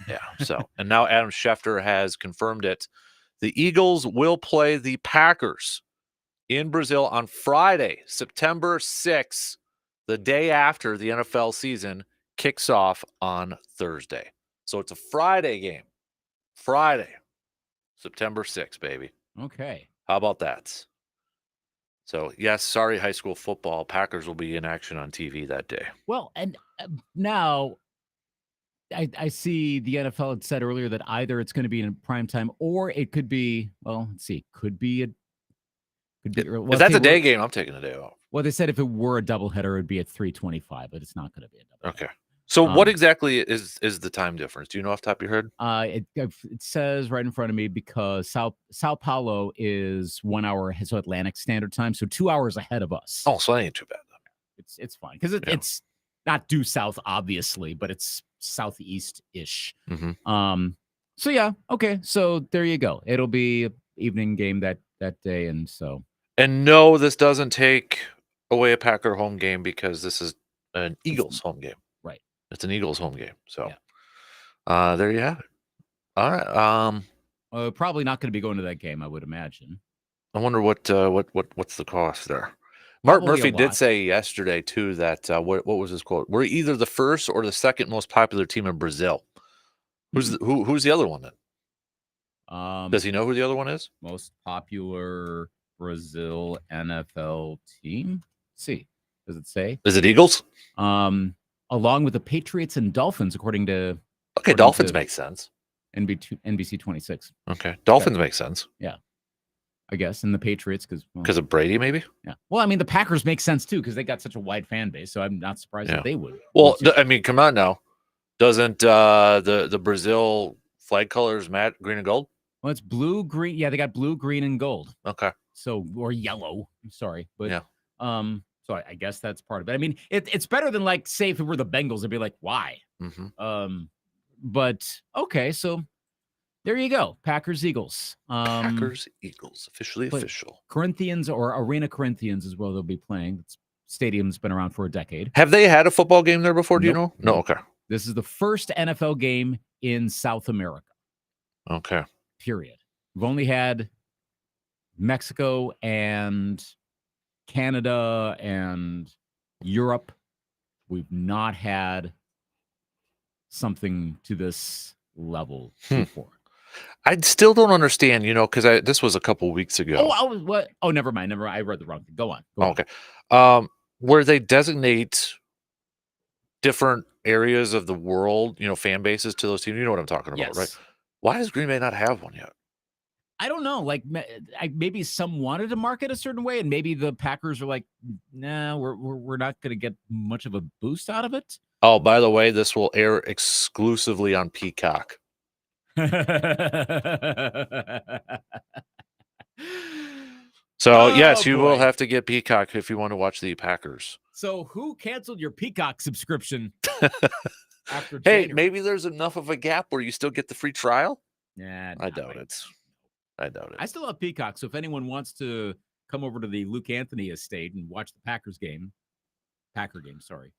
Yeah. So, and now Adam Schefter has confirmed it. The Eagles will play the Packers in Brazil on Friday, September 6th, the day after the NFL season kicks off on Thursday. So it's a Friday game. Friday, September 6th, baby. Okay. How about that? So, yes, sorry, high school football. Packers will be in action on TV that day. Well, and now I see the NFL had said earlier that either it's going to be in prime time or it could be, well, let's see, could be if that's a day game, I'm taking a day off. Well, they said if it were a doubleheader, it would be at 3:25, but it's not going to be a doubleheader. Okay. So what exactly is the time difference? Do you know off the top of your head? It says right in front of me because Sao Paulo is 1 hour, so Atlantic Standard Time, so 2 hours ahead of us. Oh, so that ain't too bad. It's fine because it's not due south, obviously, but it's southeast-ish. Mm-hmm. So yeah, okay. So there you go. It'll be an evening game that day, and so. And no, this doesn't take away a Packer home game because this is an Eagles home game. Right. It's an Eagles home game. So there you have it. All right. Probably not going to be going to that game, I would imagine. I wonder what's the cost there. Mark Murphy did say yesterday too that what was his quote? We're either the first or the second most popular team in Brazil. Who's the other one then? Does he know who the other one is? Most popular Brazil NFL team. Let's see, does it say? Is it Eagles? Along with the Patriots and Dolphins, according to Dolphins make sense. NBC 26. Okay, Dolphins make sense. Yeah, I guess, and the Patriots because of Brady, maybe. Yeah. Well, I mean, the Packers make sense too because they got such a wide fan base, so I'm not surprised that they would. Well, I mean, come on now, doesn't the Brazil flag colors match green and gold? Well, it's blue, green. Yeah, they got blue, green, and gold. Okay. So or yellow. I'm sorry, but yeah. So I guess that's part of it. I mean, it's better than like say if it were the Bengals, it'd be like why. Mm-hmm. But okay, so there you go. Packers Eagles. Packers Eagles official. Corinthians or Arena Corinthians is where they'll be playing. The stadium's been around for a decade. Have they had a football game there before? Do you know? No. Okay. This is the first NFL game in South America. Okay. Period. We've only had Mexico and Canada and Europe. We've not had something to this level before. I still don't understand, because this was a couple weeks ago. What? Oh, never mind. I read the wrong thing. Go on. Okay. Where they designate different areas of the world, fan bases to those teams. You know what I'm talking about, right? Why does Green Bay not have one yet? I don't know. Like maybe some wanted to market a certain way, and maybe the Packers are like, "Nah, we're not going to get much of a boost out of it." Oh, by the way, this will air exclusively on Peacock. So yes, you will have to get Peacock if you want to watch the Packers. So who canceled your Peacock subscription? After January? Hey, maybe there's enough of a gap where you still get the free trial. Yeah, I doubt it. I doubt it. I still have Peacock, so if anyone wants to come over to the Luke Anthony estate and watch the Packer game, sorry.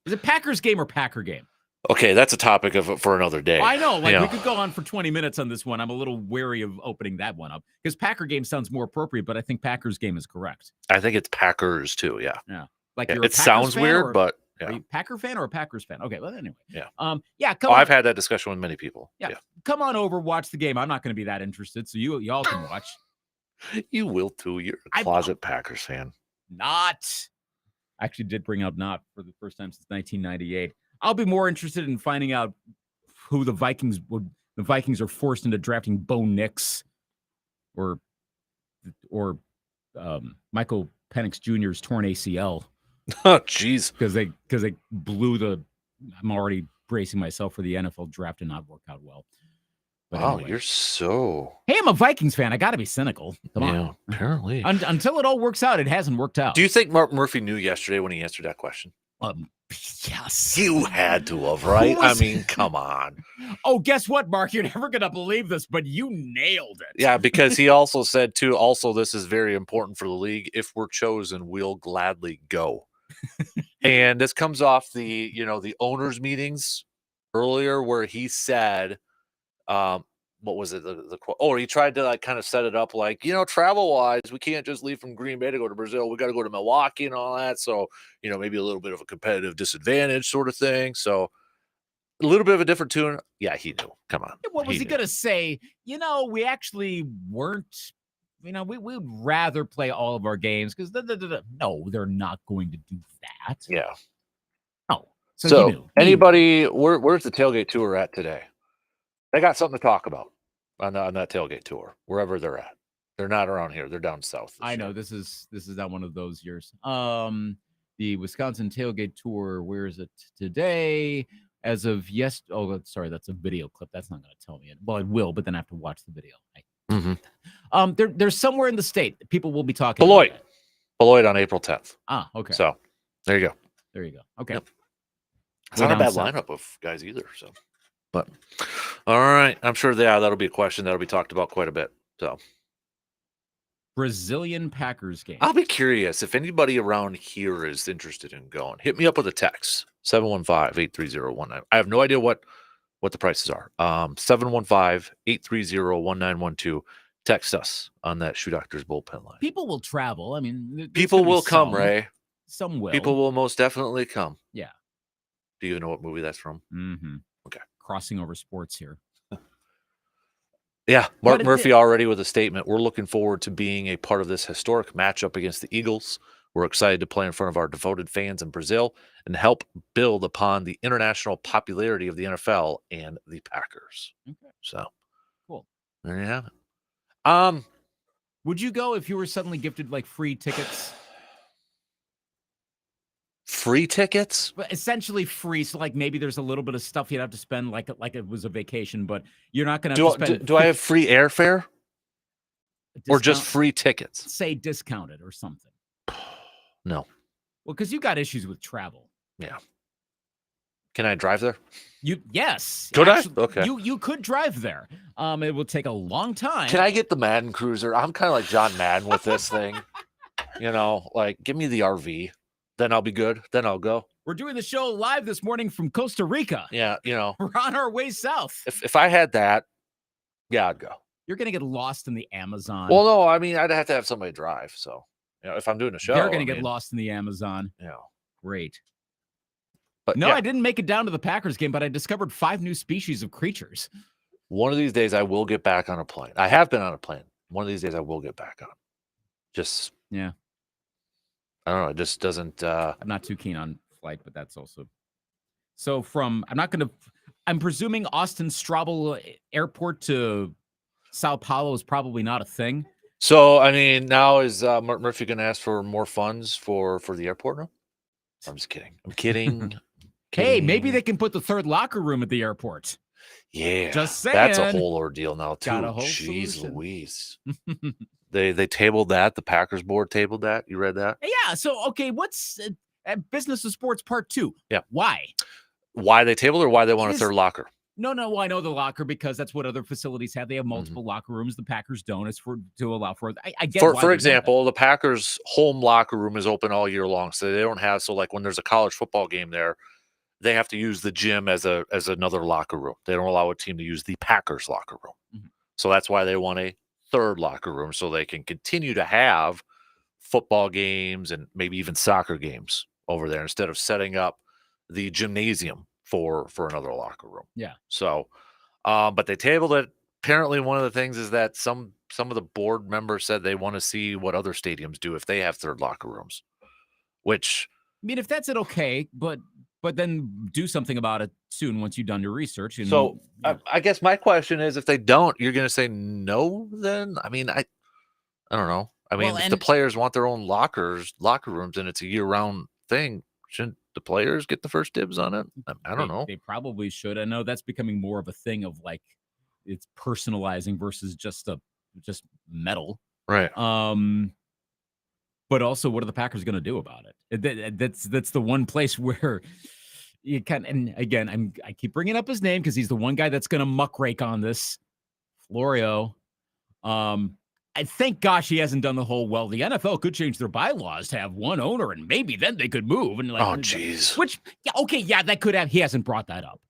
Is it Packers game or Packer game? Okay, that's a topic for another day. I know, like we could go on for 20 minutes on this one. I'm a little wary of opening that one up because Packer game sounds more appropriate, but I think Packers game is correct. I think it's Packers too. Yeah. Like Yeah, you're a it Packers sounds fan weird, or, but are yeah. you a Packer fan or a Packers fan? Okay, well anyway. Yeah. Yeah, come Oh, on. I've had that discussion with many people. Yeah. Come on over, watch the game. I'm not going to be that interested, so y'all can watch. You will too. You're a closet Packers fan. Not. Actually did bring up not for the first time since 1998. I'll be more interested in finding out who the Vikings are forced into drafting Bo Nix or Michael Penix Jr.'s torn ACL. Oh, jeez. Because they blew the. I'm already bracing myself for the NFL draft to not work out well. But Wow, anyway. you're so. Hey, I'm a Vikings fan. I got to be cynical. Come on. Apparently. Until it all works out, it hasn't worked out. Do you think Mark Murphy knew yesterday when he answered that question? Yes. You had to have, right? I mean, come on. Oh, guess what, Mark? You're never going to believe this, but you nailed it. Yeah, because he also said, too, also, this is very important for the league. If we're chosen, we'll gladly go. And this comes off the owners' meetings earlier where he said, what was it? The quote? Oh, he tried to like kind of set it up like, travel wise, we can't just leave from Green Bay to go to Brazil. We got to go to Milwaukee and all that. So, maybe a little bit of a competitive disadvantage sort of thing. So a little bit of a different tune. Yeah, he knew. Come on. What was he going to say? We actually weren't, we would rather play all of our games because no, they're not going to do that. Yeah. No. So he knew. Anybody, where's the tailgate tour at today? They got something to talk about on that tailgate tour, wherever they're at. They're not around here. They're down south. I know this is not one of those years. The Wisconsin tailgate tour. Where is it today? As of oh, sorry, that's a video clip. That's not going to tell me it. Well, it will, but then I have to watch the video. There's somewhere in the state that people will be talking. Beloit on April 10th. Ah, okay. So there you go. Okay. Yep. It's not a bad lineup of guys either. So, but all right, I'm sure that'll be a question that'll be talked about quite a bit. So. Brazilian Packers game. I'll be curious if anybody around here is interested in going. Hit me up with a text, 715-830-19. I have no idea what the prices are. 715-830-1912. Text us on that Shoe Doctors bullpen line. People will travel. I mean, people will come, Ray. Some will. People will most definitely come. Yeah. Do you know what movie that's from? Mm-hmm. Okay. Crossing over sports here. Yeah, Mark Murphy already with a statement. We're looking forward to being a part of this historic matchup against the Eagles. We're excited to play in front of our devoted fans in Brazil and help build upon the international popularity of the NFL and the Packers. Okay. So, cool. There you have it. Would you go if you were suddenly gifted like free tickets? Free tickets? Essentially free. So like maybe there's a little bit of stuff you'd have to spend like it was a vacation, but you're not going to have to spend. Do I have free airfare? Or just free tickets? Say discounted or something. No. Well, because you got issues with travel. Yeah. Can I drive there? Yes. Could I? Okay. You could drive there. It will take a long time. Can I get the Madden Cruiser? I'm kind of like John Madden with this thing. Like give me the RV. Then I'll be good. Then I'll go. We're doing the show live this morning from Costa Rica. Yeah, We're on our way south. If I had that, yeah, I'd go. You're going to get lost in the Amazon. Well, no, I mean, I'd have to have somebody drive. So, if I'm doing a show. They're going to get lost in the Amazon. Yeah. Great. But no, I didn't make it down to the Packers game, but I discovered 5 new species of creatures. One of these days, I will get back on a plane. I have been on a plane. One of these days, I will get back on. Just. Yeah. I don't know. It just doesn't. I'm not too keen on flight, but that's also. So I'm presuming Austin Straubel Airport to Sao Paulo is probably not a thing. So, I mean, now is Mark Murphy going to ask for more funds for the airport now? I'm just kidding. I'm kidding. Hey, maybe they can put the 3rd locker room at the airport. Yeah. Just saying. That's a whole ordeal now, too. Got a whole Jeez solution. Louise. They tabled that. The Packers board tabled that. You read that? Yeah. So, okay, what's Business of Sports Part 2? Yeah. Why? Why they tabled or why they want a 3rd locker? No, I know the locker because that's what other facilities have. They have multiple locker rooms. The Packers don't. It's to allow for. I get. For example, the Packers' home locker room is open all year long, so they don't have. So like when there's a college football game there, they have to use the gym as another locker room. They don't allow a team to use the Packers locker room. Mhm. So that's why they want a third locker room so they can continue to have football games and maybe even soccer games over there instead of setting up the gymnasium for another locker room. Yeah. So, but they tabled it. Apparently, one of the things is that some of the board members said they want to see what other stadiums do if they have third locker rooms, which I mean, if that's it, okay, but then do something about it soon once you've done your research. And so I guess my question is, if they don't, you're going to say no. Then I mean, I don't know. I mean, Well, if the and- players want their own locker rooms, and it's a year-round thing, shouldn't the players get the first dibs on it? I don't know. They probably should. I know that's becoming more of a thing of like it's personalizing versus just metal. Right. But also, what are the Packers going to do about it? That's the one place where you can. And again, I keep bringing up his name because he's the one guy that's going to muckrake on this, Florio. I thank gosh he hasn't done the whole. Well, the NFL could change their bylaws to have one owner, and maybe then they could move. And like, Oh, jeez. which that could have. He hasn't brought that up.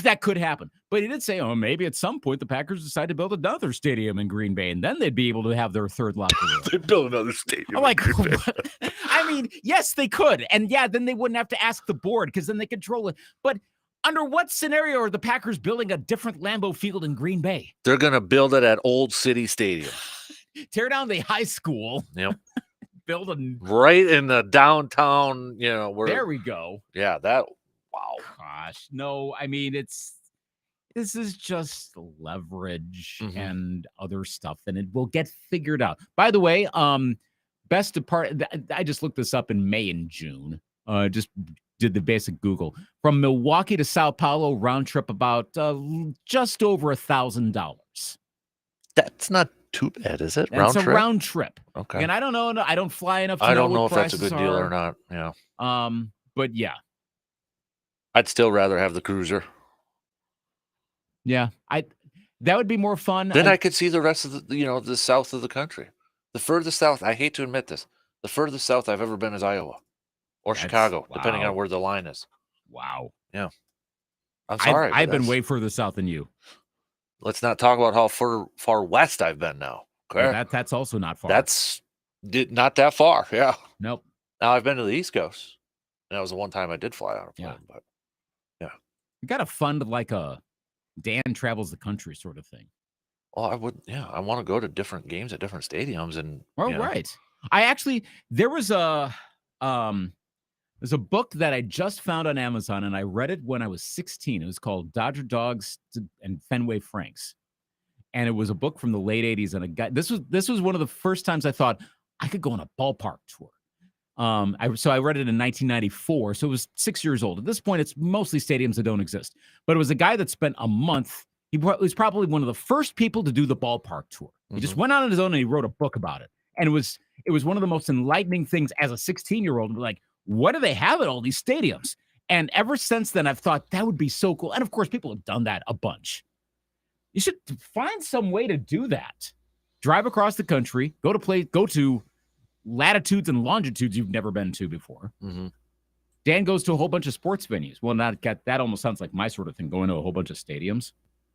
That could happen, but he did say, "Oh, maybe at some point the Packers decide to build another stadium in Green Bay, and then they'd be able to have their third locker room." They build another stadium. I'm like, I mean, yes, they could, and yeah, then they wouldn't have to ask the board because then they control it. But under what scenario are the Packers building a different Lambeau Field in Green Bay? They're gonna build it at Old City Stadium. Tear down the high school. Yep. Build a right in the downtown. Where there we go. Yeah, that. Wow. Gosh, no, I mean this is just leverage and other stuff, and it will get figured out. By the way, best depart. I just looked this up in May and June. Just did the basic Google from Milwaukee to Sao Paulo round trip about just over $1,000. That's not too bad, is it? That's a round trip. Okay. And I don't know. I don't fly enough. To I don't know what if that's a good deal are. or not. Yeah. But yeah. I'd still rather have the cruiser. Yeah, that would be more fun. Then I could see the rest of the south of the country. The furthest south, I hate to admit this, the furthest south I've ever been is Iowa or Chicago, depending on where the line is. Wow. Yeah. I'm sorry. I've been way further south than you. Let's not talk about how far west I've been now. Okay? Yeah, that's also not far. That's not that far. Yeah. Nope. Now I've been to the East Coast. And that was the one time I did fly on a plane. Yeah. But yeah. You got to fund like a Dan travels the country sort of thing. Well, I would. Yeah. I want to go to different games at different stadiums. And right. There was there's a book that I just found on Amazon, and I read it when I was 16. It was called Dodger Dogs and Fenway Franks. And it was a book from the late 80s. And a guy, this was one of the first times I thought I could go on a ballpark tour. So I read it in 1994. So it was 6 years old. At this point, it's mostly stadiums that don't exist. But it was a guy that spent a month. He was probably one of the first people to do the ballpark tour. He just went out on his own and he wrote a book about it. And it was one of the most enlightening things as a 16-year-old. Like, what do they have at all these stadiums? And ever since then, I've thought that would be so cool. And of course, people have done that a bunch. You should find some way to do that. Drive across the country, go to latitudes and longitudes you've never been to before. Mm-hmm. Dan goes to a whole bunch of sports venues. Well, that almost sounds like my sort of thing, going to a whole bunch of stadiums.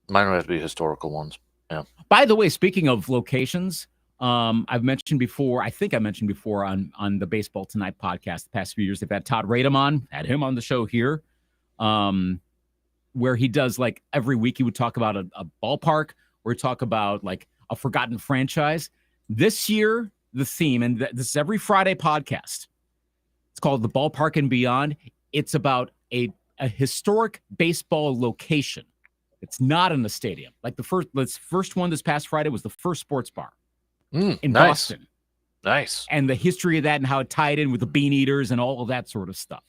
Mine would have to be historical ones. Yeah. By the way, speaking of locations, I've mentioned before, I think I mentioned before on the Baseball Tonight podcast the past few years, they've had Todd Radom on, had him on the show here, where he does like every week he would talk about a ballpark or talk about like a forgotten franchise. This year, the theme, and this is every Friday podcast, it's called The Ballpark and Beyond. It's about a historic baseball location. It's not in the stadium. Like the first one this past Friday was the First Sports Bar in Boston. Nice. And the history of that and how it tied in with the Bean Eaters and all of that sort of stuff.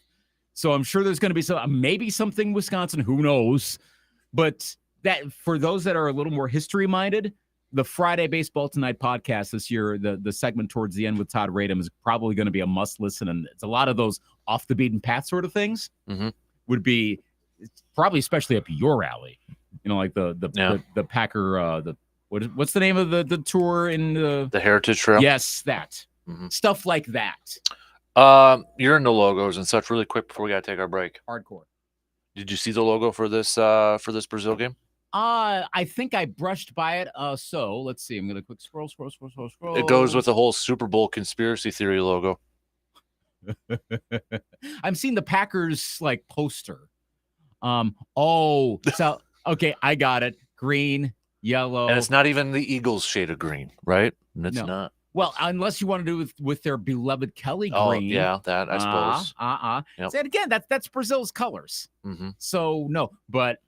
So I'm sure there's going to be maybe something Wisconsin, who knows? But that for those that are a little more history minded, the Friday Baseball Tonight podcast this year, the segment towards the end with Todd Radom is probably going to be a must listen. And it's a lot of those off the beaten path sort of things would be probably especially up your alley. You know, like the Packer, what's the name of the tour in the Heritage Trail? Yes, that stuff like that. You're in the logos and such. Really quick before we got to take our break. Hardcore. Did you see the logo for this Brazil game? I think I brushed by it. So let's see. I'm gonna quick scroll. It goes with the whole Super Bowl conspiracy theory logo. I'm seeing the Packers like poster. So okay, I got it. Green, yellow, And it's not even the Eagles shade of green, right? And it's No. not. Well, unless you want to do with their beloved Kelly green. Oh, yeah, that I suppose. Yep. So again, that's Brazil's colors. Mm-hmm. So no, but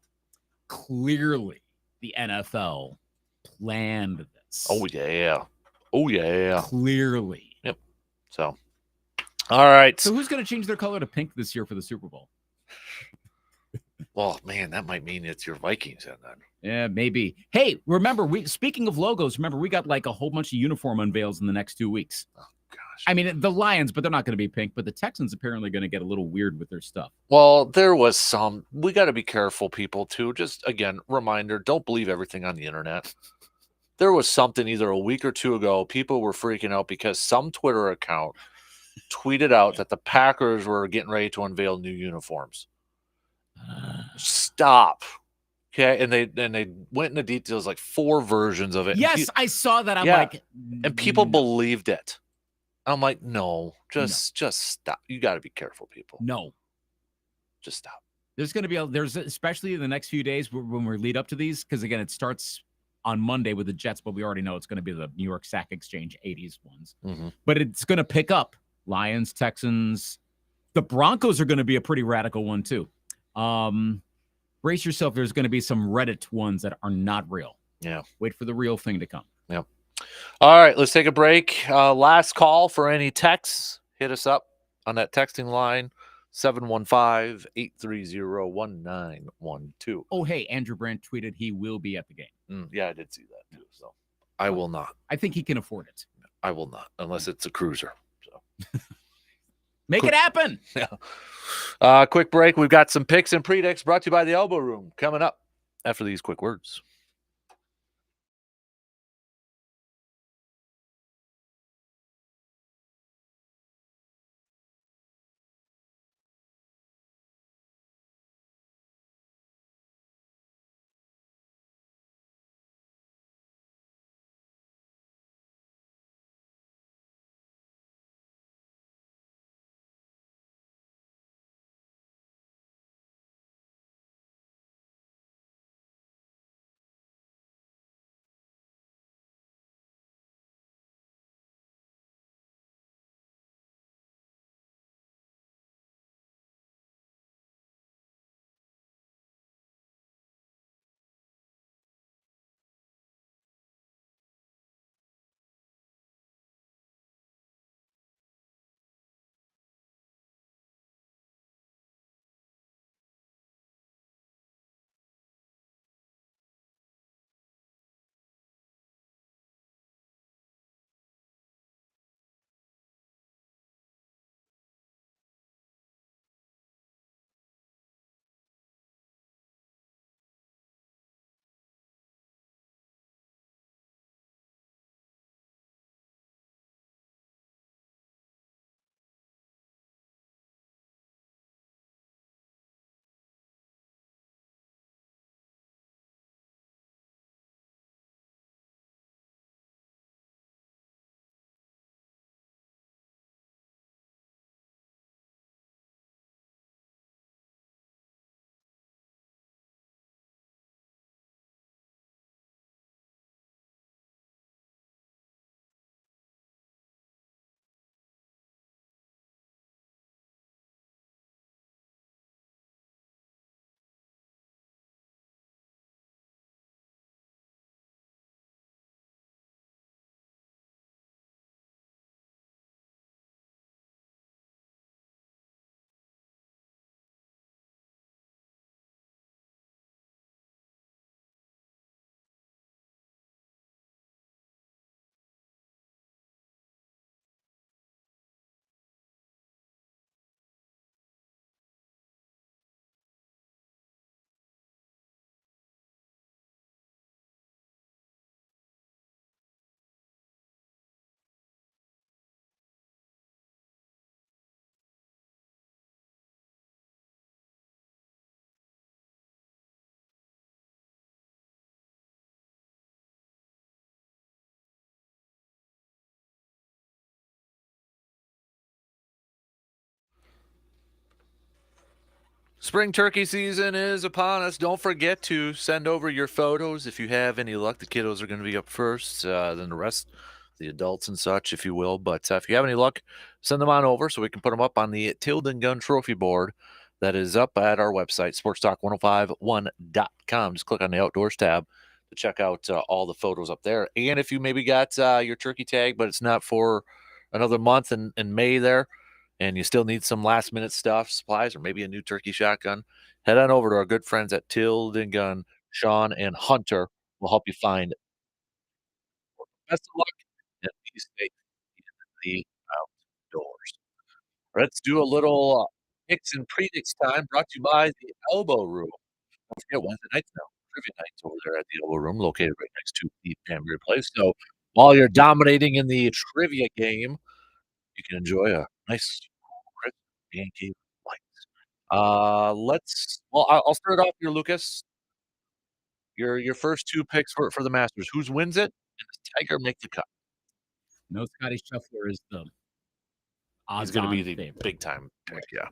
clearly the NFL planned this. Oh yeah. Clearly. Yep. So, all right. So who's going to change their color to pink this year for the Super Bowl? Well, man, that might mean it's your Vikings then. Yeah, maybe. Hey, remember, speaking of logos, remember we got like a whole bunch of uniform unveils in the next 2 weeks. Oh gosh. I mean, the Lions, but they're not going to be pink. But the Texans apparently going to get a little weird with their stuff. Well, there was some. We got to be careful, people, too. Just again, reminder: don't believe everything on the internet. There was something either a week or two ago. People were freaking out because some Twitter account tweeted out that the Packers were getting ready to unveil new uniforms. Stop. Okay, and they went into details, like 4 versions of it. Yes, I saw that. I'm like, and people believed it. I'm like, no, just stop. You got to be careful, people. No, just stop. There's going to be especially in the next few days when we lead up to these, because again, it starts on Monday with the Jets, but we already know it's going to be the New York Sack Exchange 80s ones. Mm-hmm. But it's going to pick up Lions, Texans. The Broncos are going to be a pretty radical one too. Brace yourself. There's going to be some Reddit ones that are not real. Yeah. Wait for the real thing to come. Yeah. All right, let's take a break. Last call for any texts. Hit us up on that texting line, 715-830-1912. Oh, hey, Andrew Brandt tweeted he will be at the game. Yeah, I did see that too. So I will not. I think he can afford it. I will not, unless it's a cruiser. So make it happen. Yeah. Quick break. We've got some picks and predicts brought to you by the Elbow Room coming up after these quick words. Spring turkey season is upon us. Don't forget to send over your photos if you have any luck. The kiddos are going to be up first, then the rest, the adults and such, if you will. But if you have any luck, send them on over so we can put them up on the Tilden Gun Trophy board that is up at our website, sportstalk1051.com. Just click on the Outdoors tab to check out all the photos up there. And if you maybe got your turkey tag, but it's not for another month in May there, and you still need some last minute stuff, supplies, or maybe a new turkey shotgun, head on over to our good friends at Tilden Gun. Sean and Hunter will help you find it. Best of luck and be safe in the outdoors. Let's do a little picks and predicts time brought to you by the Elbow Room. Don't forget Wednesday nights now. Trivia nights over there at the Elbow Room, located right next to the Pambury Place. So while you're dominating in the trivia game, you can enjoy a nice crisp pancake bites. I'll start off here, Lucas. Your first two picks for the Masters. Whose wins it? And does Tiger make the cut? No, Scotty Scheffler is the He's going to be the favorite. big time pick, yeah.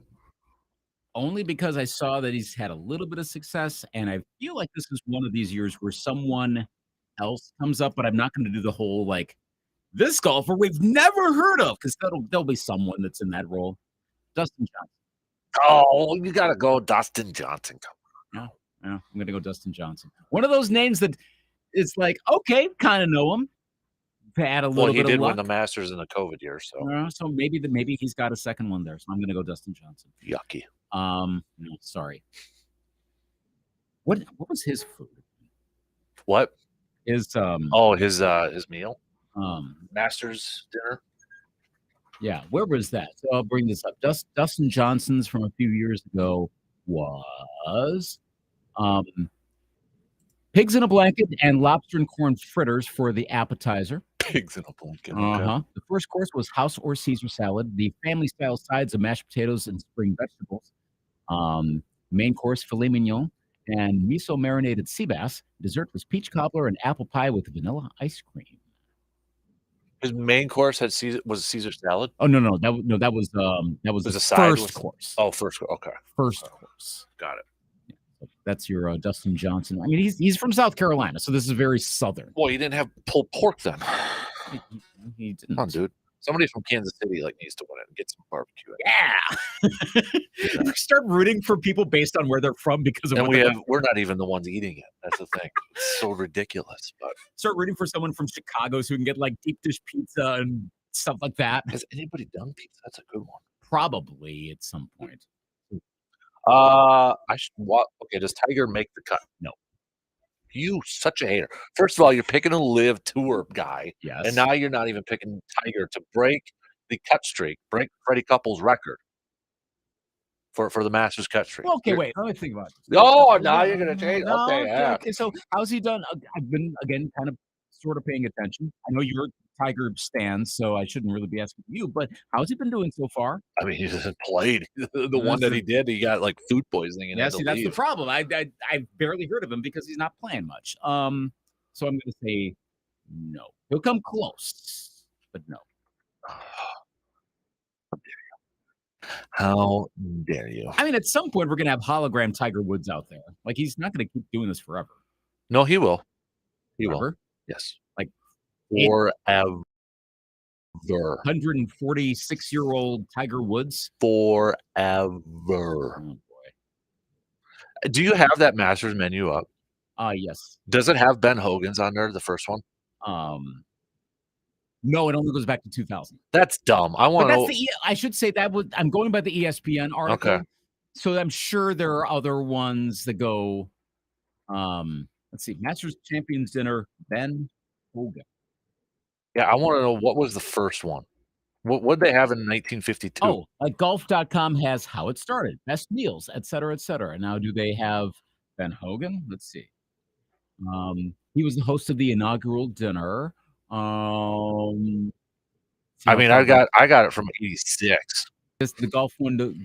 Only because I saw that he's had a little bit of success, and I feel like this is one of these years where someone else comes up, but I'm not going to do the whole like this golfer we've never heard of, because there'll be someone that's in that role. Dustin Johnson. Oh, you got to go Dustin Johnson. Yeah, I'm going to go Dustin Johnson. One of those names that it's like, okay, kind of know him. Had a little he bit did of luck. win the Masters in the COVID year, so So maybe he's got a second one there. So I'm going to go Dustin Johnson. yucky. No, sorry. What was his food? What? His his meal. Masters dinner. Yeah, where was that? So I'll bring this up. Dustin Johnson's from a few years ago was pigs in a blanket and lobster and corn fritters for the appetizer. Pigs in a blanket. Okay. The first course was house or Caesar salad. The family style sides of mashed potatoes and spring vegetables. Main course filet mignon and miso marinated sea bass. Dessert was peach cobbler and apple pie with vanilla ice cream. His main course was Caesar salad. Oh no, that was the first course. Oh, first course. Okay. First course. Got it. That's your Dustin Johnson. I mean, he's from South Carolina, so this is very southern. Boy, he didn't have pulled pork then. He didn't. Come on, dude. Somebody from Kansas City needs to win it and get some barbecue. Yeah. Start rooting for people based on where they're from because of we're not even the ones eating it. That's the thing. It's so ridiculous. But start rooting for someone from Chicago so we can get like deep dish pizza and stuff like that. Has anybody done pizza? That's a good one. Probably at some point. Okay, does Tiger make the cut? No. You such a hater. First of all, you're picking a live tour guy. Yes. And now you're not even picking Tiger to break the cut streak, break Freddie Couples' record for the Masters cut streak. Okay, wait. Let me think about it. Oh, now you're gonna change. No, okay. So how's he done? I've been again kind of sort of paying attention. I know you're Tiger stands, so I shouldn't really be asking you, but how's he been doing so far? I mean, he hasn't played. The one that he did, he got like food poisoning. And that's the problem. I barely heard of him because he's not playing much. So I'm going to say no. He'll come close, but no. How dare you? I mean, at some point, we're going to have hologram Tiger Woods out there. Like, he's not going to keep doing this forever. No, he will. He Forever? will. Yes. Like, forever. 146-year-old Tiger Woods? Forever. Oh, boy. Do you have that Masters menu up? Yes. Does it have Ben Hogan's on there, the first one? No, it only goes back to 2000. That's dumb. I want to. I should say that I'm going by the ESPN article. Okay. So I'm sure there are other ones that go. Let's see, Masters Champions Dinner, Ben Hogan. Yeah, I want to know what was the first one. What did they have in 1952? Oh, like golf.com has how it started, best meals, et cetera, et cetera. Now, do they have Ben Hogan? Let's see. He was the host of the inaugural dinner. I mean, I got it from '86. The golf one,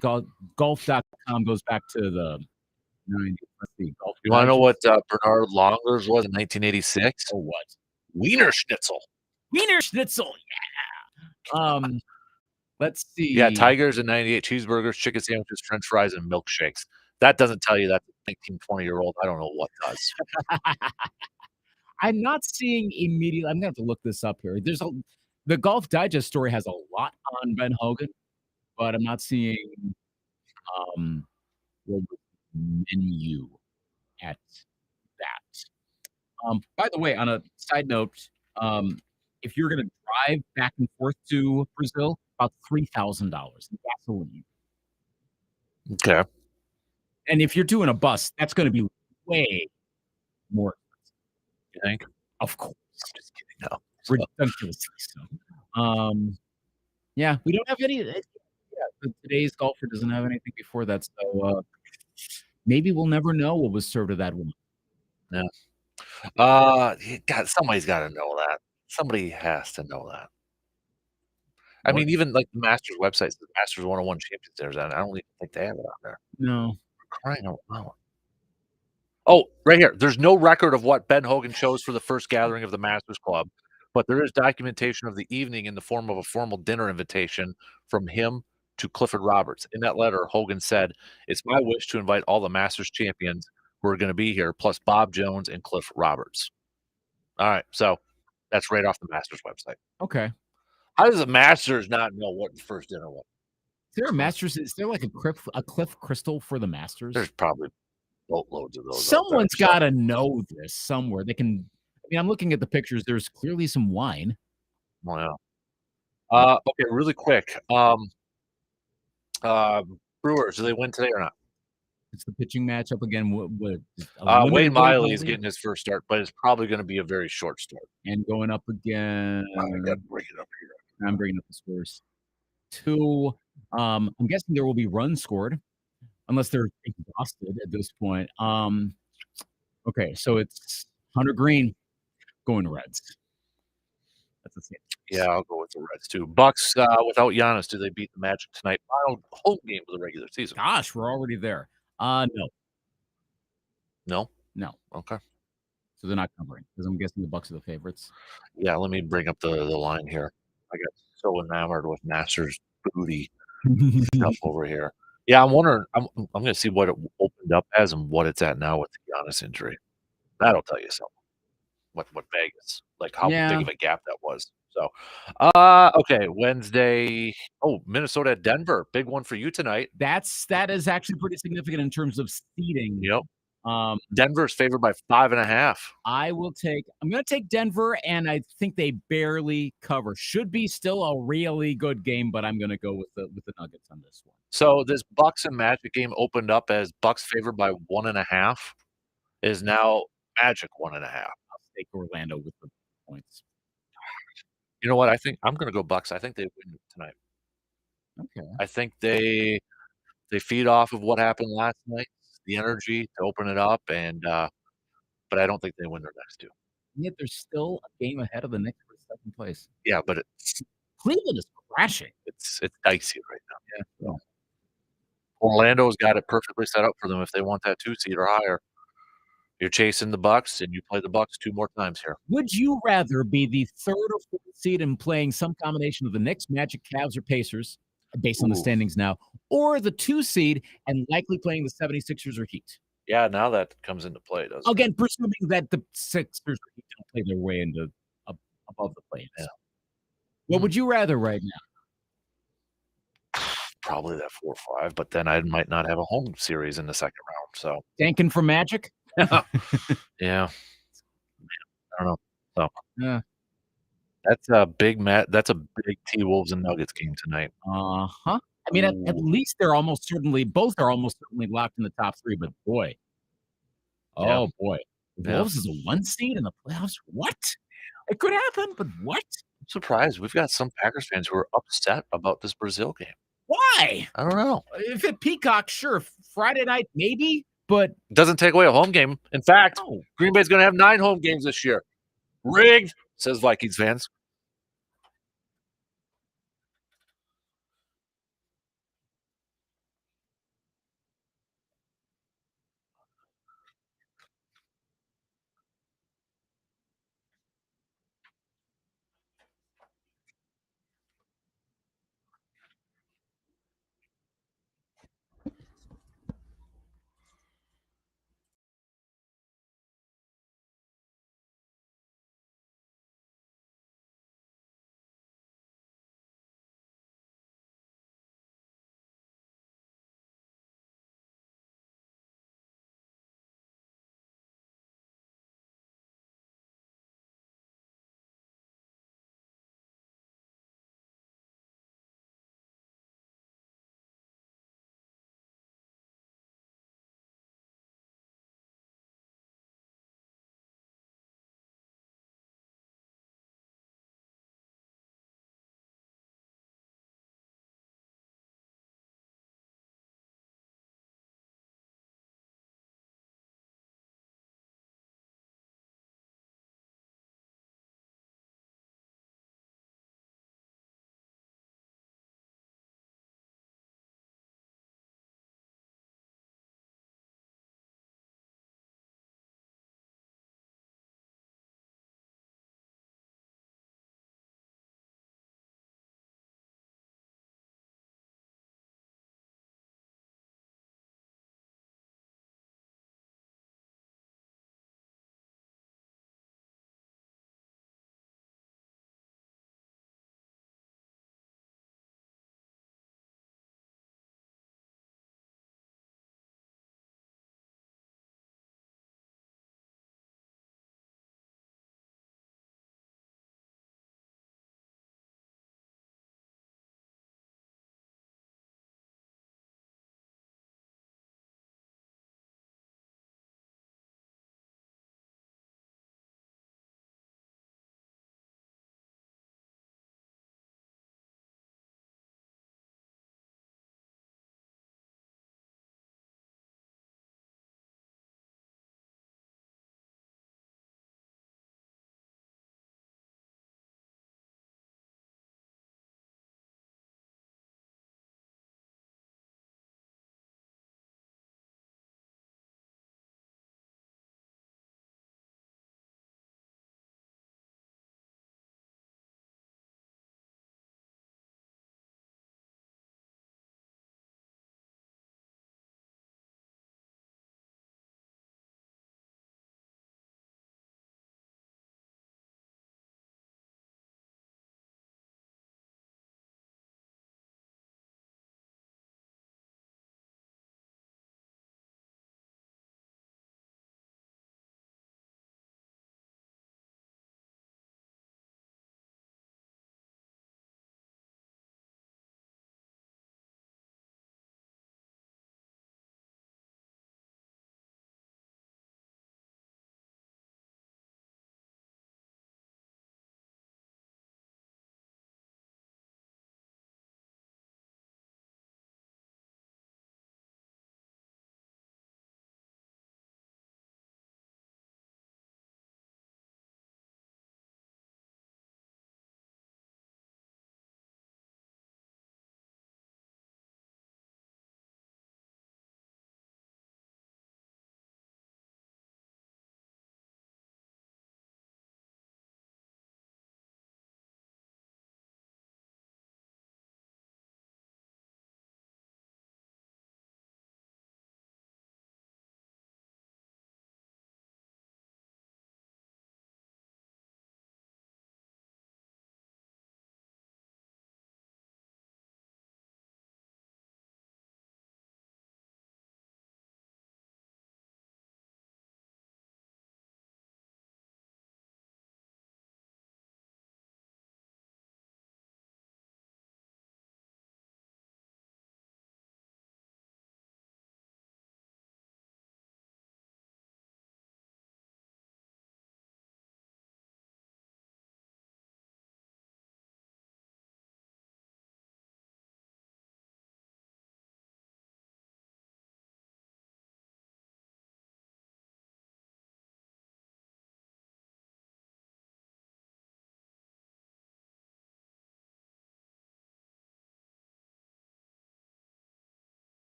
golf.com goes back to the 90s. Let's see, golf. You want to know what Bernard Longer's was in 1986? Oh, what? Wiener Schnitzel. Wiener Schnitzel, yeah. Let's see. Yeah, Tigers in '98, cheeseburgers, chicken sandwiches, French fries, and milkshakes. that doesn't tell you that's a 19, 20-year-old. I don't know what does. I'm not seeing immediately. I'm gonna have to look this up here. The Golf Digest story has a lot on Ben Hogan, but I'm not seeing what was the menu at that. By the way, on a side note, if you're gonna drive back and forth to Brazil, about $3,000 in gasoline. Okay. And if you're doing a bus, that's gonna be way more, You think? of course, I'm just kidding. No. ridiculously so. Yeah, we don't have any. Today's golfer doesn't have anything before that, so maybe we'll never know what was served to that woman. Yeah. Somebody's gotta know that. Somebody has to know that. I What? mean, even, like, the Masters website says Masters 101 Champions there, and I don't even think they have it on there. No. For crying out loud. Oh, right here. There's no record of what Ben Hogan chose for the first gathering of the Masters Club, but there is documentation of the evening in the form of a formal dinner invitation from him to Clifford Roberts. In that letter, Hogan said, "It's my wish to invite all the Masters champions who are gonna be here, plus Bob Jones and Cliff Roberts." Alright, so that's right off the Masters website. Okay. How does the Masters not know what the first dinner was? Is there a Masters? Is there like a Cliff Crystal for the Masters? There's probably boatloads of those out there, Someone's so gotta know this somewhere. They can. I mean, I'm looking at the pictures. There's clearly some wine. well, yeah. Okay, really quick. Brewers, do they win today or not? It's the pitching matchup again. What Wade Miley is getting his first start, but it's probably gonna be a very short start. and going up again. I gotta bring it up here. I'm bringing up the scores. 2. I'm guessing there will be runs scored, unless they're exhausted at this point. Okay, so it's Hunter Green going Reds. That's the same. Yeah, I'll go with the Reds too. Bucks, without Giannis, do they beat the Magic tonight? Final home game of the regular season. Gosh, we're already there. No, No? no. Okay. So they're not covering because I'm guessing the Bucks are the favorites. Yeah, let me bring up the line here. I got so enamored with Masters booty stuff over here. Yeah, I'm wondering. I'm gonna see what it opened up as and what it's at now with the Giannis injury. That'll tell you something. What Vegas, like how Yeah. big of a gap that was. So, okay, Wednesday. Oh, Minnesota at Denver, big one for you tonight. That is actually pretty significant in terms of seeding. Yep. Um, Denver's favored by 5.5. I'm gonna take Denver, and I think they barely cover. Should be still a really good game, but I'm gonna go with the Nuggets on this one. So this Bucks and Magic game opened up as Bucks favored by 1.5. Is now Magic 1.5. I'll take Orlando with the points. You know what? I think I'm gonna go Bucks. I think they win tonight. Okay. I think they feed off of what happened last night, the energy to open it up, and but I don't think they win their next 2. And yet they're still a game ahead of the Knicks for second place. Yeah, but Cleveland is crashing. it's dicey right now. Yeah. So Orlando's got it perfectly set up for them if they want that 2 seed or higher. You're chasing the Bucks, and you play the Bucks 2 more times here. Would you rather be the 3rd or 4th seed and playing some combination of the Knicks, Magic, Cavs, or Pacers, based on the Ooh. standings now, or the 2 seed and likely playing the 76ers or Heat? Yeah, now that comes into play, doesn't it? Again, presuming that the Sixers or Heat don't play their way into above the play-ins. Yeah. What would you rather right now? Probably that 4 or 5, but then I might not have a home series in the second round. So Dankin for Magic? yeah, I don't know. So Yeah. that's a big T-Wolves and Nuggets game tonight. Uh-huh. I mean, at Ooh. least both are almost certainly locked in the top 3, but boy. Yeah. Oh, boy. The Yeah. Wolves is a 1 seed in the playoffs? What? It could happen, but what? I'm surprised. We've got some Packers fans who are upset about this Brazil game. Why? I don't know. If it Peacock, sure. Friday night, maybe, but It doesn't take away a home game. In fact, no. Green Bay's gonna have 9 home games this year. Rigged, says Vikings fans.